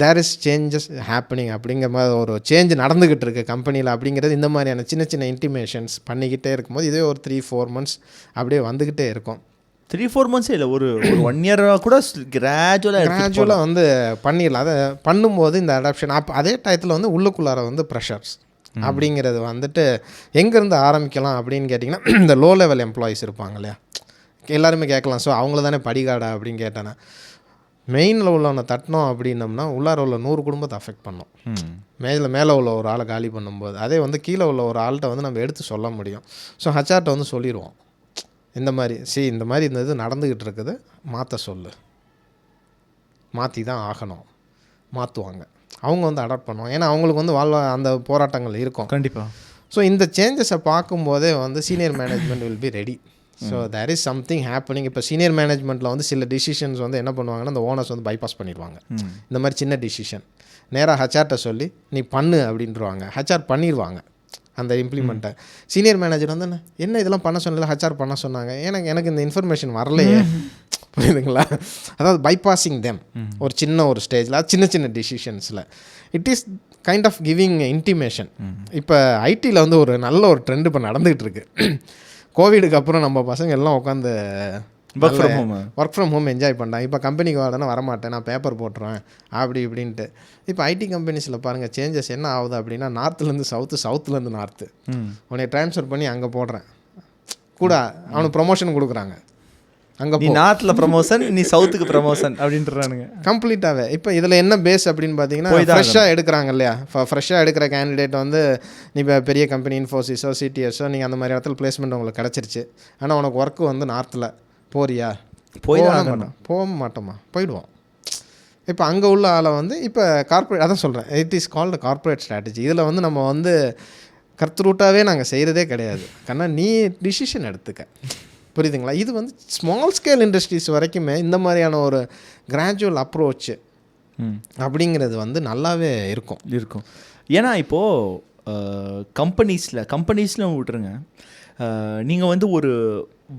தேர் இஸ் சேஞ்சஸ் ஹேப்பனிங் அப்படிங்கிற மாதிரி ஒரு சேஞ்ச் நடந்துக்கிட்டு இருக்குது கம்பெனியில் அப்படிங்கிறது. இந்த மாதிரியான சின்ன சின்ன இன்டிமேஷன்ஸ் பண்ணிக்கிட்டே இருக்கும்போது இதே ஒரு 3-4 months அப்படியே வந்துக்கிட்டே இருக்கும். 3-4 months இல்லை, ஒரு 1 year கூட கிராஜுவலாக வந்து பண்ணிடலாம். அதை பண்ணும்போது இந்த அடாப்ஷன் அப்போ அதே டயத்தில் வந்து உள்ளுக்குள்ளார வந்து ப்ரெஷர்ஸ் அப்படிங்கிறது வந்துட்டு எங்கேருந்து ஆரம்பிக்கலாம் அப்படின்னு கேட்டிங்கன்னா, இந்த லோ லெவல் எம்ப்ளாயீஸ் இருப்பாங்க இல்லையா, எல்லாருமே கேட்கலாம். ஸோ அவங்கள தானே படிகாடா அப்படின்னு கேட்டேன்னா, மெயினில் உள்ளவனை தட்டினோம் அப்படின்னம்னா உள்ளார உள்ள 100 குடும்பத்தை அஃபெக்ட் பண்ணோம். மேலே உள்ள ஒரு ஆளை காலி பண்ணும்போது அதே வந்து கீழே உள்ள ஒரு ஆள்கிட்ட வந்து நம்ம எடுத்து சொல்ல முடியும். ஸோ ஹச்ஆர்ட்ட வந்து சொல்லிடுவோம், இந்த மாதிரி இந்த மாதிரி இந்த இது நடந்துக்கிட்டு இருக்குது, மாற்ற சொல்லு, மாற்றி தான் ஆகணும். மாற்றுவாங்க, அவங்க வந்து அடாப்ட் பண்ணுவாங்க. ஏன்னா அவங்களுக்கு வந்து அந்த போராட்டங்கள் இருக்கும் கண்டிப்பாக. ஸோ இந்த சேஞ்சஸை பார்க்கும்போதே வந்து senior management will be ready. So there is something happening. இப்போ சீனியர் மேனேஜ்மெண்ட்டில் வந்து சில டிசிஷன்ஸ் வந்து என்ன பண்ணுவாங்கன்னா, அந்த ஓனர்ஸ் வந்து பைபாஸ் பண்ணிடுவாங்க. இந்த மாதிரி சின்ன டிசிஷன் நேராக ஹச்ஆர்ட்ட சொல்லி நீ பண்ணு அப்படின்ட்டுருவாங்க. ஹச்ஆர் பண்ணிடுவாங்க அந்த இம்ப்ளிமெண்ட்டை. சீனியர் மேனேஜர் வந்து என்ன இதெல்லாம் பண்ண சொன்னல, ஹச்ஆர் பண்ண சொன்னாங்க, எனக்கு இந்த இன்ஃபர்மேஷன் வரலையே, புரியுதுங்களா. அதாவது பைபாஸிங் தெம் ஒரு சின்ன ஒரு ஸ்டேஜில், அது சின்ன சின்ன டிசிஷன்ஸில் it is kind of giving intimation. இப்போ ஐடியில் வந்து ஒரு நல்ல ஒரு ட்ரெண்ட் இப்போ நடந்துகிட்டு இருக்கு. கோவிடுக்கு அப்புறம் நம்ம பசங்க எல்லாம் உட்காந்து ஒர்க் ஃப்ரம் ஹோம் என்ஜாய் பண்ணாங்க. இப்போ கம்பெனிக்கு வரனா வரமாட்டேன், நான் பேப்பர் போட்டுருவேன் அப்படி இப்படின்ட்டு. இப்போ ஐடி கம்பெனிஸில் பாருங்கள் சேஞ்சஸ் என்ன ஆகுது அப்படின்னா, நார்த்துலேருந்து சவுத்து, சவுத்துலேருந்து நார்த்து, உன்னை ட்ரான்ஸ்ஃபர் பண்ணி அங்கே போடுறேன் கூட, அவனுக்கு ப்ரொமோஷன் கொடுக்குறாங்க. அங்கே நீ நார்த்தில் ப்ரமோஷன், நீ சவுத்துக்கு ப்ரமோஷன் அப்படின்றானுங்க கம்ப்ளீட்டாகவே. இப்போ இதில் என்ன பேஸ் அப்படின்னு பார்த்தீங்கன்னா, ஃப்ரெஷ்ஷாக எடுக்கிறாங்க இல்லையா. ஃப்ரெஷ்ஷாக எடுக்கிற கேண்டிடேட் வந்து நீ இப்போ பெரிய கம்பெனி இன்ஃபோசிஸோ சிடிஎஸோ நீங்கள் அந்த மாதிரி இடத்துல பிளேஸ்மெண்ட் உங்களுக்கு கிடச்சிருச்சு. ஆனால் உனக்கு ஒர்க்கு வந்து நார்த்தில் போறியா, போக மாட்டோமா, போயிடுவோம். இப்போ அங்கே உள்ள ஆளை வந்து இப்போ கார்பரேட், அதான் சொல்கிறேன், it is called corporate strategy. இதில் வந்து நம்ம வந்து கர்த்தரூட்டாகவே நாங்கள் செய்கிறதே கிடையாது. கண்ணா நீ டிசிஷன் எடுத்துக்க, புரியுதுங்களா. இது வந்து ஸ்மால் ஸ்கேல் இண்டஸ்ட்ரீஸ் வரைக்குமே இந்த மாதிரியான ஒரு கிராஜுவல் அப்ரோச்சு அப்படிங்கிறது வந்து நல்லாவே இருக்கும். ஏன்னா இப்போது கம்பெனிஸில் விட்டுருங்க, நீங்கள் வந்து ஒரு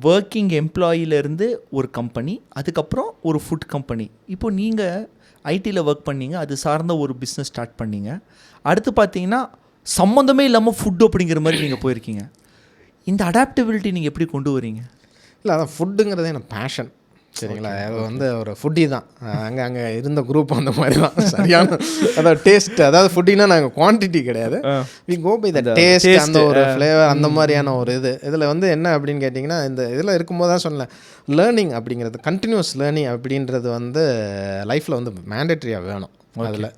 ஒர்க்கிங் எம்ப்ளாயிலேருந்து ஒரு கம்பெனி, அதுக்கப்புறம் ஒரு ஃபுட் கம்பெனி, இப்போது நீங்கள் ஐடியில் ஒர்க் பண்ணீங்க, அது சார்ந்த ஒரு பிஸ்னஸ் ஸ்டார்ட் பண்ணீங்க, அடுத்து பார்த்தீங்கன்னா சம்மந்தமே இல்லாமல் ஃபுட் அப்படிங்கிற மாதிரி நீங்கள் போயிருக்கீங்க. இந்த அடாப்டபிலிட்டி நீங்கள் எப்படி கொண்டு வரீங்க? இல்லை, அதான் ஃபுட்டுங்கிறதே எனக்கு பேஷன், சரிங்களா. அது வந்து ஒரு ஃபுட்டி தான். அங்கே இருந்த குரூப் அந்த மாதிரி தான் சரியான, அதாவது டேஸ்ட், அதாவது ஃபுட்டினா நாங்கள் குவான்டிட்டி கிடையாது, we go by the taste, அந்த ஒரு ஃப்ளேவர், அந்த மாதிரியான ஒரு இதில் வந்து என்ன அப்படின்னு கேட்டிங்கன்னா, இந்த இதில் இருக்கும்போது தான் சொன்னேன், லேர்னிங் அப்படிங்கிறது, கண்டினியூஸ் லேர்னிங் அப்படின்றது வந்து லைஃப்பில் வந்து மேண்டேட்ரியாக வேணும். அதில்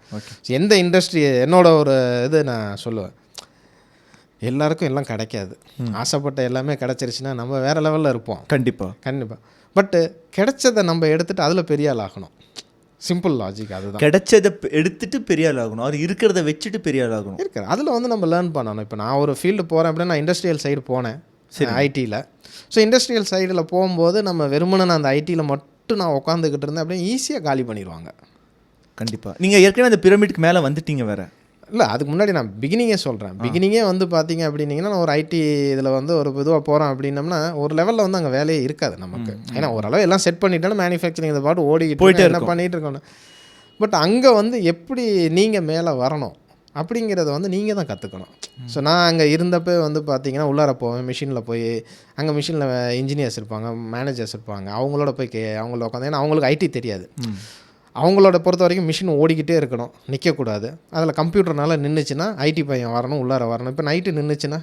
எந்த இண்டஸ்ட்ரி, என்னோட ஒரு இது நான் சொல்லுவேன், எல்லாருக்கும் எல்லாம் கிடைக்காது. ஆசைப்பட்ட எல்லாமே கிடச்சிருச்சுன்னா நம்ம வேறு லெவலில் இருப்போம். கண்டிப்பாக. பட்டு கிடைச்சதை நம்ம எடுத்துகிட்டு அதில் பெரிய ஆள் ஆகணும். சிம்பிள் லாஜிக் அதுதான். கிடைச்சதை எடுத்துகிட்டு பெரிய ஆள் ஆகணும், அது இருக்கிறத வச்சுட்டு பெரிய ஆள் ஆகணும். அதில் வந்து நம்ம லேர்ன் பண்ணணும். இப்போ நான் ஒரு ஃபீல்டு போகிறேன் அப்படின்னா, நான் இண்டஸ்ட்ரியல் சைடு போனேன், சரி, ஐடியில். ஸோ இண்டஸ்ட்ரியல் சைடில் போகும்போது நம்ம வெறுமனே நான் அந்த ஐடியில் மட்டும் நான் உட்காந்துக்கிட்டு இருந்தேன் அப்படியே ஈஸியாக காலி பண்ணிடுவாங்க. கண்டிப்பாக. நீங்கள் ஏற்கனவே அந்த பிரமிடுக்கு மேலே வந்துட்டீங்க வேறு. இல்லை, அதுக்கு முன்னாடி நான் பிகினிங்கே சொல்கிறேன். பிகினிங்கே வந்து பார்த்தீங்க அப்படின்னீங்கன்னா, நான் ஒரு ஐடி இதில் வந்து ஒரு இதுவாக போகிறோம் அப்படின்னம்னா ஒரு லெவலில் வந்து அங்கே வேலையே இருக்காது நமக்கு. ஏன்னா ஓரளவு எல்லாம் செட் பண்ணிட்டோன்னா மேனுஃபேக்சரிங் இதை பாட்டு ஓடிக்கிட்டு போயிட்டு என்ன பண்ணிகிட்டு இருக்கணும். பட் அங்கே வந்து எப்படி நீங்கள் மேலே வரணும் அப்படிங்கிறத வந்து நீங்கள் தான் கற்றுக்கணும். ஸோ நான் அங்கே இருந்தப்போ வந்து பார்த்தீங்கன்னா உள்ளார போவேன், மிஷினில் போய் அங்கே மிஷினில் இன்ஜினியர்ஸ் இருப்பாங்க, மேனேஜர்ஸ் இருப்பாங்க, அவங்களோட போய் அவங்கள உட்காந்து, ஏன்னா அவங்களுக்கு ஐடி தெரியாது. அவங்களோட பொறுத்த வரைக்கும் மிஷின் ஓடிக்கிட்டே இருக்கணும், நிற்கக்கூடாது. அதில் கம்ப்யூட்டர்னால நின்றுச்சுன்னா ஐடி பையன் வரணும், உள்ளார வரணும். இப்போ நைட்டு நின்றுச்சுன்னா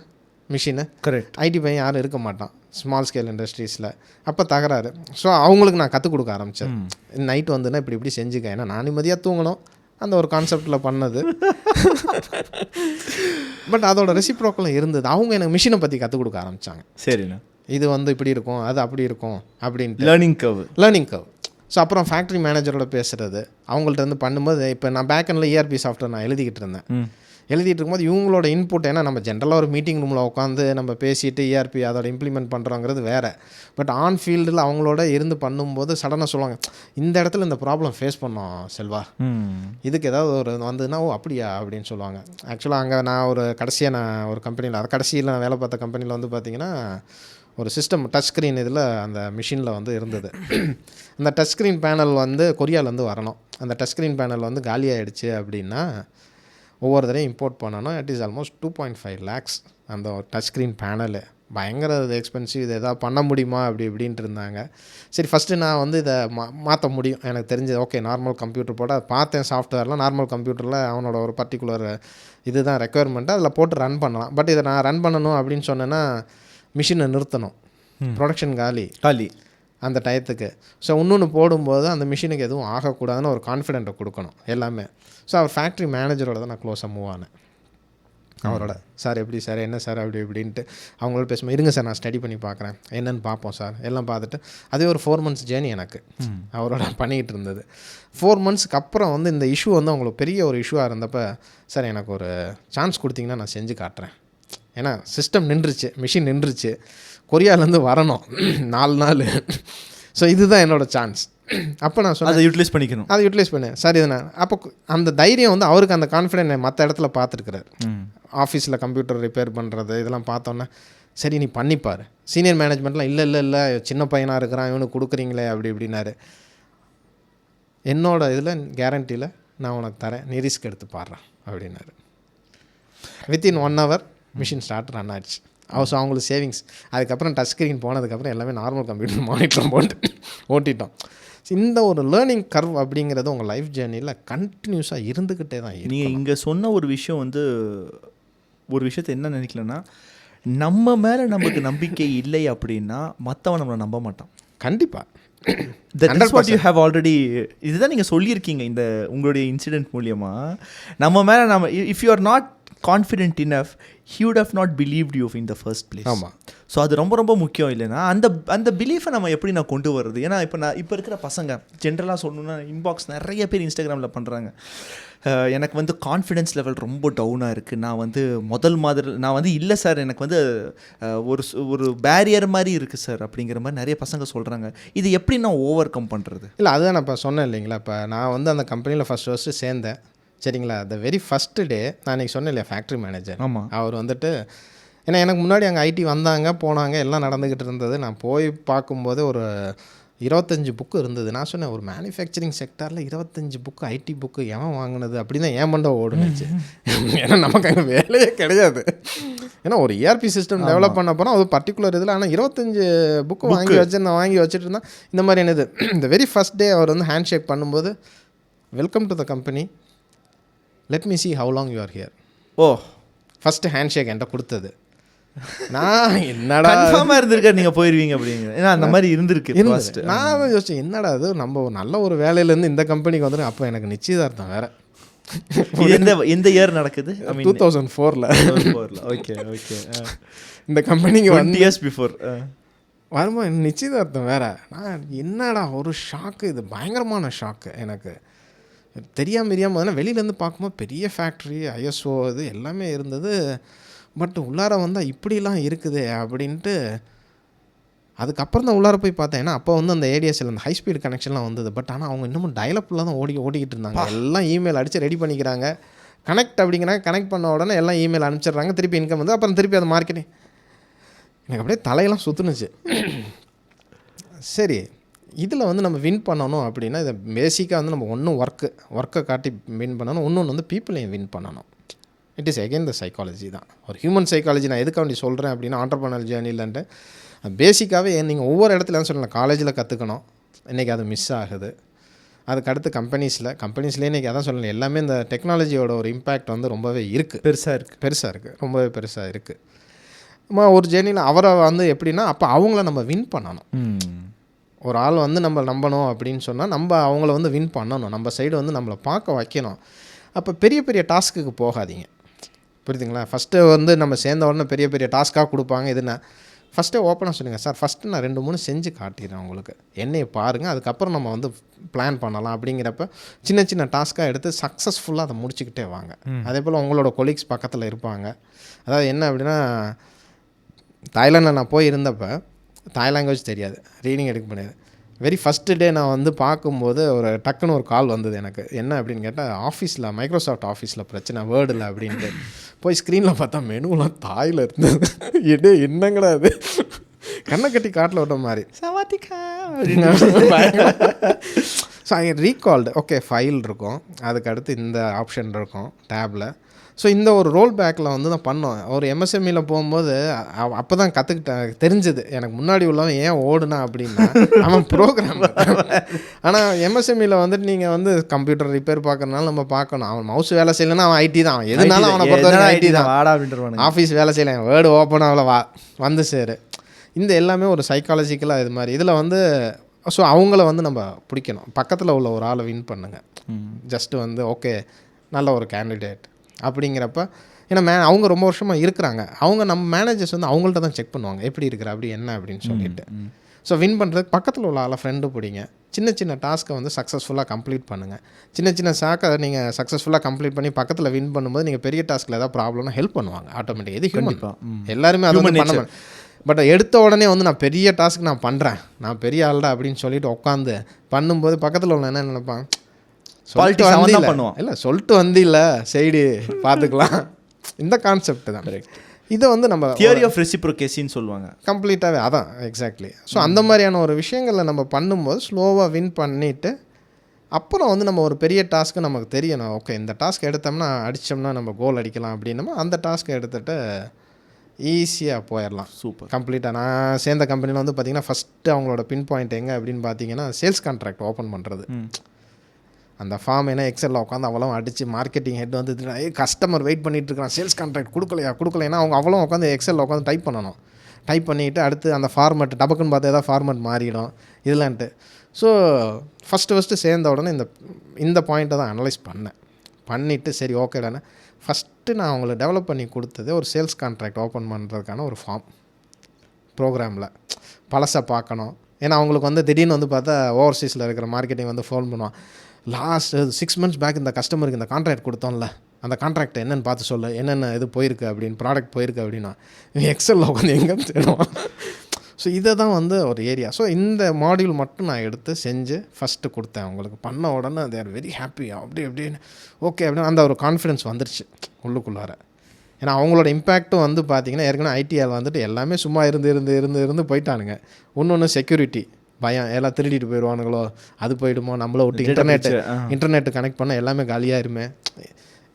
மிஷினு கரெக்ட். ஐடி பையன் யாரும் இருக்க மாட்டான் ஸ்மால் ஸ்கேல் இண்டஸ்ட்ரீஸில். அப்போ தகராறு. ஸோ அவங்களுக்கு நான் கற்றுக் கொடுக்க ஆரம்பித்தேன். நைட்டு வந்துன்னா இப்படி செஞ்சுக்க, ஏன்னா நான் நிம்மதியாக தூங்கணும், அந்த ஒரு கான்செப்டில் பண்ணது. பட் அதோட ரெசிப்ரோக்கலும் இருந்தது. அவங்க எனக்கு மிஷினை பற்றி கற்றுக் கொடுக்க ஆரம்பித்தாங்க. சரிண்ணா. இது வந்து இப்படி இருக்கும், அது அப்படி இருக்கும் அப்படின்ட்டு. Learning curve. ஸோ அப்புறம் ஃபேக்ட்ரி மேனேஜரோட பேசுகிறது, அவங்கள்ட்ட இருந்து பண்ணும்போது இப்போ நான் பேக்கெண்டில் ERP சாஃப்ட்வேர் நான் எழுதிக்கிட்டு இருந்தேன். எழுதிட்டு இருக்கும்போது இவங்களோட இன்புட், ஏன்னா நம்ம ஜென்ரலாக ஒரு மீட்டிங் ரூமில் உட்காந்து நம்ம பேசிட்டு ERP அதோட இம்ப்ளிமெண்ட் பண்ணுறோங்கிறது வேறு. பட் ஆன் ஃபீல்டில் அவங்களோட இருந்து பண்ணும்போது சடனாக சொல்லுவாங்க, இந்த இடத்துல இந்த ப்ராப்ளம் ஃபேஸ் பண்ணோம் செல்வா, இதுக்கு ஏதாவது ஒரு வந்ததுன்னா ஓ அப்படியா அப்படின்னு சொல்லுவாங்க. ஆக்சுவலாக அங்கே நான் ஒரு கம்பெனியில், அது கடைசியில் நான் வேலை பார்த்த கம்பெனியில் வந்து பார்த்திங்கன்னா ஒரு சிஸ்டம் டச் ஸ்க்ரீன் இதில் அந்த மிஷினில் வந்து இருந்தது. அந்த டச் ஸ்க்ரீன் பேனல் வந்து கொரியாவிலேருந்து வரணும். அந்த டச் ஸ்க்ரீன் பேனல் வந்து காலியாகிடுச்சு அப்படின்னா ஒவ்வொரு தடையும் இம்போர்ட் பண்ணணும். இட் இஸ் ஆல்மோஸ்ட் 2.5 lakhs அந்த டச் ஸ்க்ரீன் பேனலு. பயங்கர இது எக்ஸ்பென்சிவ், இது எதாவது பண்ண முடியுமா அப்படின்ட்டு இருந்தாங்க. சரி ஃபஸ்ட்டு நான் வந்து இதை மாற்ற முடியும் எனக்கு தெரிஞ்சது. ஓகே, நார்மல் கம்ப்யூட்டர் போட பார்த்தேன், சாஃப்ட்வேர்லாம் நார்மல் கம்ப்யூட்டரில் அவனோட ஒரு பர்டிகுலர் இதுதான் ரெக்குயர்மெண்ட்டு, அதில் போட்டு ரன் பண்ணலாம். பட் இதை நான் ரன் பண்ணணும் அப்படின்னு சொன்னேன்னா மிஷினை நிறுத்தணும், ப்ரொடக்ஷன் காலி அந்த டயத்துக்கு. ஸோ இன்னொன்று போடும்போது அந்த மிஷினுக்கு எதுவும் ஆகக்கூடாதுன்னு ஒரு கான்ஃபிடென்ட்டை கொடுக்கணும் எல்லாமே. ஸோ அவர் ஃபேக்ட்ரி மேனேஜரோட தான் நான் க்ளோஸாக மூவ் ஆனேன். அவரோட சார் எப்படி சார், என்ன சார் அப்படி இப்படின்ட்டு அவங்களோட பேசும்போது, இருங்க சார் நான் ஸ்டடி பண்ணி பார்க்குறேன், என்னென்னு பார்ப்போம் சார், எல்லாம் பார்த்துட்டு அதே ஒரு 4 months ஜேர்னி எனக்கு அவரோட பண்ணிக்கிட்டு இருந்தது. 4 monthsக்கு அப்புறம் வந்து இந்த இஷ்யூ வந்து அவங்களுக்கு பெரிய ஒரு இஷ்யூவாக இருந்தப்போ, சார் எனக்கு ஒரு சான்ஸ் கொடுத்தீங்கன்னா நான் செஞ்சு காட்டுறேன். ஏன்னா சிஸ்டம் நின்றுச்சு, மிஷின் நின்றுச்சு, கொரியாவிலேருந்து வரணும் 4 நாள். ஸோ இதுதான் என்னோடய சான்ஸ். அப்போ நான் சொன்னேன், அதை யூட்டிலைஸ் பண்ணேன் சார். இது நான் அப்போ அந்த தைரியம் வந்து அவருக்கு, அந்த கான்ஃபிடென்ட் மற்ற இடத்துல பார்த்துருக்குறாரு. ஆஃபீஸில் கம்ப்யூட்டர் ரிப்பேர் பண்ணுறது இதெல்லாம் பார்த்தோன்னே, சரி நீ பண்ணிப்பார். சீனியர் மேனேஜ்மெண்ட்லாம் இல்லை சின்ன பையனாக இருக்கிறான், இவனுக்கு கொடுக்குறீங்களே அப்படி இப்படின்னாரு. என்னோட இதில் கேரண்டியில் நான் உனக்கு தரேன், நீ ரிஸ்க் எடுத்து பாடுறான் அப்படின்னாரு. Within 1 hour machine start run ஆகிடுச்சு. அவங்களுக்கு சேவிங்ஸ். அதுக்கப்புறம் டச் ஸ்க்ரீன் போனதுக்கப்புறம் எல்லாமே நார்மல் கம்ப்யூட்டர் மானிட்டர் போட்டு ஓட்டிட்டோம். இந்த ஒரு லேர்னிங் கர்வ் அப்படிங்கிறது உங்கள் லைஃப் ஜேர்னியில் கண்டினியூஸாக இருந்துக்கிட்டே தான். நீங்கள் இங்கே சொன்ன ஒரு விஷயம் வந்து, ஒரு விஷயத்தை என்ன நினைக்கலன்னா, நம்ம மேலே நமக்கு நம்பிக்கை இல்லை அப்படின்னா மற்றவன் நம்மளை நம்ப மாட்டான். கண்டிப்பாக. இதுதான் நீங்கள் சொல்லியிருக்கீங்க இந்த உங்களுடைய இன்சிடென்ட் மூலியமாக. நம்ம மேலே if you are not confident enough, he would have not believed you in the first place. ஆமாம். ஸோ அது ரொம்ப ரொம்ப முக்கியம் இல்லைன்னா, அந்த பிலீஃபை நம்ம எப்படி நான் கொண்டு வர்றது? ஏன்னா இப்போ இருக்கிற பசங்க ஜென்ரலாக சொல்லணுன்னா, இன்பாக்ஸ் நிறைய பேர் இன்ஸ்டாகிராமில் பண்ணுறாங்க, எனக்கு வந்து கான்ஃபிடென்ஸ் லெவல் ரொம்ப டவுனாக இருக்குது, நான் வந்து நான் வந்து இல்லை சார், எனக்கு வந்து ஒரு பேரியர் மாதிரி இருக்குது சார் அப்படிங்கிற மாதிரி நிறைய பசங்க சொல்கிறாங்க. இது எப்படி நான் ஓவர் கம் பண்ணுறது? இல்லை, அதுதான் நான் இப்போ சொன்னேன் இல்லைங்களா. இப்போ நான் வந்து அந்த கம்பெனியில் ஃபஸ்ட்டு சேர்ந்தேன் சரிங்களா. த வெரி ஃபஸ்ட்டு டே நான் இன்றைக்கி சொன்னேன் இல்லையா, ஃபேக்ட்ரி மேனேஜர். ஆமாம். அவர் வந்துட்டு, ஏன்னா எனக்கு முன்னாடி அங்கே ஐடி வந்தாங்க போனாங்க எல்லாம் நடந்துக்கிட்டு இருந்தது. நான் போய் பார்க்கும்போது ஒரு 25 புக்கு இருந்தது. நான் சொன்னேன், ஒரு மேனுஃபேக்சரிங் செக்டாரில் 25 புக்கு, ஐடி புக்கு எவன் வாங்கினது அப்படி தான் ஏன் மண்டை ஓடுனுச்சு. ஏன்னா நமக்கு அங்கே வேலையே கிடையாது. ஏன்னா ஒரு ERP சிஸ்டம் டெவலப் பண்ண போனால் அது பர்டிகுலர் இதில், ஆனால் 25 புக்கு வாங்கி வச்சுட்டு இருந்தேன். இந்த மாதிரி என்னது, இந்த வெரி ஃபஸ்ட் டே அவர் வந்து ஹேண்ட் ஷேக் பண்ணும்போது, welcome to the company, let me see how long you are here. First hand shake என்கிட்ட கொடுத்தது. நான் என்னடா கன்ஃபார்மாக இருந்திருக்காரு நீங்கள் போயிடுவீங்க அப்படிங்கிற, ஏன்னா அந்த மாதிரி இருந்திருக்கு. நான் தான் யோசிச்சேன், என்னடா அது நம்ம நல்ல ஒரு வேலையிலேருந்து இந்த கம்பெனிக்கு வந்துடும். அப்போ எனக்கு நிச்சயதார்த்தம் வேறு. எந்த இயர் நடக்குது? 2004. ஓகே. இந்த கம்பெனிக்கு 1 years பிஃபோர் வரும்போது நிச்சயதார்த்தம் வேறு. நான் என்னடா ஒரு ஷாக்கு, இது பயங்கரமான ஷாக்கு எனக்கு. தெரியாமல் வெளியிலேருந்து பார்க்கும்போது பெரிய ஃபேக்ட்ரி, ISO இது எல்லாமே இருந்தது. பட் உள்ளார வந்தால் இப்படிலாம் இருக்குது அப்படின்ட்டு அதுக்கப்புறம் தான் உள்ளார போய் பார்த்தேன். ஏன்னா அப்போ வந்து அந்த ADSL அந்த ஹை ஸ்பீட் கனெக்ஷன்லாம் வந்தது. பட் ஆனால் அவங்க இன்னமும் டயலப்பில் தான் ஓடிக்கிட்டு இருந்தாங்க. எல்லாம் இமெயில் அடித்து ரெடி பண்ணிக்கிறாங்க. கனெக்ட் அப்படிங்கிறாங்க, கனெக்ட் பண்ண உடனே எல்லாம் இமெயில் அனுப்பிச்சிடுறாங்க, திருப்பி இன்கம் வந்து அப்புறம் திருப்பி அந்த மார்க்கெட்டிங். எனக்கு அப்படியே தலையெல்லாம் சுற்றுனுச்சு. சரி, இதில் வந்து நம்ம வின் பண்ணணும் அப்படின்னா இதை பேசிக்காக வந்து நம்ம ஒர்க்கை காட்டி வின் பண்ணணும், இன்னொன்று வந்து பீப்புளையும் வின் பண்ணணும். It is again the psychology தான், ஒரு ஹியூமன் சைக்காலஜி. நான் எதுக்கு வேண்டி சொல்கிறேன் அப்படின்னா, ஆண்டர்ப்ரனர் ஜேர்னிலன்ட்டு பேசிக்காகவே நீங்கள் ஒவ்வொரு இடத்துலையும் சொல்லலாம், காலேஜில் கற்றுக்கணும், இன்றைக்கி அது மிஸ் ஆகுது. அதுக்கடுத்து கம்பெனிஸ்லேயே இன்றைக்கி அதான் சொல்லணும், எல்லாமே இந்த டெக்னாலஜியோட ஒரு இம்பேக்ட் வந்து ரொம்பவே இருக்குது, பெருசாக இருக்குது, ரொம்பவே பெருசாக இருக்குது. ஒரு ஜேர்னியில் அவரை வந்து எப்படின்னா, அப்போ அவங்கள நம்ம வின் பண்ணணும். ஒரு ஆள் வந்து நம்ம நம்பணும் அப்படின்னு சொன்னால் நம்ம அவங்கள வந்து வின் பண்ணணும், நம்ம சைடு வந்து நம்மளை பார்க்க வைக்கணும். அப்போ பெரிய பெரிய டாஸ்க்குக்கு போகாதீங்க, புரியுதுங்களா? ஃபஸ்ட்டு வந்து நம்ம சேர்ந்த உடனே பெரிய பெரிய டாஸ்க்காக கொடுப்பாங்க. இதுனா ஃபஸ்ட்டே ஓப்பனாக சொல்லுங்கள், சார் ஃபஸ்ட்டு நான் 2-3 செஞ்சு காட்டிடுறேன் உங்களுக்கு, என்னையை பாருங்கள், அதுக்கப்புறம் நம்ம வந்து பிளான் பண்ணலாம். அப்படிங்கிறப்ப சின்ன சின்ன டாஸ்க்காக எடுத்து சக்ஸஸ்ஃபுல்லாக அதை முடிச்சுக்கிட்டே வாங்க. அதே போல் உங்களோட கொலீக்ஸ் பக்கத்தில் இருப்பாங்க. அதாவது என்ன அப்படின்னா, தாய்லாண்டில் நான் போய் இருந்தப்போ தாய் லாங்குவேஜ் தெரியாது, ரீடிங் எடுக்க முடியாது. வெரி ஃபஸ்ட்டு டே நான் வந்து பார்க்கும்போது டக்குன்னு ஒரு கால் வந்தது எனக்கு. என்ன அப்படின்னு கேட்டால், ஆஃபீஸில் மைக்ரோசாஃப்ட் ஆஃபீஸில் பிரச்சனை வேர்டில் அப்படின்ட்டு போய் ஸ்க்ரீனில் பார்த்தா மெனுலாம் தாயில் இருந்தது. என்னங்கடா அது, கண்ணை கட்டி காட்டில் விட்ட மாதிரி சவாத்திக்கா அப்படின்னு. So I recalled, okay file இருக்கும், அதுக்கடுத்து இந்த ஆப்ஷன் இருக்கும் டேப்பில். ஸோ இந்த ஒரு ரோல் பேக்கில் வந்து நான் பண்ணோம். ஒரு எம்எஸ்எம்இயில் போகும்போது அப்போ தான் கற்றுக்கிட்டேன், தெரிஞ்சது எனக்கு முன்னாடி உள்ளவன் ஏன் ஓடுனா அப்படின்னா அவன் ப்ரோக்ராம். ஆனால் எம்எஸ்எம்இயில் வந்துட்டு நீங்கள் வந்து கம்ப்யூட்டர் ரிப்பேர் பார்க்கறனால நம்ம பார்க்கணும். அவன் மவுஸ் வேலை செய்யலைன்னா அவன் ஐடி தான், அவன் எதுனாலும் அவனை பொறுத்தவரைக்கும் ஐடி தான். ஆஃபீஸ் வேலை செய்யலை, வேர்டு ஓப்பன் ஆகல, வந்து சேரு. இந்த எல்லாமே ஒரு சைக்காலஜிக்கலாக இது மாதிரி இதில் வந்து. ஸோ அவங்கள வந்து நம்ம பிடிக்கணும், பக்கத்தில் உள்ள ஒரு ஆளை வின் பண்ணுங்கள். ஜஸ்ட்டு வந்து ஓகே நல்ல ஒரு கேண்டிடேட் அப்படிங்கிறப்ப, ஏன்னா அவங்க ரொம்ப வருஷமாக இருக்கிறாங்க, அவங்க நம்ம மேனேஜர்ஸ் வந்து அவங்கள்ட்ட தான் செக் பண்ணுவாங்க, எப்படி இருக்கிற அப்படி என்ன அப்படின்னு சொல்லிட்டு. ஸோ வின் பண்ணுறதுக்கு பக்கத்தில் உள்ள ஆளை ஃப்ரெண்டு பிடிங்க, சின்ன சின்ன டாஸ்க்கை வந்து சக்ஸஸ்ஃபுல்லாக கம்ப்ளீட் பண்ணுங்கள். சின்ன சின்ன சாக்கை நீங்கள் சக்ஸஸ்ஃபுல்லாக கம்ப்ளீட் பண்ணி பக்கத்தில் வின் பண்ணும்போது நீங்கள் பெரிய டாஸ்க்கில் ஏதாவது ப்ராப்ளம்னா ஹெல்ப் பண்ணுவாங்க ஆட்டோமேட்டிக். இது ஹியூமன், எல்லாருமே அதை வந்து பண்ண. பட் எடுத்த உடனே வந்து நான் பெரிய டாஸ்க் நான் பண்ணுறேன், நான் பெரிய ஆள்டா அப்படின்னு சொல்லிட்டு உட்காந்து பண்ணும்போது பக்கத்தில் உள்ள என்ன நினைப்பான், இல்லை சொல்லிட்டு வந்து இல்லை சைடு பார்த்துக்கலாம். இந்த கான்செப்ட் தான். இதை வந்து நம்ம தியரி ஆஃப் ரெசிப்ரோகேசின்னு சொல்லுவாங்க கம்ப்ளீட்டாகவே. அதான் எக்ஸாக்ட்லி. ஸோ அந்த மாதிரியான ஒரு விஷயங்களில் நம்ம பண்ணும்போது ஸ்லோவாக வின் பண்ணிவிட்டு அப்புறம் வந்து நம்ம ஒரு பெரிய டாஸ்க்கு நமக்கு தெரியணும், ஓகே இந்த டாஸ்க் எடுத்தோம்னா அடித்தோம்னா நம்ம கோல் அடிக்கலாம் அப்படின்னமோ அந்த டாஸ்க்கை எடுத்துகிட்டு ஈஸியாக போயிடலாம். சூப்பர். கம்ப்ளீட்டாக நான் சேர்ந்த கம்பெனியில் வந்து பார்த்திங்கன்னா ஃபஸ்ட்டு அவங்களோட பின் பாயிண்ட் எங்கே அப்படின்னு பார்த்தீங்கன்னா, சேல்ஸ் கான்ட்ராக்ட் ஓப்பன் பண்ணுறது. அந்த ஃபார்ம் என்ன எக்ஸலில் உட்காந்து அவ்வளோ அடித்து மார்க்கெட்டிங் ஹெட் வந்து கஸ்டமர் வெயிட் பண்ணிகிட்டு இருக்கிறான், சேல்ஸ் கான்ட்ராக்ட் கொடுக்கலைன்னா அவங்க அவ்வளோ உட்காந்து எக்ஸலில் உட்காந்து டைப் பண்ணணும். டைப் பண்ணிவிட்டு அடுத்து அந்த ஃபார்மெட் டபக்குன்னு பார்த்து ஏதாவது ஃபார்மெட் மாறிடும் இதெல்லான்ட்டு. ஸோ ஃபஸ்ட்டு சேர்ந்த உடனே இந்த பாயிண்ட்டை தான் அனலைஸ் பண்ணிவிட்டு சரி ஓகேடானே ஃபஸ்ட்டு நான் அவங்கள டெவலப் பண்ணி கொடுத்தது ஒரு சேல்ஸ் கான்ட்ராக்ட் ஓப்பன் பண்ணுறதுக்கான ஒரு ஃபார்ம் ப்ரோக்ராமில் பழசை பார்க்கணும். ஏன்னா அவங்களுக்கு வந்து திடீர்னு வந்து பார்த்தா ஓவர்சீஸில் இருக்கிற மார்க்கெட்டிங் வந்து ஃபோன் பண்ணுவான், லாஸ்ட் 6 months பேக் இந்த கஸ்டமருக்கு இந்த கான்ட்ராக்ட் கொடுத்தோம்ல, அந்த கான்ட்ராக்ட் என்னென்னு பார்த்து சொல்ல, என்னென்ன இது போயிருக்கு அப்படின்னு, ப்ராடக்ட் போயிருக்கு அப்படின்னா எக்ஸலில் உட்காந்து எங்கேன்னு தேடுவான். ஸோ இதை தான் வந்து ஒரு ஏரியா. ஸோ இந்த மாடியூல் மட்டும் நான் எடுத்து செஞ்சு ஃபஸ்ட்டு கொடுத்தேன் அவங்களுக்கு. பண்ண உடனே தே ஆர் வெரி ஹாப்பி, அப்படின்னு ஓகே அப்படின்னு அந்த ஒரு கான்ஃபிடென்ஸ் வந்துருச்சு உள்ளுக்குள்ளார. ஏன்னா அவங்களோட இம்பேக்ட்டும் வந்து பார்த்திங்கன்னா ஏற்கனவே ஐடிஆர் வந்துட்டு எல்லாமே சும்மா இருந்து போயிட்டானுங்க. ஒன்று செக்யூரிட்டி பயம், எல்லாம் திருடிட்டு போயிடுவானுங்களோ, அது போயிடுமோ, நம்மளை விட்டு இன்டர்நெட்டு கனெக்ட் பண்ண எல்லாமே காலியாயிருமே.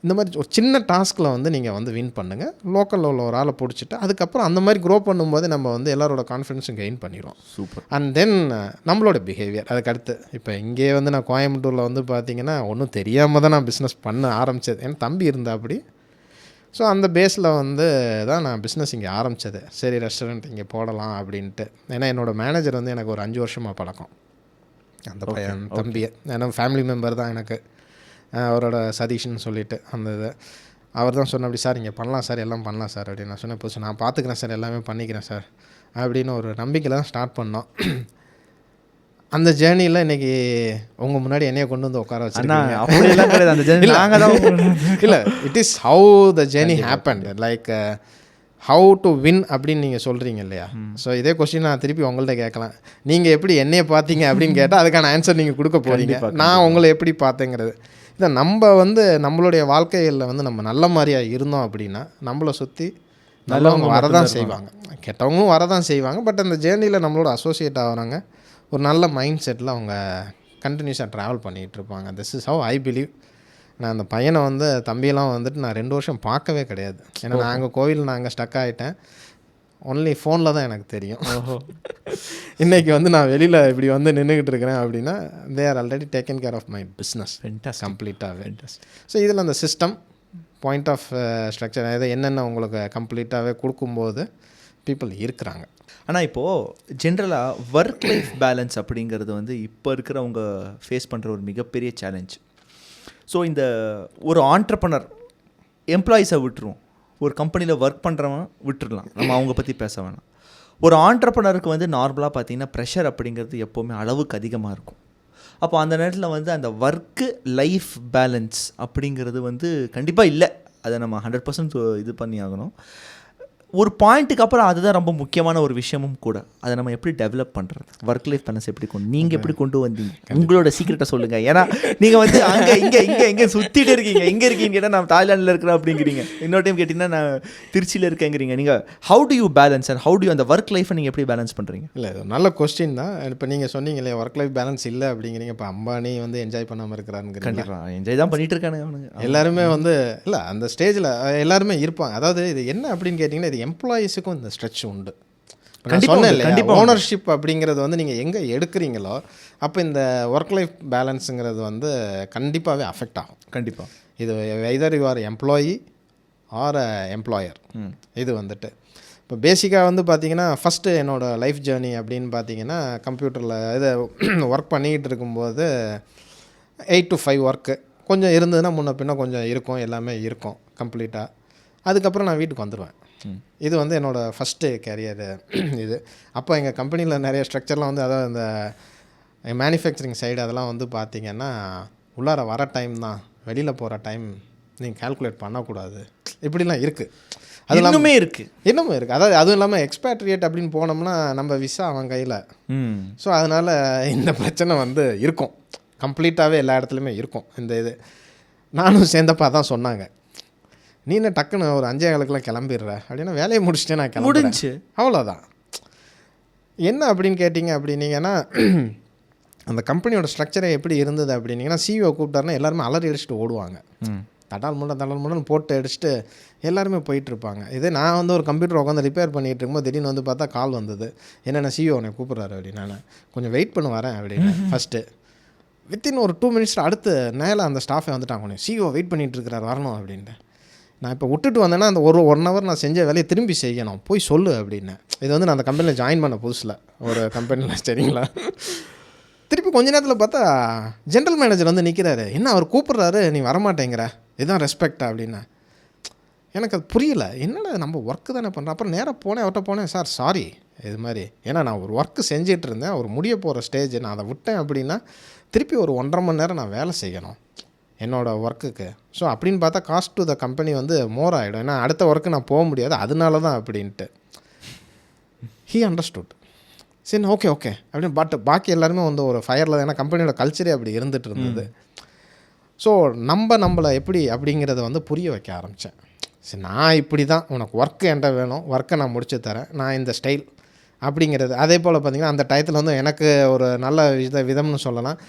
இந்த மாதிரி ஒரு சின்ன டாஸ்கில் வந்து நீங்கள் வந்து வின் பண்ணுங்கள், லோக்கலில் உள்ள ஒரு ஆளை பிடிச்சிட்டு அதுக்கப்புறம் அந்த மாதிரி க்ரோ பண்ணும்போது நம்ம வந்து எல்லாரோட கான்ஃபிடென்ஸும் கெயின் பண்ணிடுவோம். சூப்பர். அண்ட் தென் நம்மளோட பிஹேவியர் அதுக்கடுத்து. இப்போ இங்கே வந்து நான் கோயம்புத்தூரில் வந்து பார்த்திங்கன்னா ஒன்றும் தெரியாமல் தான் நான் பிஸ்னஸ் பண்ண ஆரம்பித்தது. ஏன்னா தம்பி இருந்தால் அப்படி. ஸோ அந்த பேஸில் வந்து தான் நான் பிஸ்னஸ் இங்கே ஆரம்பித்தது. சரி ரெஸ்டாரண்ட் இங்கே போடலாம் அப்படின்ட்டு. ஏன்னா என்னோடய மேனேஜர் வந்து எனக்கு ஒரு 5 வருஷமாக பழக்கம், அந்த பையன் தம்பியை. ஏன்னா ஃபேமிலி மெம்பர் தான் எனக்கு, அவரோட சதீஷ்னு சொல்லிவிட்டு அந்த இது. அவர் தான் சொன்ன, அப்படி சார் இங்கே பண்ணலாம் சார், எல்லாம் பண்ணலாம் சார் அப்படின்னு. நான் சொன்னேன், இப்போ நான் பார்த்துக்கிறேன் சார், எல்லாமே பண்ணிக்கிறேன் சார் அப்படின்னு ஒரு நம்பிக்கையில் தான் ஸ்டார்ட் பண்ணோம். அந்த ஜேர்னியில் இன்றைக்கி உங்கள் முன்னாடி என்னையை கொண்டு வந்து உட்கார வச்சுருக்கீங்க. இல்லை, it is how the journey happened, like how to win அப்படின்னு நீங்கள் சொல்கிறீங்க இல்லையா. ஸோ இதே கொஸ்டின் நான் திருப்பி உங்கள்கிட்ட கேட்கலாம், நீங்கள் எப்படி என்னையை பார்த்தீங்க அப்படின்னு கேட்டால் அதுக்கான ஆன்சர் நீங்கள் கொடுக்க போகிறீங்க. நான் உங்களை எப்படி பார்த்தேங்கிறது இதை நம்ம வந்து நம்மளுடைய வாழ்க்கையில் வந்து நம்ம நல்ல மாதிரியாக இருந்தோம் அப்படின்னா நம்மளை சுற்றி நல்லவங்க வரதான் செய்வாங்க, கெட்டவங்களும் வரதான் செய்வாங்க. பட் அந்த ஜேர்னியில் நம்மளோட அசோசியேட் ஆகிறாங்க, ஒரு நல்ல மைண்ட் செட்டில் அவங்க கண்டினியூஸாக ட்ராவல் பண்ணிகிட்டு இருப்பாங்க. This is how I believe. நான் அந்த பையனை வந்து தம்பியெல்லாம் வந்துட்டு நான் 2 வருஷம் பார்க்கவே கிடையாது. ஏன்னா நாங்கள் கோவில் ஸ்டக் ஆகிட்டேன். ஒன்லி ஃபோனில் தான் எனக்கு தெரியும். இன்றைக்கி வந்து நான் வெளியில் இப்படி வந்து நின்றுக்கிட்டு இருக்கிறேன் அப்படின்னா they are already taken care of my business கம்ப்ளீட்டாகவே. ஸோ இதில் அந்த சிஸ்டம் பாயிண்ட் ஆஃப் ஸ்ட்ரக்சர் இது என்னென்ன உங்களுக்கு கம்ப்ளீட்டாகவே கொடுக்கும்போது பீப்புள் இருக்கிறாங்க. ஆனால் இப்போது ஜென்ரலாக ஒர்க் லைஃப் பேலன்ஸ் அப்படிங்கிறது வந்து இப்போ இருக்கிறவங்க ஃபேஸ் பண்ணுற ஒரு மிகப்பெரிய சேலஞ்ச். ஸோ இந்த ஒரு ஆண்டர்ப்ரனர் எம்ப்ளாயீஸை விட்டுருவோம், ஒரு கம்பெனியில் ஒர்க் பண்ணுறவன் விட்டுடலாம், நம்ம அவங்க பற்றி பேச வேணாம். ஒரு ஆண்டர்ப்ரனருக்கு வந்து நார்மலாக பார்த்தீங்கன்னா ப்ரெஷர் அப்படிங்கிறது எப்போவுமே அளவுக்கு அதிகமாக இருக்கும். அப்போ அந்த நேரத்தில் வந்து அந்த ஒர்க்கு லைஃப் பேலன்ஸ் அப்படிங்கிறது வந்து கண்டிப்பாக இல்லை, அதை நம்ம 100% இது பண்ணி ஆகணும். ஒரு பாயிண்ட்டுக்கு அப்புறம் அதுதான் ரொம்ப முக்கியமான ஒரு விஷயமும் கூட. அதை நம்ம எப்படி டெவலப் பண்ணுறது, ஒர்க் லைஃப் பேலன்ஸ் எப்படி நீங்கள் எப்படி கொண்டு வந்தீங்க, உங்களோட சீக்கிரட்டை சொல்லுங்கள். ஏன்னா நீங்கள் வந்து அங்கே இங்கே சுற்றிட்டு இருக்கீங்க. எங்கே இருக்கீங்க கேட்டால் நான் தாய்லாண்டில் இருக்கிறேன் அப்படிங்கிறீங்க, இன்னொரு டைம் கேட்டிங்கன்னா நான் திருச்சியில் இருக்கேங்கிறீங்க. நீங்கள் how to you balance and how to you அந்த ஒர்க் லைஃப்பை நீங்கள் எப்படி பேலன்ஸ் பண்ணுறீங்க? இல்லை, நல்ல கொஸ்டின் தான். இப்போ நீங்கள் சொன்னீங்க இல்லையா ஒர்க் லைஃப் பேலன்ஸ் இல்லை அப்படிங்கிறீங்க. இப்போ அம்பானி வந்து என்ஜாய் பண்ணாமல் இருக்கிறாருங்க. கண்டிப்பாக என்ஜாய் தான் பண்ணிட்டு இருக்கானுங்க அவனுங்க. எல்லாருமே வந்து இல்லை அந்த ஸ்டேஜில் எல்லாருமே இருப்பாங்க. அதாவது இது என்ன அப்படின்னு கேட்டிங்கன்னா, இது எம்ப்ளாயீஸுக்கும் இந்த ஸ்ட்ரெச் உண்டு. கண்டிப்பாக ஓனர்ஷிப் அப்படிங்கிறது வந்து நீங்கள் எங்கே எடுக்கிறீங்களோ அப்போ இந்த ஒர்க் லைஃப் பேலன்ஸுங்கிறது வந்து கண்டிப்பாகவே அஃபெக்ட் ஆகும். கண்டிப்பாக இது either you are employee or employer. இது வந்துட்டு இப்போ பேசிக்காக வந்து பார்த்திங்கன்னா ஃபஸ்ட்டு என்னோடய லைஃப் ஜேர்னி அப்படின்னு பார்த்தீங்கன்னா கம்ப்யூட்டரில் இது ஒர்க் பண்ணிக்கிட்டு இருக்கும்போது 8 to 5 ஒர்க்கு கொஞ்சம் இருந்ததுன்னா முன்ன பின்ன கொஞ்சம் இருக்கும், எல்லாமே இருக்கும் கம்ப்ளீட்டாக. அதுக்கப்புறம் நான் வீட்டுக்கு வந்துடுவேன். இது வந்து என்னோடய ஃபஸ்ட்டு கேரியரு இது. அப்போ எங்கள் கம்பெனியில் நிறைய ஸ்ட்ரக்சர்லாம் வந்து அதாவது இந்த மேனுஃபேக்சரிங் சைடு அதெல்லாம் வந்து பார்த்திங்கன்னா உள்ளார வர டைம் தான், வெளியில் போகிற டைம் நீங்கள் கால்குலேட் பண்ணக்கூடாது, இப்படிலாம் இருக்குது. அது இன்னுமே இருக்குது. அதாவது அதுவும் இல்லாமல் எக்ஸ்பேட்ரியேட் அப்படின்னு போனோம்னா நம்ம விசா அவன் கையில். ஸோ அதனால் இந்த பிரச்சனை வந்து இருக்கும், கம்ப்ளீட்டாகவே எல்லா இடத்துலையுமே இருக்கும். இந்த இது நானும் சேர்ந்தப்போ தான் சொன்னாங்க, நீ என்ன டக்குன்னு ஒரு 5:15 கிளம்பிடுற அப்படின்னா வேலையை முடிச்சுட்டு நான் முடிஞ்சு அவ்வளோதான். என்ன அப்படின்னு கேட்டிங்க அப்படின்னீங்கன்னா அந்த கம்பெனியோட ஸ்ட்ரக்சரே எப்படி இருந்தது அப்படின்னீங்கன்னா சிஇஓ கூப்பிட்டாருன்னா எல்லாருமே அலறி அடிச்சுட்டு ஓடுவாங்க, தடால் முடன் போட்டு அடிச்சுட்டு எல்லாருமே போயிட்டுருப்பாங்க. இதே நான் வந்து ஒரு கம்ப்யூட்டர் உட்காந்து ரிப்பேர் பண்ணிகிட்டு இருக்கும்போது திடீர்னு வந்து பார்த்தா கால் வந்தது, என்னென்ன சிஇஓ உன்னை கூப்பிட்றாரு அப்படின்னு. நான் கொஞ்சம் வெயிட் பண்ண வரேன் அப்படின்னு ஃபஸ்ட்டு. வித்தின் ஒரு 2 minutes அடுத்து நேரில் அந்த ஸ்டாஃபே வந்துட்டாங்க, சிஇஓ வெயிட் பண்ணிகிட்டு இருக்கிறார் வரணும் அப்படின்ட்டு. நான் இப்போ விட்டுட்டு வந்தேன்னா அந்த 1 hour நான் செஞ்ச வேலையை திரும்பி செய்யணும், போய் சொல்லு அப்படின்னு. இது வந்து நான் அந்த கம்பெனியில் ஜாயின் பண்ண புதுசில் ஒரு கம்பெனியில், சரிங்களா. திருப்பி கொஞ்ச நேரத்தில் பார்த்தா ஜென்ரல் மேனேஜர் வந்து நிற்கிறாரு, என்ன அவர் கூப்பிட்றாரு நீ வரமாட்டேங்கிற, இதுதான் ரெஸ்பெக்டா அப்படின்னா. எனக்கு அது புரியல, என்னடா நம்ம ஒர்க்கு தானே பண்ணுறேன். அப்புறம் நேராக போனேன், அவர்கிட்ட போனேன், சார் சாரி இது மாதிரி, ஏன்னா நான் ஒரு ஒர்க்கு செஞ்சிட்டு இருந்தேன், ஒரு முடிய போகிற ஸ்டேஜ், நான் அதை விட்டேன் அப்படின்னா திருப்பி ஒரு 1.5 மணி நேரம் நான் வேலை செய்யணும் என்னோடய ஒர்க்குக்கு. ஸோ அப்படின்னு பார்த்தா காஸ்ட் டு த கம்பெனி வந்து மோர் ஆகிடும், ஏன்னா அடுத்த ஒர்க்கு நான் போக முடியாது, அதனால தான் அப்படின்ட்டு. He understood. சரி ஓகே அப்படின்னு. பட் பாக்கி எல்லாருமே வந்து ஒரு ஃபயரில், ஏன்னா கம்பெனியோட கல்ச்சரே அப்படி இருந்துகிட்டு இருந்தது. ஸோ நம்மளை எப்படி அப்படிங்கிறத வந்து புரிய வைக்க ஆரம்பித்தேன். சரி நான் இப்படி தான், உனக்கு ஒர்க்கு என்கிட்ட வேணும், ஒர்க்கை நான் முடிச்சு தரேன், நான் இந்த ஸ்டைல் அப்படிங்கிறது. அதே போல் பார்த்திங்கன்னா அந்த டயத்தில் வந்து எனக்கு ஒரு நல்ல விதம்னு சொல்லலாம்,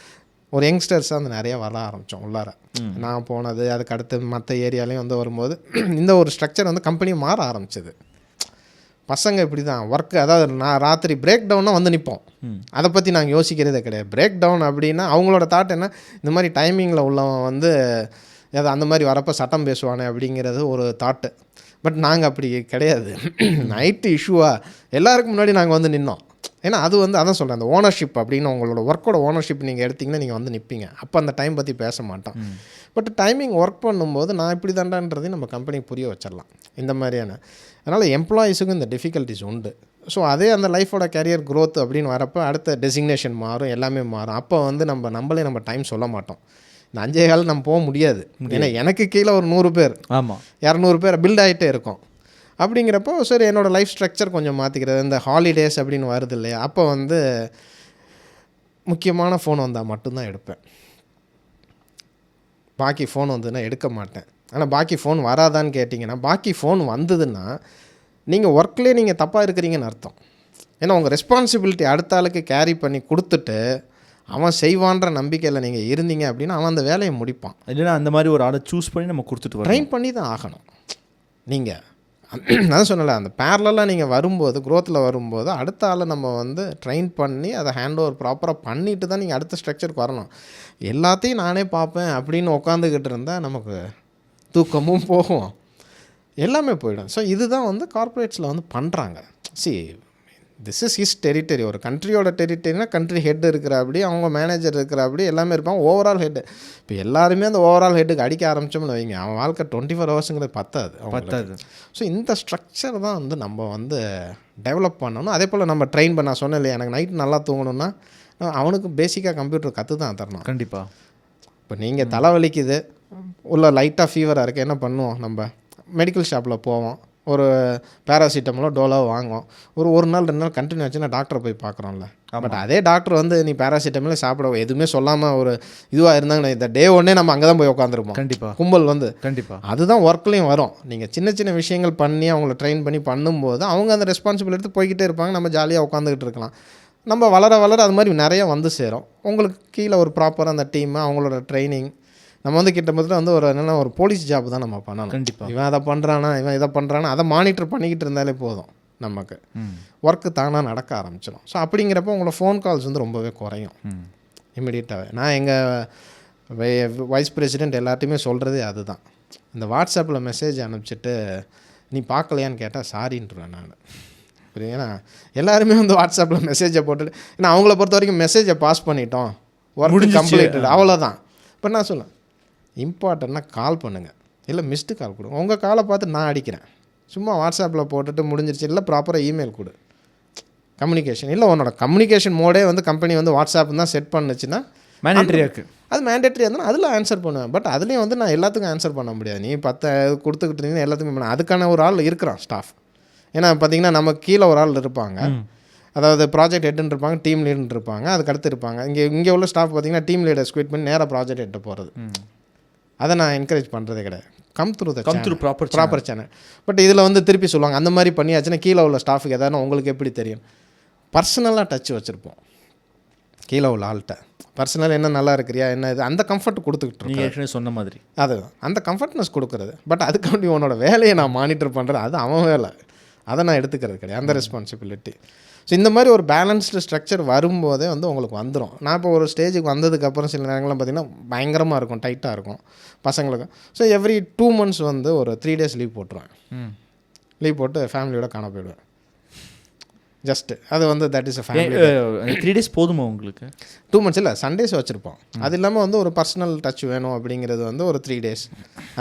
ஒரு யங்ஸ்டர்ஸாக வந்து நிறையா வர ஆரம்பித்தோம் உள்ளார. நான் போனது அதுக்கு அடுத்து மற்ற ஏரியாலையும் வந்து வரும்போது இந்த ஒரு ஸ்ட்ரக்சர் வந்து கம்பெனி மாற ஆரம்பிச்சது. பசங்க இப்படி தான் ஒர்க்கு, அதாவது நான் ராத்திரி பிரேக் டவுனாக வந்து நிற்போம், அதை பற்றி நாங்கள் யோசிக்கிறதே கிடையாது. பிரேக் டவுன் அப்படின்னா அவங்களோட தாட் என்ன, இந்த மாதிரி டைமிங்கில் உள்ளவன் வந்து அது அந்த மாதிரி வரப்போ சட்டம் பேசுவானே அப்படிங்கிறது ஒரு தாட்டு. பட் நாங்கள் அப்படி கிடையாது. நைட்டு இஷ்யூவாக எல்லாருக்கும் முன்னாடி நாங்கள் வந்து நின்னோம். ஏன்னா அது வந்து அதான் சொல்கிறேன், அந்த ஓனர்ஷிப் அப்படின்னு உங்களோட ஒர்க்கோட ஓனர்ஷிப் நீங்கள் எடுத்திங்கன்னா நீங்கள் வந்து நிற்பீங்க. அப்போ அந்த டைம் பற்றி பேச மாட்டோம். பட் டைமிங் ஒர்க் பண்ணும்போது நான் இப்படி தாண்டான்றதையும் நம்ம கம்பெனிக்கு புரிய வச்சிடலாம் இந்த மாதிரியான. அதனால் எம்ப்ளாயீஸுக்கும் இந்த டிஃபிகல்ட்டிஸ் உண்டு. ஸோ அதே அந்த லைஃபோட கேரியர் க்ரோத் அப்படின்னு வரப்போ அடுத்த டெசிக்னேஷன் மாறும், எல்லாமே மாறும். அப்போ வந்து நம்மளே நம்ம டைம் சொல்ல மாட்டோம். இந்த 5 நம்ம போக முடியாது, ஏன்னா எனக்கு கீழே ஒரு 100 பேர், ஆமாம் 200 பேர் பில்ட் ஆகிட்டே இருக்கும். அப்படிங்கிறப்போ சரி என்னோடய லைஃப் ஸ்ட்ரக்சர் கொஞ்சம் மாற்றிக்கிறது. இந்த ஹாலிடேஸ் அப்படின்னு வருது இல்லையா, அப்போ வந்து முக்கியமான ஃபோன் வந்தால் மட்டும்தான் எடுப்பேன், பாக்கி ஃபோன் வந்ததுன்னா எடுக்க மாட்டேன். ஆனால் பாக்கி ஃபோன் வராதான்னு கேட்டிங்கன்னா, பாக்கி ஃபோன் வந்ததுன்னா நீங்கள் ஒர்க்லேயே நீங்கள் தப்பாக இருக்கிறீங்கன்னு அர்த்தம். ஏன்னா உங்கள் ரெஸ்பான்சிபிலிட்டி அடுத்த ஆளுக்கு கேரி பண்ணி கொடுத்துட்டு அவன் செய்வான்ற நம்பிக்கையில் நீங்கள் இருந்தீங்க அப்படின்னா அவன் அந்த வேலையை முடிப்பான். இல்லைன்னா அந்த மாதிரி ஒரு ஆளை சூஸ் பண்ணி நம்ம கொடுத்துட்டு ட்ரெயின் பண்ணி தான் ஆகணும் நீங்கள். நான் சொன்னல அந்த பேரலாக நீங்கள் வரும்போது க்ரோத்தில் வரும்போது அடுத்த ஆளை நம்ம வந்து ட்ரெயின் பண்ணி அதை ஹேண்ட் ஓவர் ப்ராப்பராக பண்ணிட்டு தான் நீங்கள் அடுத்த ஸ்ட்ரக்சருக்கு வரணும். எல்லாத்தையும் நானே பார்ப்பேன் அப்படின்னு உட்காந்துக்கிட்டு இருந்தால் நமக்கு தூக்கமும் போகும், எல்லாமே போயிடும். ஸோ இதுதான் வந்து கார்ப்பரேட்ஸில் வந்து பண்ணுறாங்க. This is his territory. ஒரு கண்ட்ரியோட டெரிட்டரினா கண்ட்ரி ஹெட் இருக்கிற அப்படி, அவங்க மேனேஜர் இருக்கிற அப்படி எல்லாமே இருப்பாங்க. ஓவரால் ஹெட்டு இப்போ எல்லாருமே அந்த ஓவரால் ஹெட்டுக்கு அடிக்க ஆரம்பிச்சோம்னு வைங்க, அவன் வாழ்க்கை 24 ஹவர்ஸுங்கிறது பத்தாது. ஸோ இந்த ஸ்ட்ரக்சர் தான் வந்து நம்ம வந்து டெவலப் பண்ணணும். அதே போல் நம்ம ட்ரெயின் பண்ண சொன்னேன் இல்லையா, எனக்கு நைட் நல்லா தூங்கணும்னா அவனுக்கு பேசிக்காக கம்ப்யூட்டர் கற்று தான் தரணும். கண்டிப்பாா. இப்போ நீங்கள் தலைவலிக்குது, உள்ள லைட்டாக ஃபீவராக இருக்குது, என்ன பண்ணுவோம், நம்ம மெடிக்கல் ஷாப்பில் போவோம், ஒரு பேராசிட்டமலோ டோலோ வாங்குவோம். ஒரு நாள் 2 நாள் கண்டினியூ ஆச்சுன்னா டாக்டரை போய் பார்க்குறோம்ல. பட் அதே டாக்டர் வந்து நீ பேராசிட்டமலே சாப்பிட எதுவுமே சொல்லாமல் ஒரு இதுவாக இருந்தாங்கன்னா இந்த டே ஒன்னே நம்ம அங்கே தான் போய் உட்காந்துருப்போம். கண்டிப்பாக கும்பல் வந்து கண்டிப்பாக அதுதான் ஒர்க்லேயும் வரும். நீங்கள் சின்ன சின்ன விஷயங்கள் பண்ணி அவங்கள ட்ரெயின் பண்ணி பண்ணும்போது அவங்க அந்த ரெஸ்பான்சிபிள் எடுத்து போய்கிட்டே இருப்பாங்க, நம்ம ஜாலியாக உட்காந்துக்கிட்டு இருக்கலாம். நம்ம வளர அது மாதிரி நிறைய வந்து சேரும். உங்களுக்கு கீழே ஒரு ப்ராப்பராக அந்த டீம் அவங்களோட ட்ரைனிங் நம்ம வந்து கிட்டத்தட்ட வந்து ஒரு என்னென்னா ஒரு போலீஸ் ஜாப் தான் நம்ம பண்ணணும். கண்டிப்பாக இவன் அதை பண்ணுறானா இவன் இதை பண்ணுறானா அதை மானிட்டர் பண்ணிக்கிட்டு இருந்தாலே போதும், நமக்கு ஒர்க்கு தானாக நடக்க ஆரம்பிச்சிடும். ஸோ அப்படிங்கிறப்ப உங்களோட ஃபோன் கால்ஸ் வந்து ரொம்பவே குறையும் இம்மிடியட்டாகவே. நான் எங்கள் வைஸ் பிரசிடெண்ட் எல்லாத்தையுமே சொல்கிறதே அதுதான். இந்த வாட்ஸ்அப்பில் மெசேஜ் அனுப்பிச்சிட்டு நீ பார்க்கலையான்னு கேட்டால் சாரின்ட்டுருவேன் நான். புரியுதுன்னா எல்லாருமே வந்து வாட்ஸ்அப்பில் மெசேஜை போட்டுட்டு, ஏன்னா அவங்கள பொறுத்த வரைக்கும் மெசேஜை பாஸ் பண்ணிட்டோம், ஒர்க் கம்ப்ளீட்டட், அவ்வளோதான். இப்போ நான் சொல்லுவேன் இம்பார்ட்டன்னா கால் பண்ணுங்கள், இல்லை மிஸ்டு கால் கொடுங்க. உங்கள் காலை பார்த்து நான் அடிக்கிறேன், சும்மா வாட்ஸ்அப்பில் போட்டுட்டு முடிஞ்சிருச்சு, இல்லை ப்ராப்பராக இமெயில் கொடு. கம்யூனிகேஷன் இல்லை, உன்னோட கம்யூனிகேஷன் மோடே வந்து கம்பெனி வந்து வாட்ஸ்அப் தான் செட் பண்ணுச்சுன்னா மேண்டேட்டரியாக இருக்குது. அது மேண்டேட்டரி இருந்தால் அதில் ஆன்சர் பண்ணுவேன். பட் அதுலேயும் வந்து நான் எல்லாத்துக்கும் ஆன்சர் பண்ண முடியாது. நீ 10 கொடுத்துக்கிட்டு இருந்தீங்கன்னா எல்லாத்துக்கும் பண்ண அதுக்கான ஒரு ஆள் இருக்கிறான் ஸ்டாஃப். ஏன்னா பார்த்தீங்கன்னா நம்ம கீழே ஒரு ஆள் இருப்பாங்க, அதாவது ப்ராஜெக்ட் ஹெட்டுன்னு இருப்பாங்க, டீம் லீடுன்னு இருப்பாங்க, அதுக்கு அடுத்து இருப்பாங்க. இங்கே உள்ள ஸ்டாஃப் பார்த்தீங்கன்னா டீம் லீடர் ஸ்குவிட் பண்ணி நேராக ப்ராஜெக்ட் ஹெட்டு போகிறது. அதை நான் என்கரேஜ் பண்ணுறதே கிடையாது. Come through proper channel. But இதில் வந்து திருப்பி சொல்லுவாங்க அந்த மாதிரி பண்ணியாச்சுன்னா கீழே உள்ள ஸ்டாஃபுக்கு எதாவது உங்களுக்கு எப்படி தெரியும், பர்சனலாக டச் வச்சுருப்போம் கீழே உள்ள ஆள்கிட்ட. பர்சனல் என்ன நல்லா இருக்கிறியா என்ன இது அந்த கம்ஃபர்ட் கொடுத்துக்கிட்டு நீங்கள் சொன்ன மாதிரி அதுதான் அந்த கம்ஃபர்ட்னஸ் கொடுக்குறது. பட் அதுக்காண்டி உன்னோட வேலையை நான் மானிட்டர் பண்ணுறது அது அவன் வேலை, அதை நான் எடுத்துக்கிறது கிடையாது, அந்த ரெஸ்பான்சிபிலிட்டி. ஸோ இந்த மாதிரி ஒரு பேலன்ஸ்டு ஸ்ட்ரக்சர் வரும்போதே வந்து உங்களுக்கு வந்துடும். நான் இப்போ ஒரு ஸ்டேஜுக்கு வந்ததுக்கப்புறம் சில நேரங்கள்லாம் பார்த்திங்கன்னா பயங்கரமாக இருக்கும், டைட்டாக இருக்கும் பசங்களுக்கு. ஸோ எவ்ரி 2 months வந்து ஒரு 3 days லீவ் போட்டுருவேன். லீவ் போட்டு ஃபேமிலியோட காண போயிடுவேன். ஜஸ்ட்டு அது வந்து that is a family. 3 days போதுமா உங்களுக்கு? 2 months இல்லை, சண்டேஸ் வச்சுருப்போம். அது இல்லாமல் வந்து ஒரு பர்சனல் டச் வேணும் அப்படிங்கிறது வந்து ஒரு 3 days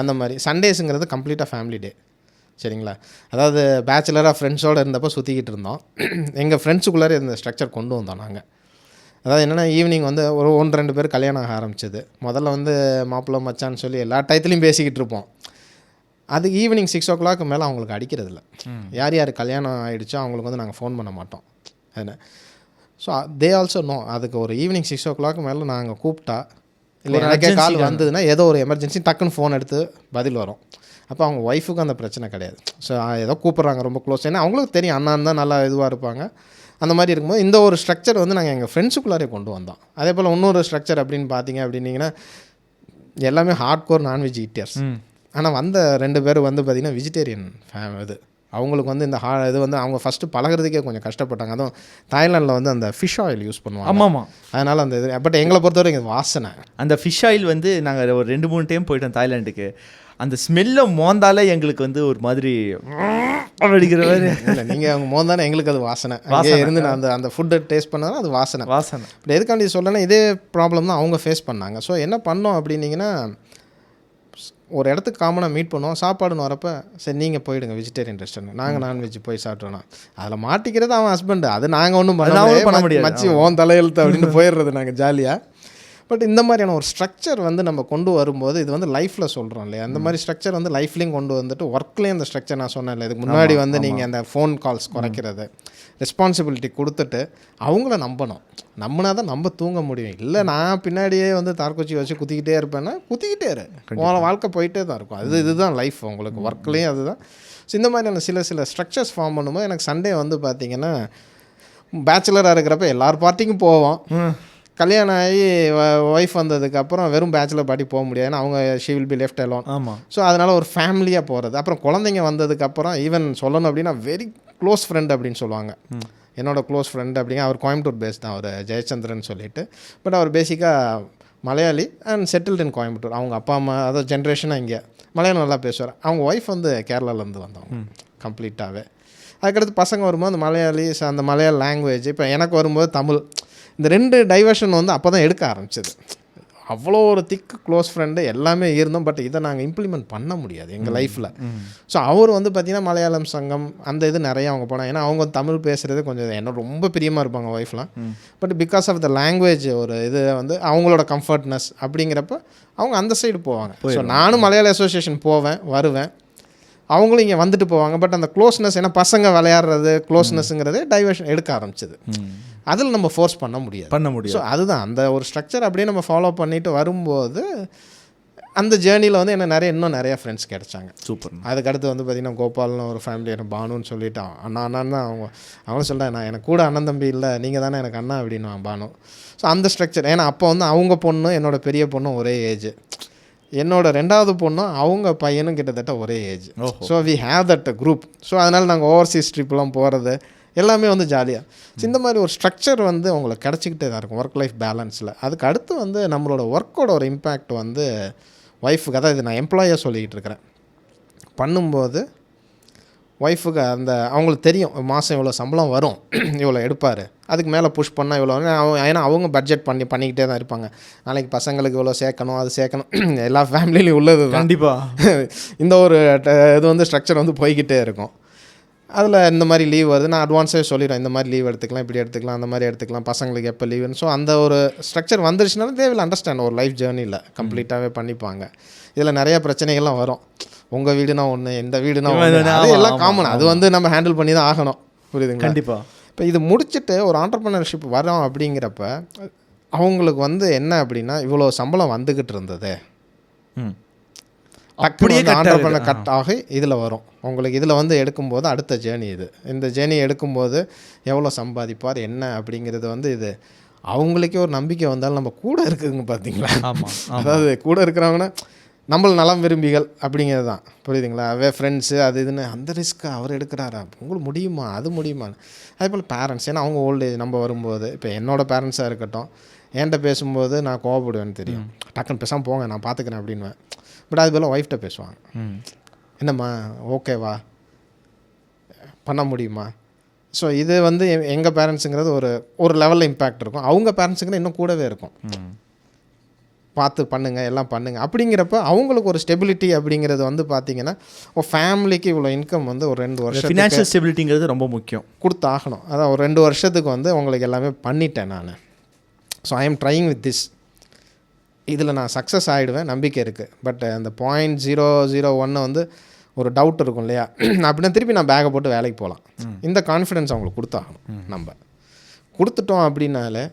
அந்த மாதிரி. சண்டேஸுங்கிறது கம்ப்ளீட்டாக ஃபேமிலி டே. சரிங்களா? அதாவது பேச்சுலராக ஃப்ரெண்ட்ஸோடு இருந்தப்போ சுற்றிக்கிட்டு இருந்தோம். எங்கள் ஃப்ரெண்ட்ஸுக்குள்ளாரே இந்த ஸ்ட்ரக்சர் கொண்டு வந்தோம் நாங்கள். அதாவது என்னென்னா ஈவினிங் வந்து ஒரு 1-2 பேர் கல்யாணம் ஆக ஆரம்பிச்சது. முதல்ல வந்து மாப்பிள்ளை மச்சான்னு சொல்லி எல்லா டயத்துலையும் பேசிக்கிட்டு இருப்போம். அது ஈவினிங் 6 o'clock மேலே அவங்களுக்கு அடிக்கிறதில்ல. யார் யார் கல்யாணம் ஆகிடுச்சோ அவங்களுக்கு வந்து நாங்கள் ஃபோன் பண்ண மாட்டோம். என்ன ஸோ தே ஆல்சோ நோ. அதுக்கு ஒரு ஈவினிங் 6 o'clock மேலே நாங்கள் கூப்பிட்டா இல்லை எனக்கே கால் வந்ததுன்னா ஏதோ ஒரு எமர்ஜென்சி டக்குன்னு ஃபோன் எடுத்து பதில் வரும். அப்போ அவங்க ஒய்ஃபுக்கும் அந்த பிரச்சனை கிடையாது. ஸோ ஏதோ கூப்பிட்றாங்க ரொம்ப க்ளோஸ், ஏன்னா அவங்களுக்கு தெரியும் அண்ணான் தான் நல்லா இதுவாக இருப்பாங்க. அந்த மாதிரி இருக்கும்போது இந்த ஒரு ஸ்ட்ரக்சர் வந்து நாங்கள் எங்கள் ஃப்ரெண்ட்ஸுக்குள்ளாரே கொண்டு வந்தோம். அதே போல் இன்னொரு ஸ்ட்ரக்சர் அப்படின்னு பார்த்தீங்க அப்படின்னீங்கன்னா எல்லாமே ஹார்ட் கோர் நான்வெஜ் ஈட்டர்ஸ். ஆனால் வந்த 2 பேர் வந்து பார்த்திங்கன்னா வெஜிடேரியன் இது. அவங்களுக்கு வந்து இந்த இது வந்து அவங்க ஃபஸ்ட்டு பழகிறதுக்கே கொஞ்சம் கஷ்டப்பட்டாங்க. அதுவும் தாய்லாண்டில் வந்து அந்த ஃபிஷ் ஆயில் யூஸ் பண்ணுவாங்க. ஆமாம். அதனால் அந்த இது பட் எங்களை பொறுத்தவரைக்கும் வாசனை அந்த ஃபிஷ் ஆயில் வந்து நாங்கள் ஒரு 2-3 டைம் போயிட்டோம் தாய்லாண்டுக்கு. அந்த ஸ்மெல்லை மோந்தாலே எங்களுக்கு வந்து ஒரு மாதிரி அடிக்கிற மாதிரி. இல்லை நீங்கள் அவங்க மோந்தானே எங்களுக்கு அது வாசனை இருந்து நான் அந்த ஃபுட்டை டேஸ்ட் பண்ணாலும் அது வாசனை. இப்படி எதுக்காண்டி சொல்லலைன்னா இதே ப்ராப்ளம் தான் அவங்க ஃபேஸ் பண்ணாங்க. ஸோ என்ன பண்ணோம் அப்படின்னீங்கன்னா ஒரு இடத்துக்கு காமனாக மீட் பண்ணுவோம். சாப்பாடுன்னு வரப்போ சரி நீங்கள் போயிடுங்க வெஜிடேரியன் ரெஸ்டாரண்ட், நாங்கள் நான்வெஜ் போய் சாப்பிட்டோன்னா அதில் மாட்டிக்கிறது அவன் ஹஸ்பண்ட். அது நாங்கள் ஒன்றும் பண்ண முடியாது, மச்சி ஓன் தலையெழுத்து அப்படின்னு போயிடுறது நாங்கள் ஜாலியாக. பட் இந்த மாதிரியான ஒரு ஸ்ட்ரக்சர் வந்து நம்ம கொண்டு வரும்போது இது வந்து லைஃப்பில் சொல்கிறோம் இல்லையா, அந்த மாதிரி ஸ்ட்ரக்சர் வந்து லைஃப்லேயும் கொண்டு வந்துட்டு ஒர்க்லேயும் அந்த ஸ்ட்ரக்சர் நான் சொன்னேன் இல்லை, இதுக்கு முன்னாடி வந்து நீங்கள் அந்த ஃபோன் கால்ஸ் குறைக்கிறது, ரெஸ்பான்சிபிலிட்டி கொடுத்துட்டு அவங்கள நம்பணும். நம்பினா தான் நம்ம தூங்க முடியும். இல்லை நான் பின்னாடியே வந்து தார்குச்சி வச்சு குத்திக்கிட்டே இருப்பேன்னா குத்திக்கிட்டே இரு, வாழ்க்கை போயிட்டே தான் இருக்கும். இதுதான் லைஃப் உங்களுக்கு ஒர்க்லேயும் அதுதான். ஸோ இந்த மாதிரியான சில ஸ்ட்ரக்சர்ஸ் ஃபார்ம் பண்ணும்போது எனக்கு சண்டே வந்து பார்த்திங்கன்னா பேச்சுலராக இருக்கிறப்ப எல்லார் பார்ட்டிக்கும் போவோம், கல்யாணம் ஆகி ஒய்ஃப் வந்ததுக்கப்புறம் வெறும் பேச்சுலர் பார்ட்டி போக முடியாது, ஏன்னா அவங்க she will be left alone. ஆமாம். ஸோ அதனால் ஒரு ஃபேமிலியாக போகிறது. அப்புறம் குழந்தைங்க வந்ததுக்கப்புறம் ஈவன் சொல்லணும் அப்படின்னா வெரி க்ளோஸ் ஃப்ரெண்ட் அப்படின்னு சொல்லுவாங்க. என்னோட க்ளோஸ் ஃப்ரெண்ட் அப்படிங்க அவர் கோயம்புத்தூர் பேஸ் தான், அவர் ஜெயச்சந்திரன் சொல்லிட்டு. பட் அவர் பேசிக்காக Malayali and settled in Coimbatore. அவங்க அப்பா அம்மா அதாவது ஜென்ரேஷனாக இங்கே மலையாளம் நல்லா பேசுவார். அவங்க ஒய்ஃப் வந்து கேரளாலேருந்து வந்தவங்க கம்ப்ளீட்டாகவே. அதுக்கடுத்து பசங்க வரும்போது அந்த மலையாளி அந்த மலையாள லாங்குவேஜ், இப்போ எனக்கு வரும்போது தமிழ், இந்த 2 டைவர்ஷன் வந்து அப்போ தான் எடுக்க ஆரம்பிச்சது. அவ்வளோ ஒரு திக்கு க்ளோஸ் ஃப்ரெண்டு எல்லாமே இருந்தோம். பட் இதை நாங்கள் இம்ப்ளிமெண்ட் பண்ண முடியாது எங்கள் லைஃப்பில். ஸோ அவர் வந்து பார்த்திங்கன்னா மலையாளம் சங்கம் அந்த இது நிறைய அவங்க போனாங்க. ஏன்னா அவங்க தமிழ் பேசுகிறது கொஞ்சம் என்ன ரொம்ப பிரியமாக இருப்பாங்க ஒய்ஃப்லாம். But because of the language ஒரு இது வந்து அவங்களோட கம்ஃபர்ட்னஸ் அப்படிங்கிறப்ப அவங்க அந்த சைடு போவாங்க. ஸோ நானும் மலையாள அசோசியேஷன் போவேன் வருவேன், அவங்களும் இங்கே வந்துட்டு போவாங்க. பட் அந்த க்ளோஸ்னஸ், ஏன்னா பசங்க விளையாடுறது க்ளோஸ்னஸ்ங்கிறது டைவர்ஷன் எடுக்க ஆரம்பிச்சது. அதில் நம்ம ஃபோர்ஸ் பண்ண முடியாது. ஸோ அதுதான் அந்த ஒரு ஸ்ட்ரக்சர் அப்படியே நம்ம ஃபாலோ பண்ணிட்டு வரும்போது அந்த ஜேர்னியில் வந்து எனக்கு இன்னும் நிறையா ஃப்ரெண்ட்ஸ் கிடைச்சாங்க. சூப்பர். அதுக்கடுத்து வந்து பார்த்திங்கன்னா கோபால்னு ஒரு ஃபேமிலி, எனக்கு பானுன்னு சொல்லிட்டு அண்ணான்னு தான் அவங்க சொல்கிறேன், நான் எனக்கு கூட அண்ணன் தம்பி இல்லை, நீங்கள் தானே எனக்கு அண்ணா அப்படின்னு பானு. ஸோ அந்த ஸ்ட்ரக்சர், ஏன்னா அப்போ வந்து அவங்க பொண்ணு என்னோட பெரிய பொண்ணும் ஒரே ஏஜ், என்னோட 2வது பொண்ணும் அவங்க பையனும் கிட்டத்தட்ட ஒரே age. So we have that group. So அதனால் நாங்கள் ஓவர்சீஸ் ட்ரிப்லாம் போகிறது எல்லாமே வந்து ஜாலியாக. ஸோ இந்த மாதிரி ஒரு ஸ்ட்ரக்சர் வந்து உங்களுக்கு கிடச்சிக்கிட்டே தான் இருக்கும் ஒர்க் லைஃப் பேலன்ஸில். அதுக்கு அடுத்து வந்து நம்மளோட ஒர்க்கோட ஒரு இம்பேக்ட் வந்து ஒய்ஃபுக்கு, அதான் இது நான் எம்ப்ளாயாக சொல்லிக்கிட்டு இருக்கிறேன், பண்ணும்போது ஒய்ஃபுக்கு அந்த அவங்களுக்கு தெரியும் மாதம் இவ்வளோ சம்பளம் வரும், இவ்வளோ எடுப்பார், அதுக்கு மேலே புஷ் பண்ணால் இவ்வளோ. ஏன்னா அவங்க பட்ஜெட் பண்ணிக்கிட்டே தான் இருப்பாங்க. நாளைக்கு பசங்களுக்கு இவ்வளோ சேர்க்கணும், அது சேர்க்கணும், எல்லா ஃபேமிலியிலையும் உள்ளது கண்டிப்பாக. இந்த ஒரு இது வந்து ஸ்ட்ரக்சர் வந்து போய்கிட்டே இருக்கும். அதில் இந்த மாதிரி லீவ் வருது, நான் அட்வான்ஸே சொல்லிடுவேன், இந்த மாதிரி லீவ் எடுத்துக்கலாம், இப்படி எடுத்துக்கலாம், அந்த மாதிரி எடுத்துக்கலாம், பசங்களுக்கு எப்போ லீவுன்னு. ஸோ அந்த ஒரு ஸ்ட்ரக்சர் வந்துருச்சுனாலும் தே வில் அண்டர்ஸ்டாண்ட் ஒரு லைஃப் ஜேர்னியில் கம்ப்ளீட்டாகவே பண்ணிப்பாங்க. இதில் நிறைய பிரச்சனைகள்லாம் வரும். உங்கள் வீடுனா ஒன்று, எந்த வீடுனா ஒன்று, அது எல்லாம் காமன். அது வந்து நம்ம ஹேண்டில் பண்ணி தான் ஆகணும், புரியுதுங்களா? கண்டிப்பாக. இப்போ இது முடிச்சுட்டு ஒரு ஆண்டர்ப்ரனர்ஷிப் வரோம் அப்படிங்கிறப்ப அவங்களுக்கு வந்து என்ன அப்படின்னா, இவ்வளோ சம்பளம் வந்துக்கிட்டு இருந்தது அப்படியே ஆண்டர்ப்ரனர் கட் ஆகி இதில் வரும் உங்களுக்கு. இதில் வந்து எடுக்கும்போது அடுத்த ஜேர்னி இது, இந்த ஜேர்னி எடுக்கும்போது எவ்வளோ சம்பாதிப்பார் என்ன அப்படிங்கிறது வந்து இது அவங்களுக்கே ஒரு நம்பிக்கை வந்தாலும் நம்ம கூட இருக்குதுங்க பார்த்தீங்களா? ஆமாம். அதாவது கூட இருக்கிறவங்கன்னா நம்மள நலம் விரும்பிகள் அப்படிங்கிறது தான், புரியுதுங்களா? ஃப்ரெண்ட்ஸு அது இதுன்னு அந்த ரிஸ்க்கு அவர் எடுக்கிறாரா, உங்களுக்கு முடியுமா, அது முடியுமான்னு. அதே போல் பேரண்ட்ஸ், ஏன்னா அவங்க ஓல்டேஜ் நம்ம வரும்போது, இப்போ என்னோடய பேரண்ட்ஸாக இருக்கட்டும், என்கிட்ட பேசும்போது நான் கோவப்படுவேன்னு தெரியும், டக்குன்னு பேசாமல் போங்க நான் பார்த்துக்கிறேன் அப்படின்வேன். பட் அது போல் ஒய்ஃப்ட்ட பேசுவாங்க, என்னம்மா ஓகேவா, பண்ண முடியுமா? ஸோ இது வந்து எங்கள் பேரண்ட்ஸுங்கிறது ஒரு லெவலில் இம்பேக்ட் இருக்கும், அவங்க பேரண்ட்ஸுங்கிறது இன்னும் கூடவே இருக்கும், பார்த்து பண்ணுங்கள் எல்லாம் பண்ணுங்கள் அப்படிங்கிறப்ப அவங்களுக்கு ஒரு ஸ்டெபிலிட்டி அப்படிங்கிறது வந்து பார்த்திங்கன்னா ஃபேமிலிக்கு இவ்வளோ இன்கம் வந்து ஒரு 2 வருஷம் ஃபினான்ஷியல் ஸ்டெபிலிட்டிங்கிறது ரொம்ப முக்கியம், கொடுத்தாகணும். அதான் ஒரு 2 வருஷத்துக்கு வந்து உங்களுக்கு எல்லாமே பண்ணிட்டேன் நான். So I am trying with this, இதில் நான் சக்ஸஸ் ஆகிடுவேன் நம்பிக்கை இருக்குது. பட் அந்த 0.001 வந்து ஒரு டவுட் இருக்கும் இல்லையா, அப்படின்னா திருப்பி நான் பேக்கை போட்டு வேலைக்கு போகலாம். இந்த கான்ஃபிடென்ஸ் அவங்களுக்கு கொடுத்தாகணும். நம்ம கொடுத்துட்டோம் அப்படின்னாலே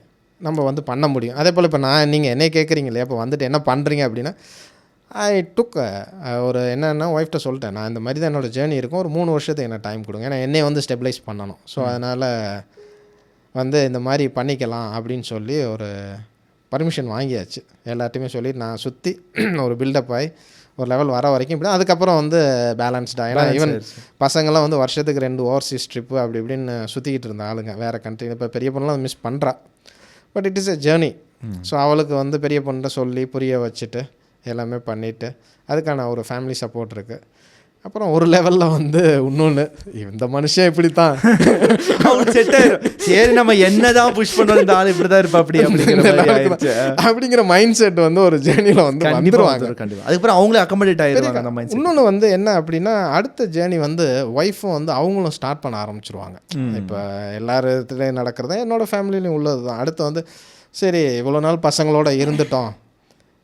நம்ம வந்து பண்ண முடியும். அதே போல் இப்போ நீங்கள் என்னை கேட்குறீங்க இல்லையா, இப்போ வந்துட்டு என்ன பண்ணுறீங்க அப்படின்னா, ஐ டுக் ஒரு என்னென்னா ஒய்ஃப்ட்ட சொல்லிட்டேன், நான் இந்த மாதிரி தான் என்னோடய ஜேர்னி இருக்கும், ஒரு 3 வருஷத்துக்கு என்ன டைம் கொடுங்க, ஏன்னா என்னை வந்து ஸ்டெபிலைஸ் பண்ணணும். ஸோ அதனால் வந்து இந்த மாதிரி பண்ணிக்கலாம் அப்படின்னு சொல்லி ஒரு பர்மிஷன் வாங்கியாச்சு. எல்லாத்தையுமே சொல்லி நான் சுற்றி ஒரு பில்டப் ஆகி ஒரு லெவல் வர வரைக்கும் இப்படி, அதுக்கப்புறம் வந்து பேலன்ஸ்டாக. ஏன்னா ஈவன் பசங்கள்லாம் வந்து வருஷத்துக்கு 2 ஓவர்சீஸ் ட்ரிப்பு அப்படி இப்படின்னு சுற்றிக்கிட்டு இருந்த ஆளுங்க வேறு கண்ட்ரி. இப்போ பெரிய பொண்ணுலாம் மிஸ் பண்ணுறா, but it is a journey. So அவளுக்கு வந்து பெரிய பொண்ணை சொல்லி புரிய வச்சுட்டு எல்லாமே பண்ணிவிட்டு அதுக்கான ஒரு ஃபேமிலி சப்போர்ட் இருக்குது. அப்புறம் ஒரு லெவலில் வந்து இன்னொன்று, இந்த மனுஷன் இப்படி தான் செட் ஆயிடும், சரி நம்ம என்ன தான் புஷ் பண்ணோம், இந்த ஆள் இப்படி தான் இருப்பா அப்படி அப்படிங்கிற மைண்ட் செட் வந்து ஒரு ஜேர்னியில் வந்து வந்துருவாங்க. கண்டிப்பாக அதுக்கப்புறம் அவங்களே அக்கமடேட் ஆகிடுவாங்க அந்த மைண்ட் செட். இன்னொன்று வந்து என்ன அப்படின்னா, அடுத்த ஜேர்னி வந்து ஒய்ஃபும் வந்து அவங்களும் ஸ்டார்ட் பண்ண ஆரம்பிச்சிருவாங்க. இப்போ எல்லாருத்துலேயும் நடக்கிறத என்னோடய ஃபேமிலியிலையும் உள்ளது தான். அடுத்து வந்து சரி இவ்வளோ நாள் பசங்களோட இருந்துட்டோம்,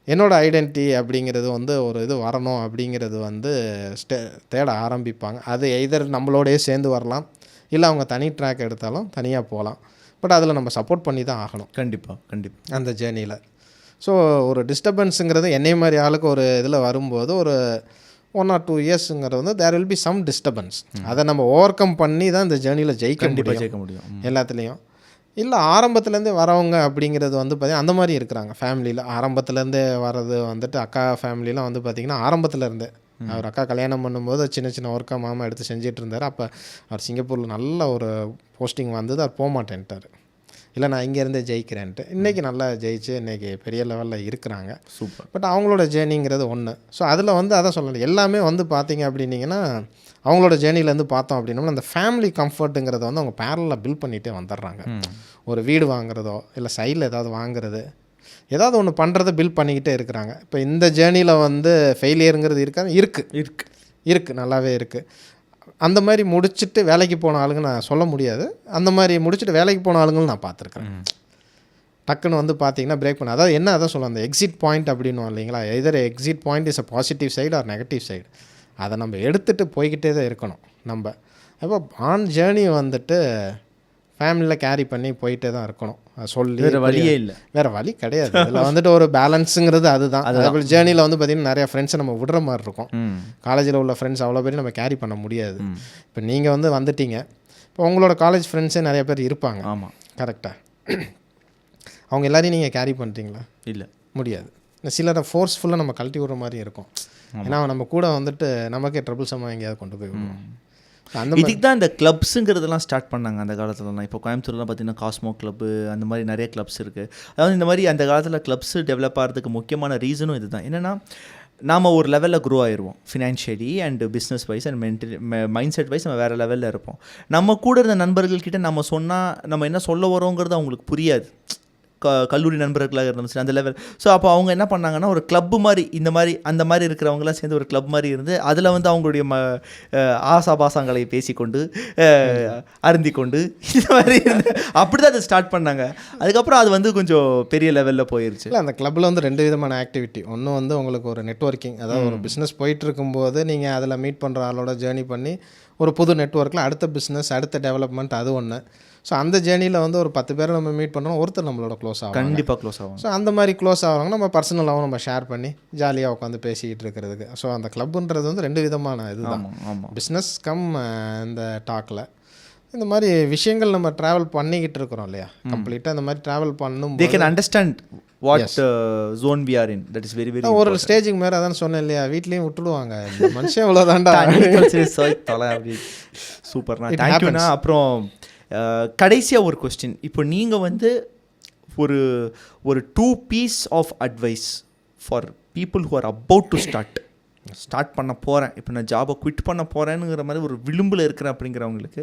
என்னோடய ஐடென்டிட்டி அப்படிங்கிறது வந்து ஒரு இது வரணும் அப்படிங்கிறது வந்து தேட ஆரம்பிப்பாங்க. அது எய்தர் நம்மளோடையே சேர்ந்து வரலாம், இல்லை அவங்க தனி ட்ராக் எடுத்தாலும் தனியாக போகலாம். பட் அதில் நம்ம சப்போர்ட் பண்ணி தான் ஆகணும். கண்டிப்பாக அந்த ஜேர்னியில். ஸோ ஒரு டிஸ்டர்பன்ஸுங்கிறது என்னை மாதிரி ஆளுக்கு ஒரு இதில் வரும்போது ஒரு 1 or 2 இயர்ஸுங்கிறது வந்து there will be some disturbance. அதை நம்ம ஓவர் கம் பண்ணி தான் இந்த ஜேர்னியில் ஜெயிக்க முடியும் எல்லாத்துலேயும். இல்லை ஆரம்பத்துலேருந்தே வரவங்க அப்படிங்கிறது வந்து பார்த்திங்கன்னா அந்த மாதிரி இருக்கிறாங்க ஃபேமிலியில். ஆரம்பத்துலேருந்தே வர்றது வந்துட்டு அக்கா ஃபேமிலிலாம் வந்து பார்த்திங்கன்னா ஆரம்பத்துலேருந்தே அவர் அக்கா கல்யாணம் பண்ணும்போது சின்ன சின்ன ஒர்க்காக மாமா எடுத்து செஞ்சிட்டு இருந்தார். அப்போ அவர் சிங்கப்பூரில் நல்ல ஒரு போஸ்டிங் வந்தது. அவர் போக மாட்டேன்ட்டார். இல்லை நான் இங்கேருந்தே ஜெயிக்கிறேன்ட்டு. இன்றைக்கி நல்லா ஜெயிச்சு இன்றைக்கி பெரிய லெவலில் இருக்கிறாங்க. சூப்பர். பட் அவங்களோட ஜேர்னிங்கிறது ஒன்று. ஸோ அதில் வந்து அதான் சொல்லலை, எல்லாமே வந்து பார்த்தீங்க அப்படின்னிங்கன்னா அவங்களோட ஜேர்னிலேருந்து பார்த்தோம் அப்படின்னோம்னா அந்த ஃபேமிலி கம்ஃபர்ட்டுங்கிறத வந்து அவங்க பேரலில் பில்ட் பண்ணிகிட்டே வந்துடுறாங்க. ஒரு வீடு வாங்குறதோ இல்லை சைடில் ஏதாவது வாங்குறது, ஏதாவது ஒன்று பண்ணுறதை பில்ட் பண்ணிக்கிட்டே இருக்கிறாங்க. இப்போ இந்த ஜேர்னியில் வந்து ஃபெயிலியருங்கிறது இருக்குது நல்லாவே இருக்குது. அந்த மாதிரி முடிச்சுட்டு வேலைக்கு போன ஆளுங்க நான் சொல்ல முடியாது. அந்த மாதிரி முடிச்சுட்டு வேலைக்கு போன ஆளுங்களும் நான் பார்த்துருக்கேன். டக்குன்னு வந்து பார்த்தீங்கன்னா பிரேக் பண்ண, அதாவது என்ன அதான் சொல்லுவோம், அந்த எக்ஸிட் பாயிண்ட் அப்படின்னு இல்லைங்களா, either exit point is a positive side or negative side. அதை நம்ம எடுத்துகிட்டு போய்கிட்டே தான் இருக்கணும் நம்ம. அப்போ ஆன் ஜேர்னி வந்துட்டு ஃபேமிலியில் கேரி பண்ணி போயிட்டே தான் இருக்கணும். சொல்லி வேறு வழியே இல்லை, வேறு வழி கிடையாது. அதில் வந்துட்டு ஒரு பேலன்ஸுங்கிறது அதுதான். அதே ஜேர்னியில் வந்து பார்த்திங்கன்னா நிறையா ஃப்ரெண்ட்ஸை நம்ம விடுற மாதிரி இருக்கும். காலேஜில் உள்ள ஃப்ரெண்ட்ஸ் அவ்வளோ பேர் நம்ம கேரி பண்ண முடியாது. இப்போ நீங்கள் வந்து வந்துட்டீங்க, இப்போ உங்களோட காலேஜ் ஃப்ரெண்ட்ஸே நிறைய பேர் இருப்பாங்க. ஆமாம், கரெக்டாக. அவங்க எல்லாரையும் நீங்கள் கேரி பண்ணுறீங்களா? இல்லை, முடியாது. சிலரை ஃபோர்ஸ்ஃபுல்லாக நம்ம கழட்டி விடுற மாதிரி இருக்கும். ஏன்னா நம்ம கூட வந்துட்டு நமக்கே ட்ரபிள் சம்மா எங்கேயாவது கொண்டு போய் விடுவோம். இதுக்கு தான் இந்த கிளப்ஸுங்கிறதெல்லாம் ஸ்டார்ட் பண்ணாங்க அந்த காலத்துலலாம். இப்போ கோயம்புத்தூர்லாம் பார்த்தீங்கன்னா காஸ்மோ கிளப்பு அந்த மாதிரி நிறைய கிளப்ஸ் இருக்குது. அதாவது இந்த மாதிரி அந்த காலத்தில் கிளப்ஸ் டெவலப் ஆகிறதுக்கு முக்கியமான ரீசனும் இது தான். என்னென்னா நாம் ஒரு லெவலில் க்ரோ ஆயிடுவோம் financially and business wise and mind set wise நம்ம வேறு லெவலில் இருப்போம். நம்ம கூட இருந்த நண்பர்கள்கிட்ட நம்ம சொன்னால் நம்ம என்ன சொல்ல வரோங்கிறது அவங்களுக்கு புரியாது. கல்லூரி நண்பர்களாக இருந்தோம் சரி அந்த லெவல். ஸோ அப்போ அவங்க என்ன பண்ணாங்கன்னா ஒரு கிளப்பு மாதிரி இந்த மாதிரி அந்த மாதிரி இருக்கிறவங்களாம் சேர்ந்து ஒரு கிளப் மாதிரி இருந்து அதில் வந்து அவங்களுடைய ஆசாபாசங்களை பேசிக்கொண்டு அருந்தி கொண்டு இந்த மாதிரி இருந்து அப்படி தான் அதை ஸ்டார்ட் பண்ணாங்க. அதுக்கப்புறம் அது வந்து கொஞ்சம் பெரிய லெவலில் போயிருச்சு. இல்லை, அந்த கிளப்பில் வந்து 2 விதமான ஆக்டிவிட்டி. ஒன்று வந்து உங்களுக்கு ஒரு நெட்வொர்க்கிங், அதாவது ஒரு பிஸ்னஸ் போயிட்டு இருக்கும்போது நீங்கள் அதில் மீட் பண்ணுற ஆளோட ஜேர்னி பண்ணி ஒரு புது நெட்வொர்க்கில் அடுத்த பிஸ்னஸ் அடுத்த டெவலப்மெண்ட் அது ஒன்று. ஸோ அந்த ஜேர்னியில் வந்து ஒரு 10 பேரை நம்ம மீட் பண்ணுறோம், ஒருத்தர் நம்மளோட க்ளோஸ் ஆகும், கண்டிப்பாக க்ளோஸ் ஆகும். ஸோ அந்த மாதிரி க்ளோஸ் ஆகிறாங்க, நம்ம பர்சனலாகவும் நம்ம ஷேர் பண்ணி ஜாலியாக உட்காந்து பேசிக்கிட்டு இருக்கிறதுக்கு. ஸோ அந்த கிளப்புன்றது வந்து 2 விதமான இதுதான். பிஸ்னஸ் கம் இந்த டாக்கில் இந்த மாதிரி விஷயங்கள் நம்ம ட்ராவல் பண்ணிக்கிட்டு இருக்கிறோம் இல்லையா, கம்ப்ளீட்டாக இந்த மாதிரி ட்ராவல் பண்ணும் they can understand what zone we are in. that is very very ஒரு ஸ்டேஜுக்கு மேலே அதான் சொன்னேன் இல்லையா, வீட்லேயும் விட்டுடுவாங்க, இந்த மனுஷன் இவ்வளோதான்டா. சூப்பர்ண்ணா, தேங்க்யூண்ணா. அப்புறம் கடைசியாக ஒரு கொஸ்டின். இப்போ நீங்கள் வந்து ஒரு 2 piece of advice for people who are about to start பண்ண போகிறேன், இப்போ நான் ஜாபை குவிட் பண்ண போகிறேனுங்கிற மாதிரி ஒரு விளிம்பில் இருக்கிறேன் அப்படிங்கிறவங்களுக்கு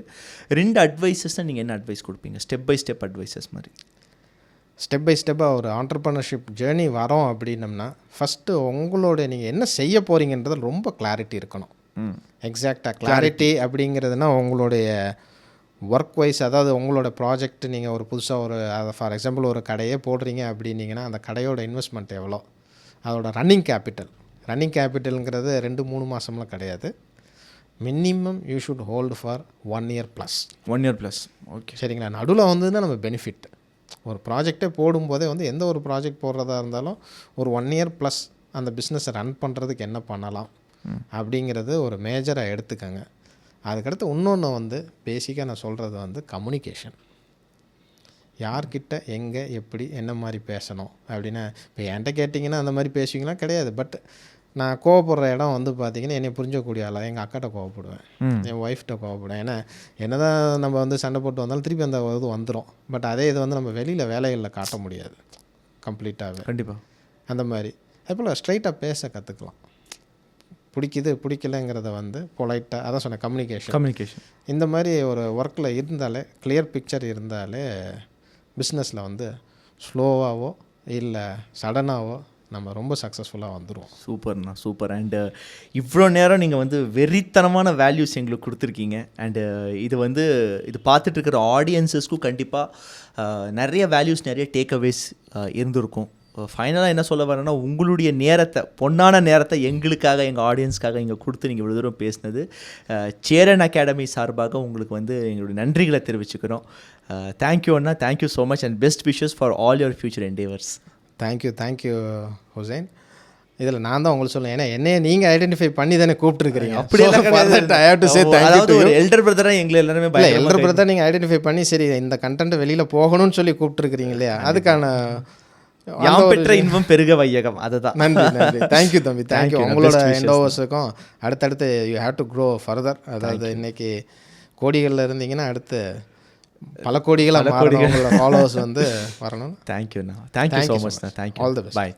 2 அட்வைஸஸ்னால் நீங்கள் என்ன அட்வைஸ் கொடுப்பீங்க? ஸ்டெப் பை ஸ்டெப் அட்வைஸஸ் மாதிரி. ஸ்டெப் பை ஸ்டெப்பாக ஒரு ஆண்டர்ப்ரனர்ஷிப் ஜேர்னி வரோம் அப்படின்னம்னா ஃபஸ்ட்டு உங்களோட நீங்கள் என்ன செய்ய போகிறீங்கன்றது ரொம்ப கிளாரிட்டி இருக்கணும். எக்ஸாக்டாக கிளாரிட்டி அப்படிங்கிறதுனா உங்களுடைய ஒர்க் வைஸ், அதாவது உங்களோட ப்ராஜெக்ட் நீங்கள் ஒரு புதுசாக ஒரு ஃபார் எக்ஸாம்பிள் ஒரு கடையே போடுறீங்க அப்படின்னீங்கன்னா அந்த கடையோட இன்வெஸ்ட்மெண்ட் எவ்வளோ, அதோட ரன்னிங் கேபிட்டலுங்கிறது 2-3 மாதம்லாம் கிடையாது. Minimum you should hold for 1 year +. 1 year +. Okay, சரிங்களா. நடுவில் வந்ததுன்னா நம்ம பெனிஃபிட் ஒரு ப்ராஜெக்டே போடும்போதே வந்து எந்த ஒரு ப்ராஜெக்ட் போடுறதா இருந்தாலும் ஒரு 1 year + அந்த பிஸ்னஸை ரன் பண்ணுறதுக்கு என்ன பண்ணலாம் அப்படிங்கிறது ஒரு மேஜராக எடுத்துக்கோங்க. அதுக்கடுத்து இன்னொன்று வந்து பேசிக்காக நான் சொல்கிறது வந்து கம்யூனிகேஷன். யார்கிட்ட எங்கே எப்படி என்ன மாதிரி பேசணும் அப்படின்னா, இப்போ என்கிட்ட கேட்டிங்கன்னா அந்த மாதிரி பேசுவீங்களா? கிடையாது. பட் நான் கோவப்படுற இடம் வந்து பார்த்திங்கன்னா என்னை புரிஞ்சக்கூடிய ஆளாக எங்கள் அக்காட்ட கோவப்படுவேன், என் ஒய்ஃப்கிட்ட கோவப்படுவேன். ஏன்னா என்ன தான் நம்ம வந்து சண்டை போட்டு வந்தாலும் திருப்பி அந்த இது வந்துடும். பட் அதே இது வந்து நம்ம வெளியில் வேலைகளில் காட்ட முடியாது கம்ப்ளீட்டாகவே. கண்டிப்பாக அந்த மாதிரி அதுபோல் ஸ்ட்ரைட்டாக பேச கற்றுக்கலாம். பிடிக்கலைங்கிறத வந்து பொலைட்டாக, அதான் சொன்னேன் கம்யூனிகேஷன். இந்த மாதிரி ஒரு ஒர்க்கில் இருந்தாலே கிளியர் பிக்சர் இருந்தாலே பிஸ்னஸில் வந்து ஸ்லோவாகவோ இல்லை சடனாகவோ நம்ம ரொம்ப சக்ஸஸ்ஃபுல்லாக வந்துடுவோம். சூப்பர்ண்ணா, சூப்பர். அண்டு இவ்வளோ நேரம் நீங்கள் வந்து வெறித்தனமான வேல்யூஸ் எங்களுக்கு கொடுத்துருக்கீங்க. அண்டு இது பார்த்துட்டு இருக்கிற ஆடியன்ஸஸ்க்கும் கண்டிப்பாக நிறைய வேல்யூஸ், நிறைய டேக் அவேஸ் இருந்திருக்கும். ஃபைனலாக என்ன சொல்ல வரேன்னா, உங்களுடைய நேரத்தை, பொன்னான நேரத்தை எங்களுக்காக, எங்கள் ஆடியன்ஸ்க்காக இங்கே கொடுத்து நீங்கள் இவ்வளோ தூரம் பேசினது சேரன் அகாடமி சார்பாக உங்களுக்கு வந்து எங்களுடைய நன்றிகளை தெரிவிச்சுக்கிறோம். தேங்க்யூ அண்ணா, thank you so much and best wishes for all your future endeavours. Thank you Hussain. இதில் நான் தான் உங்களுக்கு சொல்லுவேன், ஏன்னா என்னைய நீங்கள் ஐடென்டிஃபை பண்ணி தானே கூப்பிட்டுருக்கிறீங்க. அப்படியெல்லாம் கிடையாது. அதாவது ஒரு எல்டர் பிரதரா எங்களை எல்லாருமே இல்லை எல்டர் பிரதர் நீங்கள் ஐடென்டிஃபை பண்ணி சரி இந்த கண்டென்ட் வெளியில் போகணும்னு சொல்லி கூப்பிட்டுருக்கிறீங்க இல்லையா, அதுக்கான யாம் பெற்ற இன்பம் பெருக வையகம். அதுதான். நன்றி நன்றி. தேங்க்யூ தம்பி, தேங்க்யூ. உங்களோட எண்டோவர்ஸுக்கும் அடுத்தடுத்து you have to grow further. அதாவது இன்னைக்கு கோடிகளில் இருந்தீங்கன்னா அடுத்து பல கோடிகளாக உங்களோட ஃபாலோவர்ஸ் வந்து வரணும். தேங்க்யூண்ணா, thank you so much. Thank you, all the best. Bye.